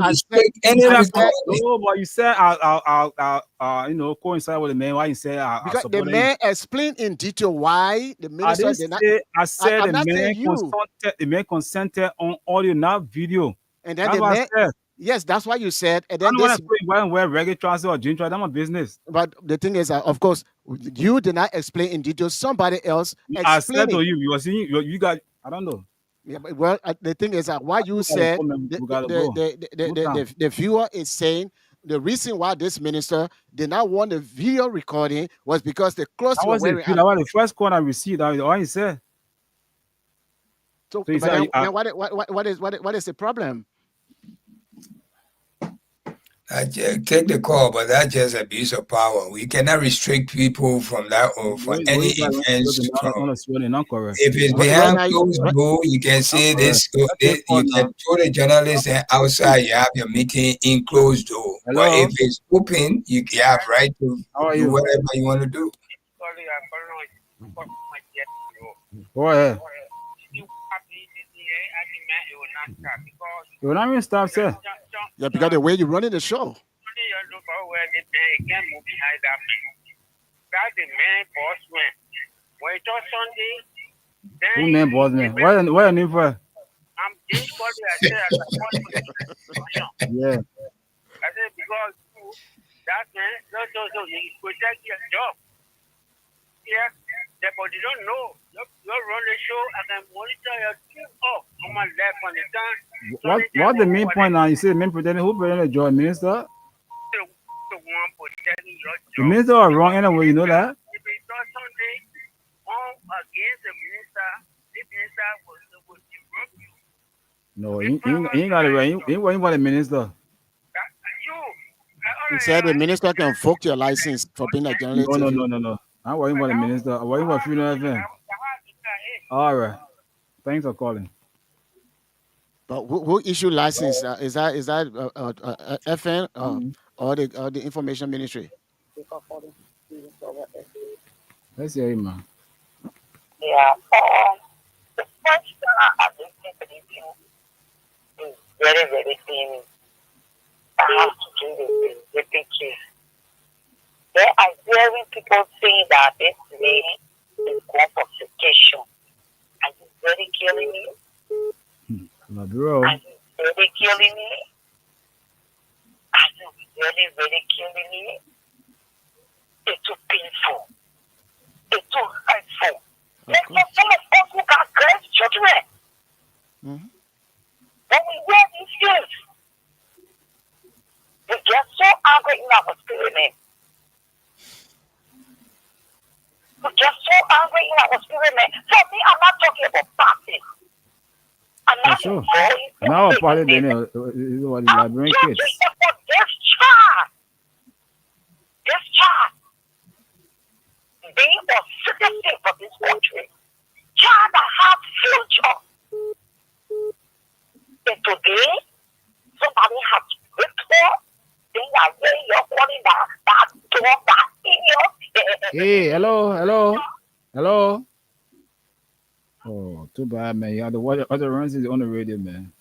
Speaker 3: but you said I'll coincide with the man. Why you say
Speaker 2: because the man explained in detail why the minister did not.
Speaker 3: I said the man consented on audio, not video.
Speaker 2: And then the man. Yes, that's what you said. And then
Speaker 3: I don't wear reggae trousers or jean trousers. That's my business.
Speaker 2: But the thing is, of course, you did not explain in detail. Somebody else explained.
Speaker 3: I said to you, you were seeing you got. I don't know.
Speaker 2: Yeah, but well, the thing is that what you said, the viewer is saying the reason why this minister did not want the video recording was because the clothes were wearing.
Speaker 3: That was the first call I received. That was what he said.
Speaker 2: So what is the problem?
Speaker 1: Take the call, but that's just abuse of power. We cannot restrict people from that or from
Speaker 3: What
Speaker 1: any
Speaker 3: is that?
Speaker 1: events. From
Speaker 3: Not swearing, not correct.
Speaker 1: if it's
Speaker 2: Right
Speaker 1: behind
Speaker 2: now,
Speaker 1: closed door, you can
Speaker 3: Not
Speaker 1: say
Speaker 3: correct.
Speaker 1: this.
Speaker 3: Let's take call
Speaker 1: You can
Speaker 3: now.
Speaker 1: tell the journalist that outside you have your meeting in closed door. But
Speaker 3: Hello,
Speaker 1: if it's open, you have right to
Speaker 3: how are
Speaker 1: do
Speaker 3: you?
Speaker 1: whatever you want to do.
Speaker 5: Sorry, I'm calling for my jet.
Speaker 3: Go ahead.
Speaker 5: You happy this year, I think it will not start because
Speaker 3: You will not even stop, sir.
Speaker 2: yeah, because the way you're running the show.
Speaker 5: only you look for where the man can move behind that. That's the main boss man. When it's on Sunday, then
Speaker 3: Who name boss man? What your name for?
Speaker 5: I'm just calling. I said, I support you.
Speaker 3: Yeah.
Speaker 5: I said, because you, that man, no, you protect your job. Yeah, but you don't know. You run the show, I can monitor your team up on my left on the time.
Speaker 3: What's the main point now? You say the main protecting who protecting the job? Minister?
Speaker 5: The one protecting your
Speaker 3: The
Speaker 5: job.
Speaker 3: minister are wrong anyway, you know that?
Speaker 5: If it's on Sunday, on against the minister will disrupt you.
Speaker 3: No, he ain't got it right. He ain't about the minister.
Speaker 2: He said the minister can revoke your license for being a journalist.
Speaker 3: No. I'm worrying about the minister. I'm worrying about Funeral FM. All right. Thanks for calling.
Speaker 2: But who issued license? Is that FN or the information ministry?
Speaker 3: Let's hear him, man.
Speaker 5: Yeah. The first I listened to this is very, very thin. I have to do the picture. There are hearing people say that this lady is going for vacation. Are you really killing me?
Speaker 3: My bro.
Speaker 5: Are you really killing me? Are you really, really killing me? It's too painful. It's too hurtful. There's some of us who got great judgment.
Speaker 2: Mm-hmm.
Speaker 5: When we wear these things, we get so angry in our spirit, man. We get so angry in our spirit, man. For me, I'm not talking about parties. I'm not
Speaker 3: sure.
Speaker 5: involved in
Speaker 3: Now a party then is what the
Speaker 5: I'm
Speaker 3: librarian
Speaker 5: judging
Speaker 3: kids.
Speaker 5: about this child. This child. Being a citizen for this country. Child that have future. And today, somebody has ripped her. They are really you're calling that dog, that idiot.
Speaker 3: Hey, hello. Oh, too bad, man. You have to watch other runs is on the radio, man.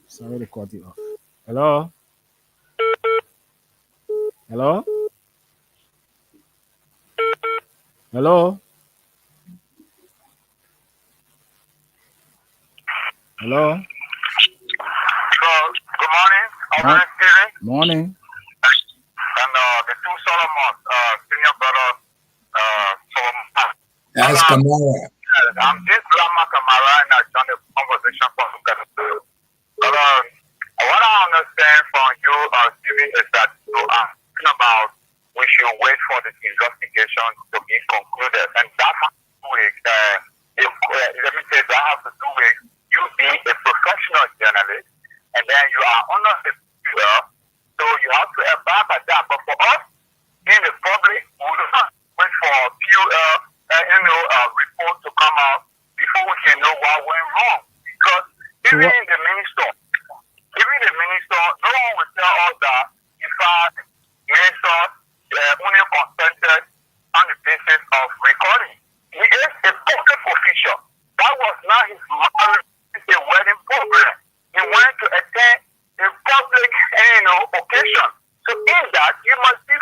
Speaker 3: Sorry to cut you off. Hello. Hello. Hello. Hello.
Speaker 5: Good morning.
Speaker 3: Morning.
Speaker 5: And the two Solomon, senior brother, Solomon.
Speaker 1: That's Kamara.
Speaker 5: I'm just Grandma Kamara and I joined the conversation for but what I understand from you, Stevie, is that you are talking about we should wait for the investigation to be concluded. And that has to do with, let me say, that has to do with you being a professional journalist and then you are under the fuel, so you have to abide by that. But for us, in the public, we do not wait for fuel, report to come out before we can know what went wrong. Because even the minister, no one will tell us that in fact, minister only consented on the basis of recording. He is a public official. That was not his marriage, a wedding program. He went to attend a public, occasion. So in that, you must be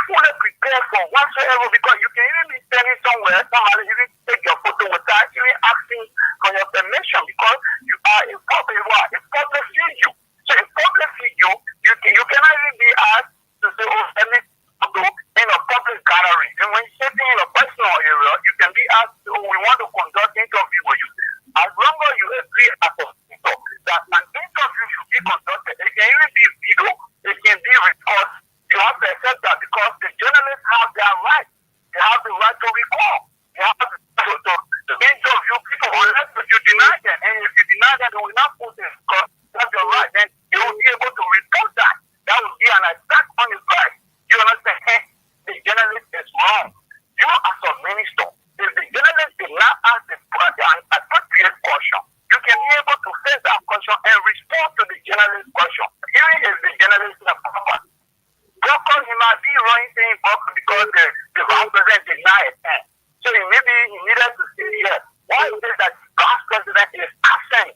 Speaker 5: saying because the vice president did not attend. So maybe he needed to see here. Why is it that the vice president is absent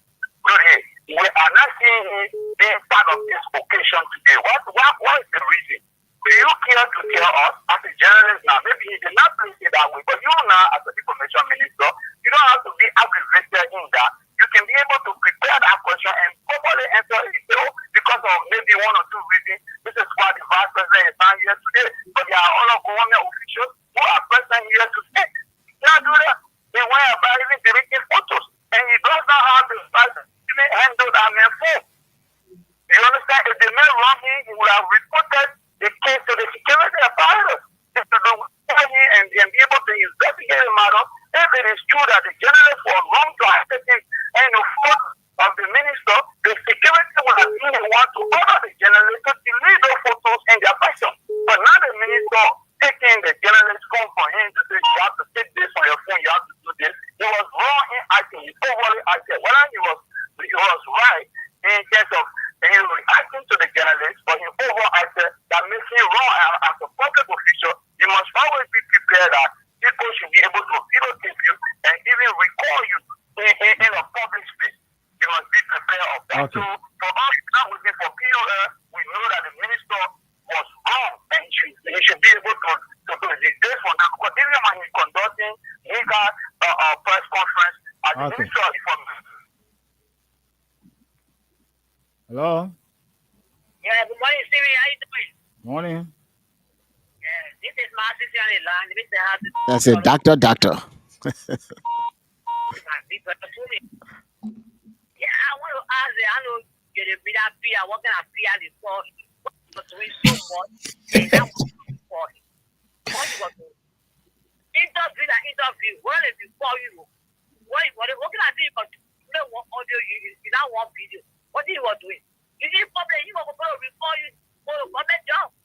Speaker 5: today? We are not seeing him being part of this occasion today. What is the reason? Do you care to tell us as a journalist now? Maybe he did not place it that way, but you now, as an information minister, you don't have to be aggravated in that. You can be able to prepare that question and properly answer it. So, because of maybe one or two reasons, this is why the vice president is not here today. But there are other government officials who are present here today. Now do that. They went about even taking photos, and he does not have the vice president handle that man phone. You understand? If the man wrong him, he would have reported the case to the security apparatus and be able to investigate the matter. If it is true that the journalist was wrong to access him and the fault of the minister, the security will have been the one to order the journalist to delete those photos in their possession. But not the minister taking the journalist's phone for him to say, you have to take this on your phone, you have to do this. He was wrong in acting, he overly acted. Whether he was right in terms of reacting to the journalist, but he overacted, that makes him wrong as a public official. You must always be prepared that people should be able to videotape you and even record you in a public space. You must be prepared of that.
Speaker 3: Okay.
Speaker 5: So for us, now waiting for POL, we know that the minister was wrong and he should be able to do this for that. Because even when he's conducting legal press conference as the
Speaker 3: Okay.
Speaker 5: minister of information.
Speaker 3: Hello.
Speaker 6: Yeah, good morning, Stevie. How you doing?
Speaker 3: Morning.
Speaker 6: Yeah, this is my sister on the line. This is how
Speaker 2: That's it, doctor.
Speaker 6: Yeah, I want to ask you, I know you're the bigger peer, what kind of peer is for? But doing so much, and that was for him. What you got to do? Interview, what if you call you? What can I do? But you know what audio you now want video. What do you want to do? You need problem, you want to record you for a government job.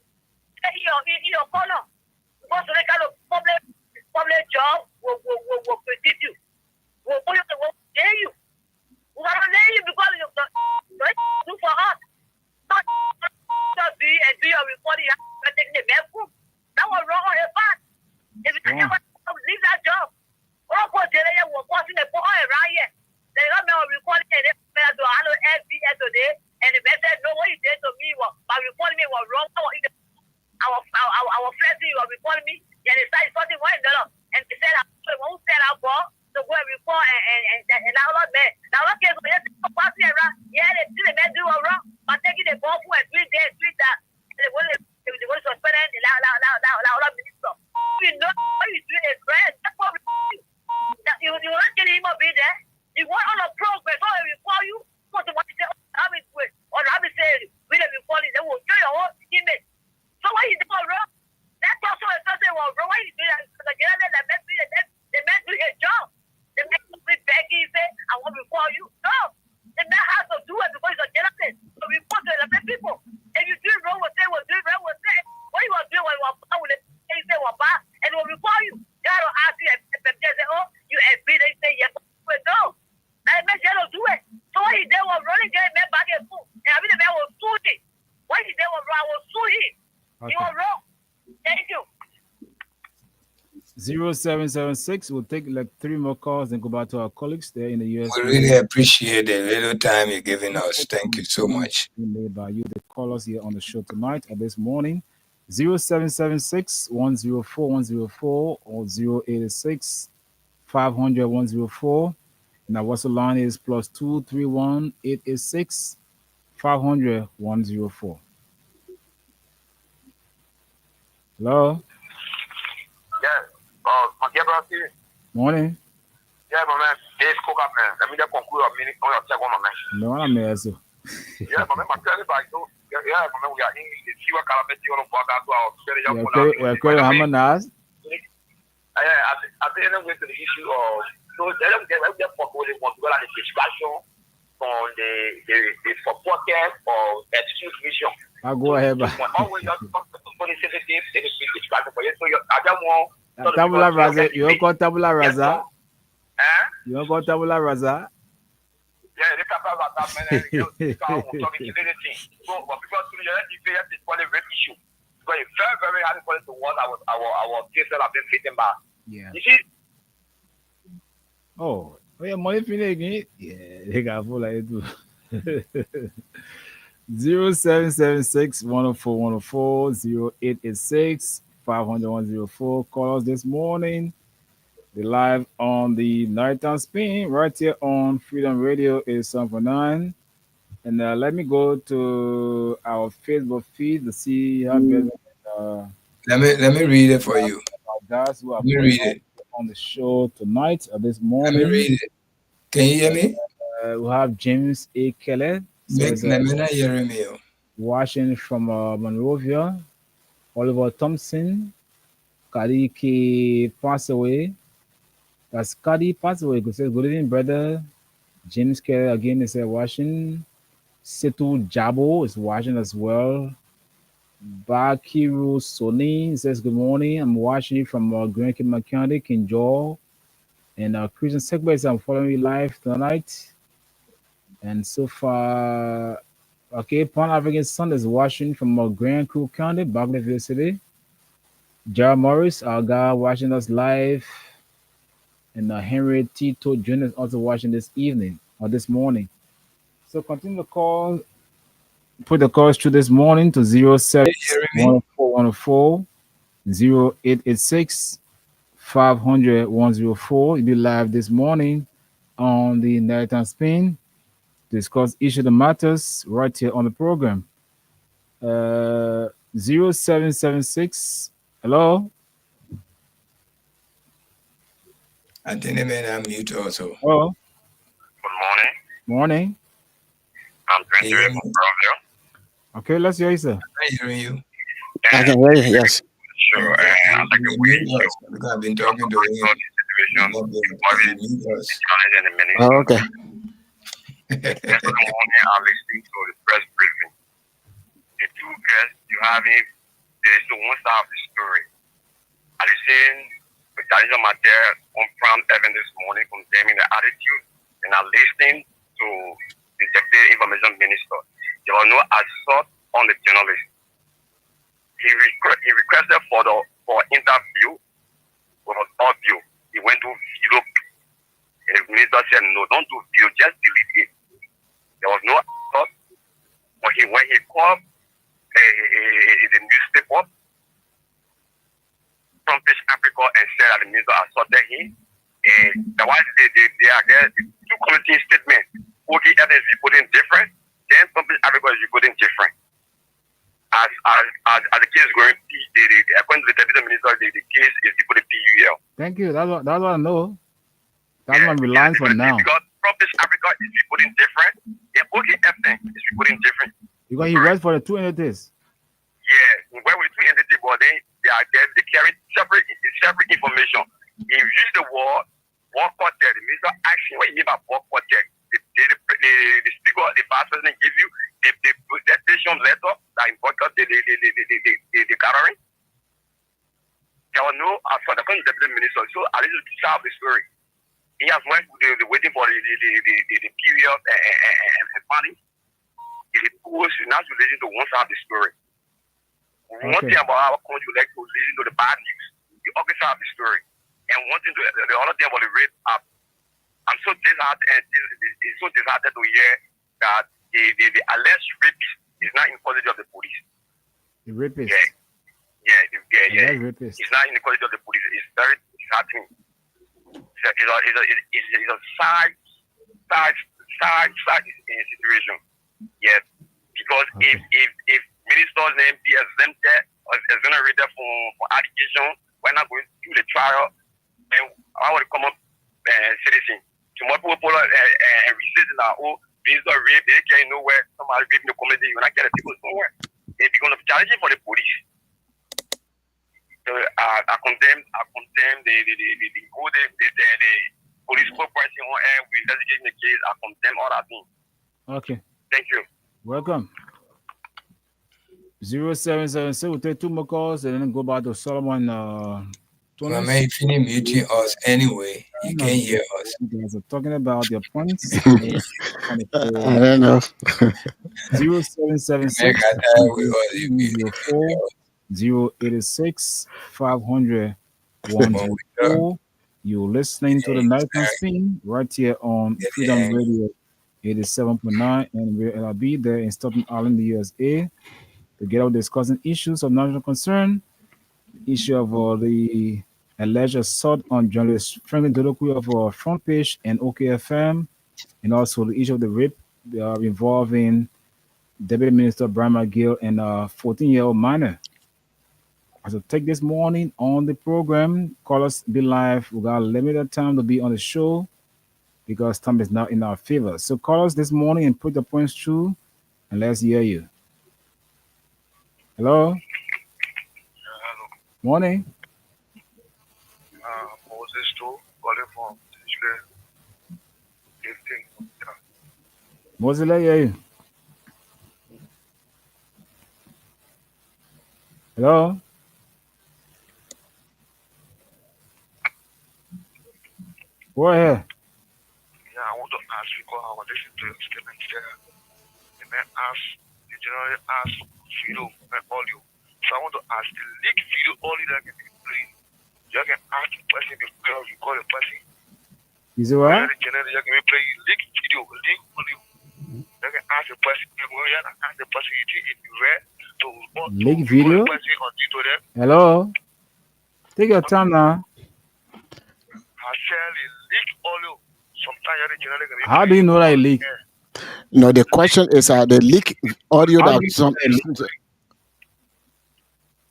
Speaker 6: Your color. Because the kind of public job will predict you. Will dare you. We got to dare you because you do for us. Not be and do your reporting and taking the best food. That was wrong on your part. If you can't leave that job, all for delay will cause the poor right here. They got me on recording and they to hello SBS today and the message no what you did to me was by reporting me was wrong. Our friends were reporting me, yeah, they started something $1 and they said I won't sell out for to go and report and now not man. Now okay, so yeah, they see the man do wrong by taking the ball for 3 days, 3 that they want to suspend the minister. You know what you do is right. That's what you will not get him be there. You want all the progress, all the report you want to say, I'm in good, or I'm saying, we don't report it, they will show your own image. So why you do wrong? That's also a person wrong. Why you do that? Because the man do his job. The man be begging, say, I want to report you. No. The man has to do it because he's a journalist. So report to the people. If you do it wrong, we'll say, we'll do it right, we'll say, what you want to do when you're bad with it? They say, we're bad, and we'll report you. They don't ask you, and they say, oh, you agree, they say, yes, but no. And the man don't do it. So what he did was running, get man back and food. And I mean, the man was suing. What he did was wrong, I was suing. He was wrong. Thank you.
Speaker 3: 0776. We'll take like 3 more calls and go back to our colleagues there in the US.
Speaker 1: We really appreciate the little time you're giving us. Thank you so much.
Speaker 3: Made by you, the callers here on the show tonight or this morning. 0776 104 104 or 086 500 104. And our WhatsApp line is +2 31 886 500 104. Hello.
Speaker 4: Yeah. My dear brother.
Speaker 3: Morning.
Speaker 4: Yeah, my man. This cook up, man. Let me just conclude a minute on your check on my man.
Speaker 3: No, I'm here. So.
Speaker 4: Yeah, my man. My tell you about you. Yeah, my man. We are in the Chiwa Calamity on the podcast. So
Speaker 3: We're Hamanas.
Speaker 4: I think anyway to the issue of so they don't get portfolio want to go at the discussion on the supporters or excuse mission.
Speaker 3: I'll go ahead.
Speaker 4: Always just sensitive in the discussion for you. So I don't want
Speaker 3: Tabula Raza, you got Tabula Raza?
Speaker 4: Eh?
Speaker 3: You got Tabula Raza?
Speaker 4: Yeah, they can't have that man. So, but because to the it's quite a great issue. very, very, very hard according to what our cases have been written by.
Speaker 3: Yeah.
Speaker 4: You see,
Speaker 3: Oh, yeah, money finish again. Yeah, they got full like it too. 0776 104 104 0886 500 104. Call us this morning. We're live on the Nighttime Spin right here on Freedom Radio is 749. And let me go to our Facebook feed to see how many
Speaker 1: Let me read it for you.
Speaker 3: guys who are
Speaker 1: Let me read it.
Speaker 3: on the show tonight or this
Speaker 1: Let me
Speaker 3: morning.
Speaker 1: read it. Can you hear me?
Speaker 3: We have James A. Kelly.
Speaker 1: Let me not hear me.
Speaker 3: Watching from Monrovia. Oliver Thompson. Kadi K passed away. That's Kadi passed away. Good evening, brother. James Kelly again is watching. Setu Jabo is watching as well. Bakiru Soni says good morning. I'm watching you from Grand Kima County, Kinjor. And Christian Segways, I'm following you live tonight. And so far, okay, Pan African Sun is watching from Grand Crew County, Bagleyville City. Jar Morris, our guy, watching us live. And Henry Tito Jr. is also watching this evening or this morning. So continue to call. Put the calls through this morning to 07 104 0886 500 104. You'll be live this morning on the Nighttime Spin. Discuss each of the matters right here on the program. 0776. Hello?
Speaker 1: I think they may not mute also.
Speaker 3: Hello?
Speaker 4: good morning.
Speaker 3: Morning.
Speaker 4: I'm Prince
Speaker 1: Yeah.
Speaker 4: from Brownsville.
Speaker 3: Okay, let's hear you, sir.
Speaker 1: I'm hearing you.
Speaker 2: I can hear you. Yes.
Speaker 4: Sure, I'd like to wish you
Speaker 1: Because I've been talking to
Speaker 4: all
Speaker 1: him.
Speaker 4: the situation,
Speaker 1: Not being
Speaker 4: the worries,
Speaker 1: mute us.
Speaker 4: the challenge, and the menace.
Speaker 2: Oh, okay.
Speaker 4: Yesterday morning, I'm listening to the press briefing. The two guests you have it, there is one side of the story. I listened to Jaja Mater on Prime Evan this morning condemning the attitude, and I listened to the Deputy Information Minister. There was no assault on the journalist. He requested for interview, for audio. He went to video. And the minister said, no, don't do video, just delete it. There was no assault. When he called the newspaper from Fish Africa and said that the minister assaulted him, the one they are there, the two committee statements. Okay, is reporting different, then from Fish Africa is reporting different. As the case is going, according to the deputy minister, the case is reported PUL.
Speaker 3: Thank you. That's what I know. That's what I'm relying for now.
Speaker 4: Because Properties Africa is reporting different. The OKFN is reporting different.
Speaker 3: Because he works for the two entities.
Speaker 4: Yeah, where we two entities, but they carry separate information. He used the word war quartet. The minister asked him what he mean by war quartet. The speaker, the vice president give you the presentation letter that involved the gathering. There was no for the deputy minister. So I need to solve the story. He has went waiting for the period and money. He goes now to listen to one side of the story. One thing about our country, we like to listen to the bad news, the other side of the story. And one thing, the other thing about the rape, I'm so disheartened, it's so disheartened to hear that the alleged rapist is not in custody of the police.
Speaker 3: The rapist.
Speaker 4: Yeah.
Speaker 3: Rapist.
Speaker 4: It's not in the custody of the police. It's very disheartening. It's a side situation. Yeah, because if minister's name be exempted or exonerated for allegation, we're not going through the trial, then I want to come up citizen. Tomorrow people resist that minister rape, they can't know where somebody rape in the community, you're not getting people somewhere. They're going to be challenging for the police. So I condemn the police corporation on air with investigating the case. I condemn all that thing.
Speaker 3: Okay.
Speaker 4: Thank you.
Speaker 3: Welcome. 0776, we'll take two more calls and then go back to Solomon.
Speaker 1: Well, man, if you're muting us anyway, you can't hear us.
Speaker 3: You guys are talking about your points.
Speaker 2: I don't know.
Speaker 3: 0776
Speaker 1: Make a time with us, you muted.
Speaker 3: 086 500 104. You're listening to the Nighttime Spin right here on Freedom Radio 87.9, and I'll be there in Staten Island, the USA, together discussing issues of national concern, issue of the alleged assault on journalist Franklin Dodoku of Front Page and OKFM, and also the issue of the rape involving Deputy Minister Brian McGill and a 14-year-old minor. So take this morning on the program. Call us, be live. We got limited time to be on the show because time is not in our favor. So call us this morning and put the points through, and let's hear you. Hello?
Speaker 7: Hello.
Speaker 3: Morning.
Speaker 7: Moses too, calling from Israel. Lifting.
Speaker 3: Moses, let hear you. Hello? Go ahead.
Speaker 7: Yeah, I want to ask because I was listening to your statement there. The man asked, the general asked video and audio. So I want to ask the leak video audio that can be played. You can ask the person before you call the person.
Speaker 3: Is it right?
Speaker 7: The general, you can play leak video, leak audio. You can ask the person, you can ask the person you think it's rare to
Speaker 3: leak video? Hello? Take your time now. How do you know that it leaked?
Speaker 2: No, the question is the leak audio
Speaker 3: How
Speaker 2: that
Speaker 3: do you
Speaker 2: some.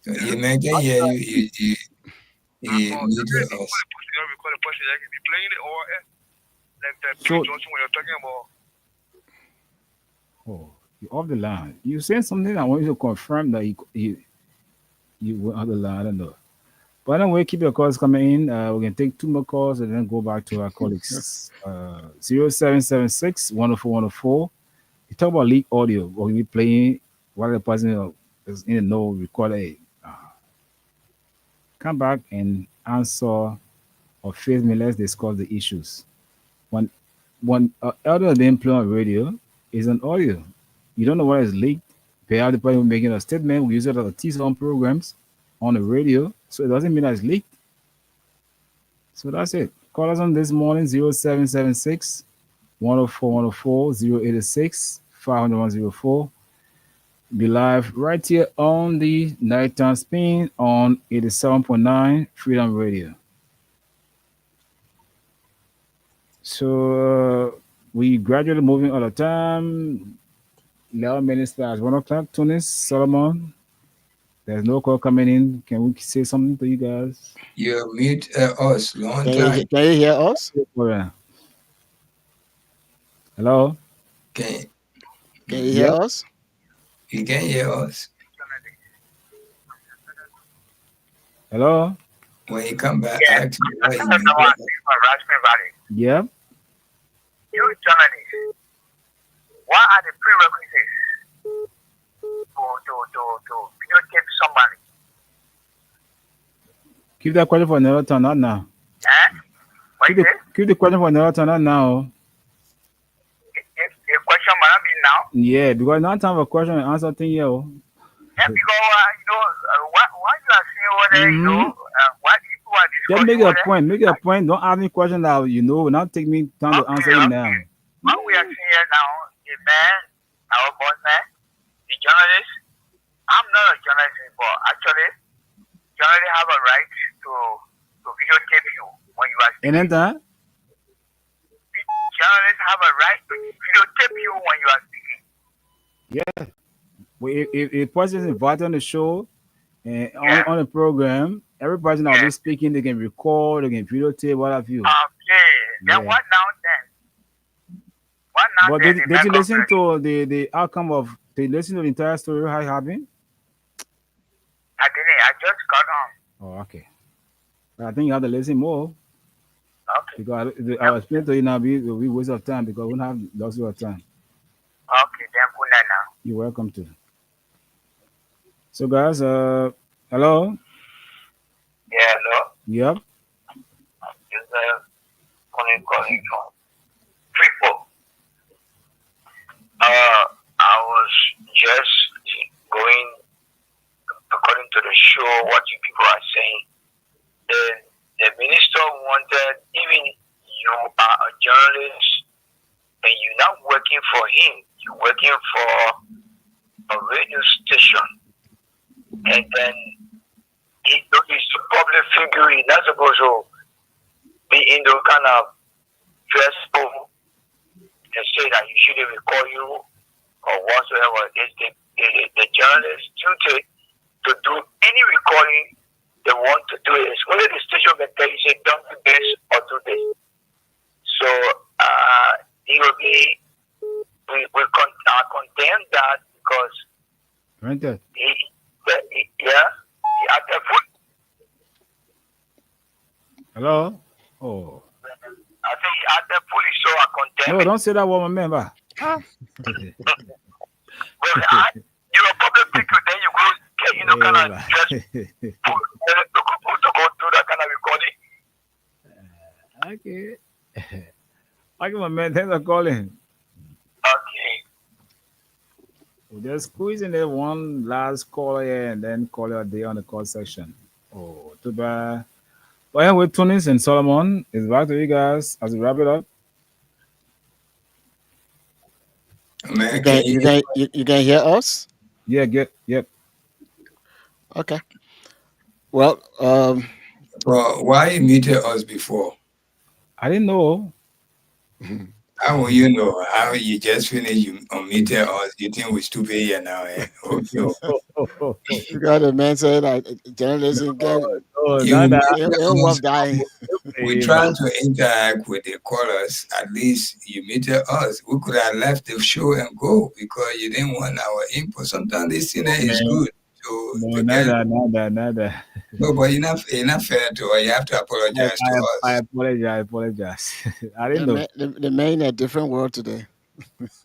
Speaker 1: So you man can hear you muted us.
Speaker 3: So, oh, you're off the line. You said something. I want you to confirm that you were on the line. I don't know. But anyway, keep your calls coming in. We can take 2 more calls and then go back to our colleagues. 0776 104 104. You talk about leak audio. We'll be playing while the person is in the know, record a. Come back and answer or face me. Let's discuss the issues. One elder than play on radio is an audio. You don't know what is leaked. They have the person making a statement. We use it as a teaser on programs on the radio. So it doesn't mean that it's leaked. So that's it. Call us on this morning 0776 104 104 086 500 104. Be live right here on the Nighttime Spin on 87.9 Freedom Radio. So we gradually moving all the time. 11 minutes past 1 o'clock. Tunis, Solomon. There's no call coming in. Can we say something to you guys?
Speaker 1: You mute us long
Speaker 2: Can
Speaker 1: time.
Speaker 2: you hear us?
Speaker 3: Hello?
Speaker 1: Can
Speaker 2: you hear us?
Speaker 1: You can hear us.
Speaker 3: Hello?
Speaker 1: When you come back,
Speaker 5: Yeah.
Speaker 1: ask me why you
Speaker 5: Raspberry Valley.
Speaker 3: Yeah?
Speaker 5: You journalists, what are the prerequisites to videotape somebody?
Speaker 3: Keep that question for another time, not now.
Speaker 5: What is it?
Speaker 3: Keep the question for another time, not now.
Speaker 5: A question might not be now.
Speaker 3: Yeah, because now time for question and answer thing here.
Speaker 5: Yeah, because why you are saying over there, why people are discussing
Speaker 3: Just make your
Speaker 5: over
Speaker 3: point. Make your point. Don't ask me question that will not take me time to answer it now.
Speaker 5: What we are seeing here now, the man, our boss man, the journalist. I'm not a journalist, but actually, journalists have a right to videotape you when you are speaking.
Speaker 3: And then that?
Speaker 5: Journalists have a right to videotape you when you are speaking.
Speaker 3: Yeah. Well, if a person is invited on the show and on the program, every person that will be speaking, they can record, they can videotape, what have you.
Speaker 5: Okay. Then what now then? What now
Speaker 3: But
Speaker 5: then?
Speaker 3: did you listen to the outcome of, did you listen to the entire story, how it happened?
Speaker 5: I didn't. I just got on.
Speaker 3: Oh, okay. But I think you have to listen more.
Speaker 5: Okay.
Speaker 3: Because I was explaining to you now, will be waste of time because we don't have lots of time.
Speaker 5: Okay, then good night now.
Speaker 3: You're welcome to. So guys, hello?
Speaker 5: Yeah, hello.
Speaker 3: Yep.
Speaker 5: This is calling from Freeport. I was just going according to the show what you people are saying. The minister wanted, even you are a journalist and you're not working for him, you're working for a radio station, and then he's a public figure. He's not supposed to be in the kind of stressful and say that you shouldn't record you or whatsoever. It's the journalist's duty to do any recording they want to do. It's only the station can tell you, say, don't do this or do this. So he will be, we condemn that because he at the foot.
Speaker 3: Hello? Oh.
Speaker 5: I think he at the police, so I condemn
Speaker 3: No,
Speaker 5: it.
Speaker 3: don't say that one, remember.
Speaker 5: Well, you're a public figure, then you go get, kind of just to go do that kind of recording.
Speaker 3: Okay. Okay, my man, thanks for calling.
Speaker 5: Okay.
Speaker 3: We'll just squeeze in there one last caller here and then call your day on the call section. Oh, too bad. But anyway, Tunis and Solomon is back to you guys as we wrap it up.
Speaker 1: Man,
Speaker 2: You can hear us?
Speaker 3: Yeah, yep.
Speaker 2: Okay. Well,
Speaker 1: well, why you muted us before?
Speaker 3: I didn't know.
Speaker 1: How will you know? How you just finished, you unmuted us? You think we're stupid here now? Eh? Okay.
Speaker 2: you got a man saying that journalism can worth dying.
Speaker 1: We're trying to interact with the callers. At least you muted us. We could have left the show and go because you didn't want our input. Sometimes this thing is good. So
Speaker 3: nada.
Speaker 1: No, but you're not fair to us. You have to apologize to us.
Speaker 3: I apologize. I didn't know.
Speaker 2: The man in a different world today.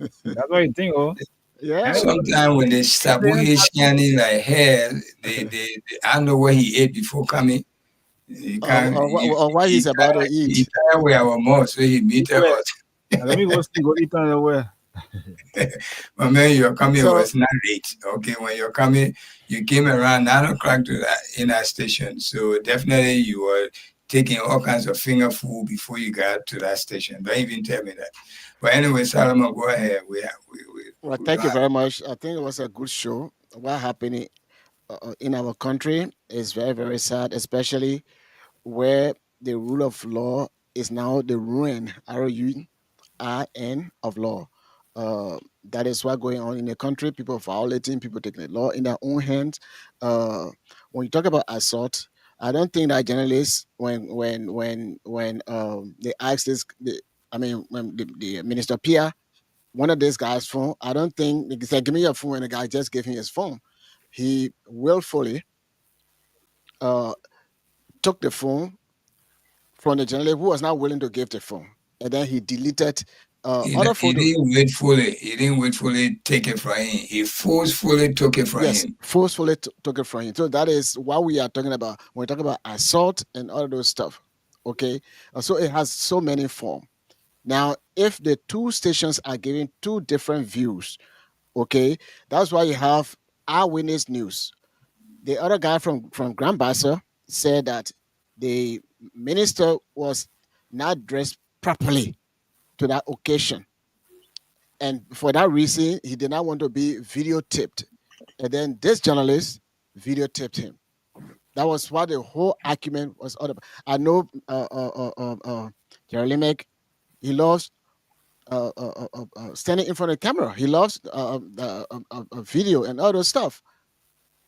Speaker 3: That's what you think, oh?
Speaker 2: Yeah.
Speaker 1: Sometimes when they sabu is shining like hair, they I don't know what he ate before coming. He can't,
Speaker 2: or why he's about to eat.
Speaker 1: He tired with our mouth, so he beat us.
Speaker 3: Let me go eat on the way.
Speaker 1: But man, your coming was not late. Okay, when you're coming, you came around 9 o'clock to that in our station. So definitely you were taking all kinds of finger food before you got to that station. Don't even tell me that. But anyway, Solomon, go ahead.
Speaker 2: Well, thank you very much. I think it was a good show. What happened in our country is very, very sad, especially where the rule of law is now the ruin, RUIN of law. That is what's going on in the country. People violating, people taking the law in their own hands. When you talk about assault, I don't think that journalists, when they ask this, when the Minister Pierre, one of these guys' phone, I don't think they said, "Give me your phone," and the guy just gave him his phone. He willfully took the phone from the journalist who was not willing to give the phone, and then he deleted other photos.
Speaker 1: He didn't willfully take it from him. He forcefully took it from him.
Speaker 2: Forcefully took it from him. So that is what we are talking about when we talk about assault and all those stuff. Okay, so it has so many forms. Now, if the two stations are giving two different views, okay, that's why you have Eyewitness News. The other guy from Grand Bassa said that the minister was not dressed properly to that occasion. And for that reason, he did not want to be videotaped. And then this journalist videotaped him. That was what the whole argument was all about. I know Jerry Limek, he loves standing in front of the camera. He loves video and all those stuff.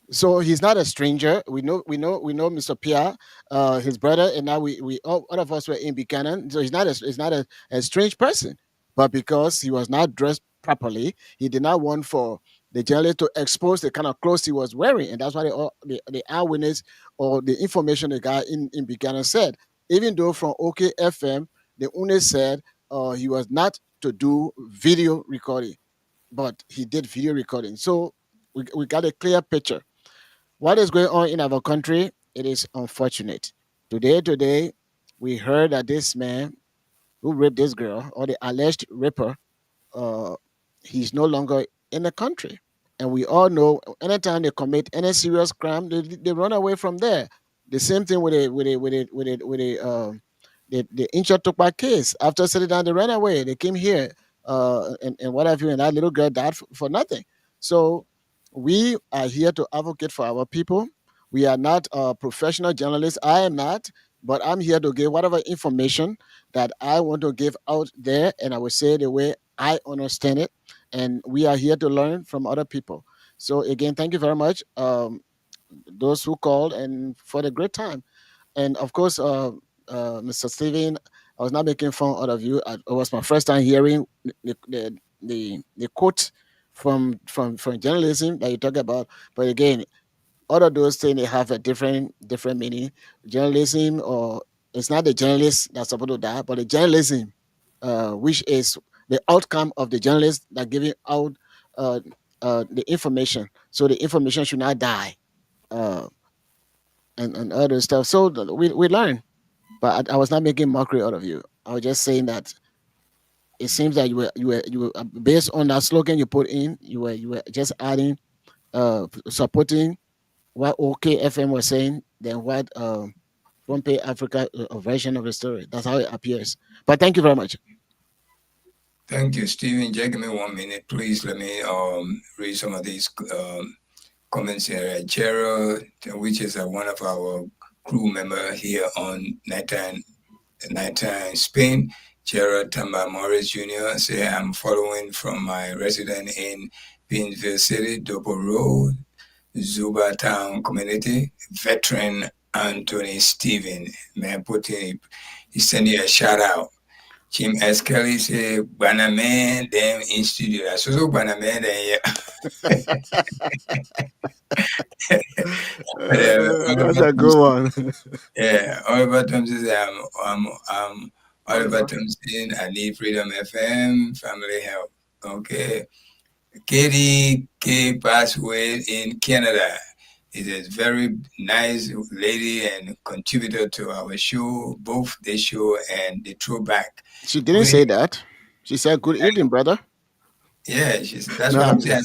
Speaker 2: So he's not a stranger. We know Mr. Pierre, his brother, and now we all of us were in Buchanan. So he's not a strange person. But because he was not dressed properly, he did not want for the journalist to expose the kind of clothes he was wearing, and that's why the eyewitness or the information the guy in Buchanan said. Even though from OK FM, the owner said he was not to do video recording, but he did video recording. So we got a clear picture. What is going on in our country? It is unfortunate. Today, we heard that this man who raped this girl, or the alleged raper, he's no longer in the country. And we all know anytime they commit any serious crime, they run away from there. The same thing with the Incha Tukpa case. After settling down, they ran away. They came here, and what have you, and that little girl died for nothing. So we are here to advocate for our people. We are not professional journalists. I am not, but I'm here to give whatever information that I want to give out there, and I will say it the way I understand it. And we are here to learn from other people. So again, thank you very much, those who called, and for the great time. And of course, Mr. Steven, I was not making fun out of you. It was my first time hearing the quote from journalism that you talk about. But again, all of those things, they have a different meaning. Journalism, or it's not the journalist that's supposed to die, but the journalism, which is the outcome of the journalist that giving out uh, the information. So the information should not die, uh, and other stuff. So we learn. But I was not making mockery out of you. I was just saying that it seems that you were based on that slogan you put in. You were just adding, supporting what OKFM was saying than what Front Page Africa version of the story. That's how it appears. But thank you very much.
Speaker 1: Thank you, Stephen. Just give me 1 minute, please. Let me read some of these comments here. Gerald, which is one of our crew member here on Nighttime Spain. Gerald Tamba Morris Jr. say, I'm following from my resident in Painesville City, Dopo Road, Zuba Town Community, veteran Anthony Stephen. Man, he's sending you a shout out. Jim S. Kelly say, Banaman, them in studio. So Banaman,
Speaker 2: That's a good one.
Speaker 1: Yeah, Oliver Thompson say, I'm Oliver Thompson. I need Freedom FM, family help. Okay. Katie K. passed away in Canada. Is a very nice lady and contributor to our show, both the show and the throwback.
Speaker 2: She didn't say that. She said, "Good evening, brother."
Speaker 1: Yeah, that's
Speaker 2: No,
Speaker 1: what
Speaker 2: I'm
Speaker 1: I'm saying.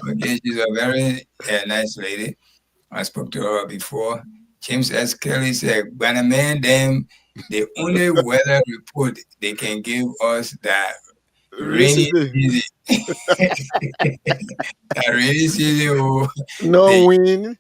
Speaker 1: Okay, she's a very nice lady. I spoke to her before. James S. Kelly said, "Banaman, them the only weather report they can give us that rainy season, that rainy season,
Speaker 2: no
Speaker 1: they,
Speaker 2: wind,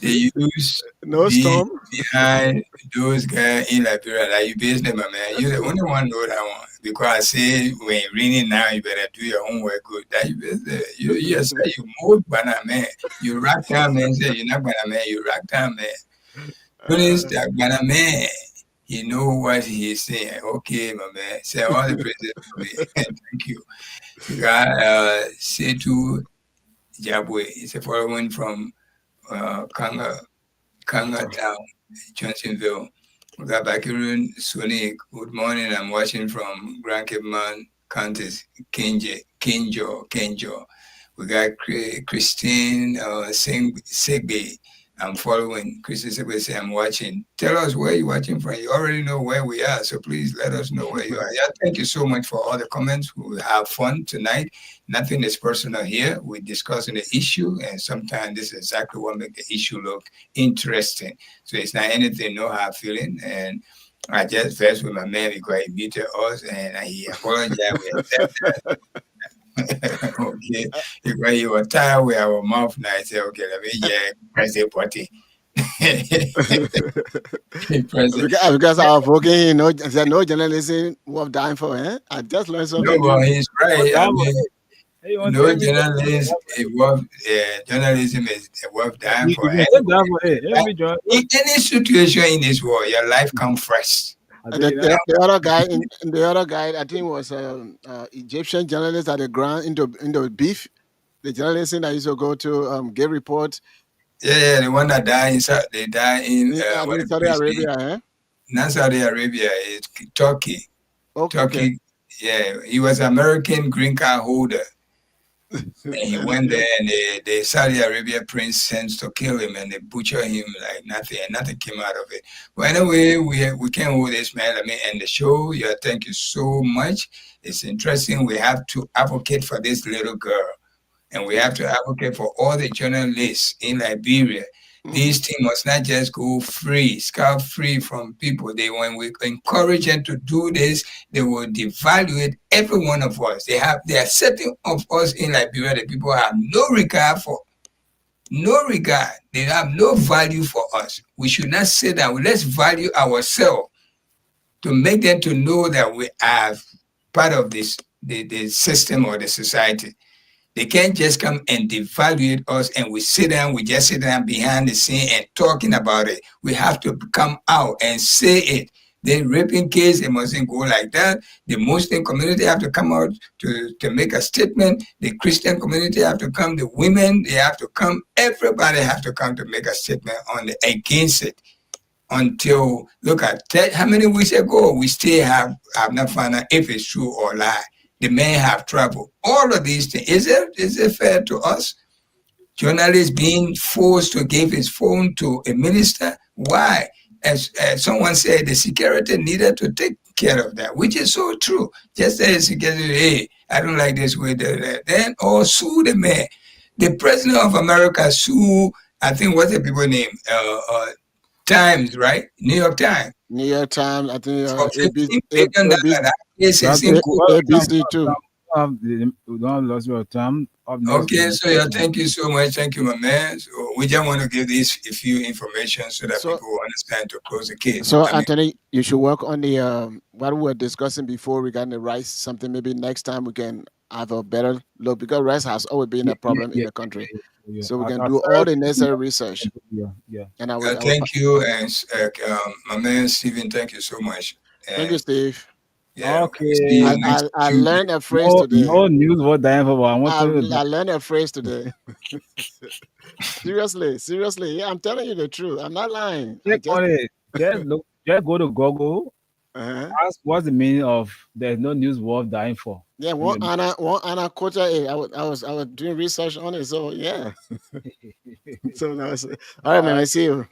Speaker 1: they use
Speaker 2: no storm.
Speaker 1: behind those guys in Liberia. Like you business, my man. You're the only one know that one. Because I say when it's raining now, you better do your homework good. That you business. You say you move banana man. You rock down man. Say you're not banana man. You rock down man. Notice that banana man. He know what he is saying. Okay, my man. Say all the praises for me. Thank you. You got Setu Jabwe. It's a following from Kanga Town, Johnsonville. We got Bakirun Sonic. Good morning. I'm watching from Grand Cape Man Counties, Kenjo. We got Christine Segbe. I'm following. Christine Segbe say I'm watching. Tell us where you're watching from. You already know where we are, so please let us know where you are. Yeah, thank you so much for all the comments. We will have fun tonight. Nothing is personal here. We're discussing the issue, and sometimes this is exactly what makes the issue look interesting. So it's not anything, no hard feeling. And I just versed with my man because he muted us, and he apologized. We accept that. Okay, because he was tired with our mouth now. I said, okay, let me press the button.
Speaker 2: Because I was working, there's no journalism worth dying for. I just learned something.
Speaker 1: No, well, he's right. I mean, no journalist journalism is worth dying for. In any situation in this world, your life comes first.
Speaker 2: The other guy, I think was Egyptian journalist at the ground into beef. The journalist that used to go to give reports.
Speaker 1: Yeah, the one that died in
Speaker 2: Saudi Arabia.
Speaker 1: Not Saudi Arabia, it's Turkey.
Speaker 2: Okay.
Speaker 1: Turkey. Yeah, he was American green card holder. And he went there, and the Saudi Arabia prince sends to kill him, and they butcher him like nothing, and nothing came out of it. But anyway, we can't hold this, man. Let me end the show. Yeah, thank you so much. It's interesting. We have to advocate for this little girl. And we have to advocate for all the journalists in Liberia. These things must not just go free, scot-free from people. When we encourage them to do this, they will devalue every one of us. There are certain of us in Liberia that people have no regard for. No regard. They have no value for us. We should not say that. Let's value ourselves to make them to know that we are part of this the system or the society. They can't just come and devalue us and we just sit down behind the scene and talking about it. We have to come out and say it. The raping case, it mustn't go like that. The Muslim community have to come out to make a statement. The Christian community have to come. The women, they have to come. Everybody have to come to make a statement against it. Until, look at how many weeks ago, we still have not found out if it's true or lie. The men have traveled. All of these things. Is it fair to us? Journalists being forced to give his phone to a minister? Why? As someone said, the security needed to take care of that, which is so true. Just as security, hey, I don't like this way, then or sue the man. The president of America sue, I think, what's the people name? Times, right? New York Times.
Speaker 2: New York Times, I think
Speaker 1: ABC
Speaker 2: too.
Speaker 3: We don't lost your time.
Speaker 1: Okay, so thank you so much. Thank you, my man. So we just want to give this a few information so that people will understand to close the case.
Speaker 2: So Anthony, you should work on the what we were discussing before regarding the rice. Something maybe next time we can have a better look, because rice has always been a problem in the country. So we can do all the necessary research.
Speaker 3: Yeah.
Speaker 2: And I will
Speaker 1: thank you, and my man Stephen, thank you so much.
Speaker 2: Thank you, Steve.
Speaker 1: Yeah,
Speaker 3: okay.
Speaker 2: I learned a phrase today.
Speaker 3: No news what dying for.
Speaker 2: I learned a phrase today. Seriously. Yeah, I'm telling you the truth. I'm not lying.
Speaker 3: Just go to Google. Ask what's the meaning of there's no news worth dying for.
Speaker 2: Yeah, one Anna Kota. I was doing research on it. So yeah. So now, all right, man. I see you.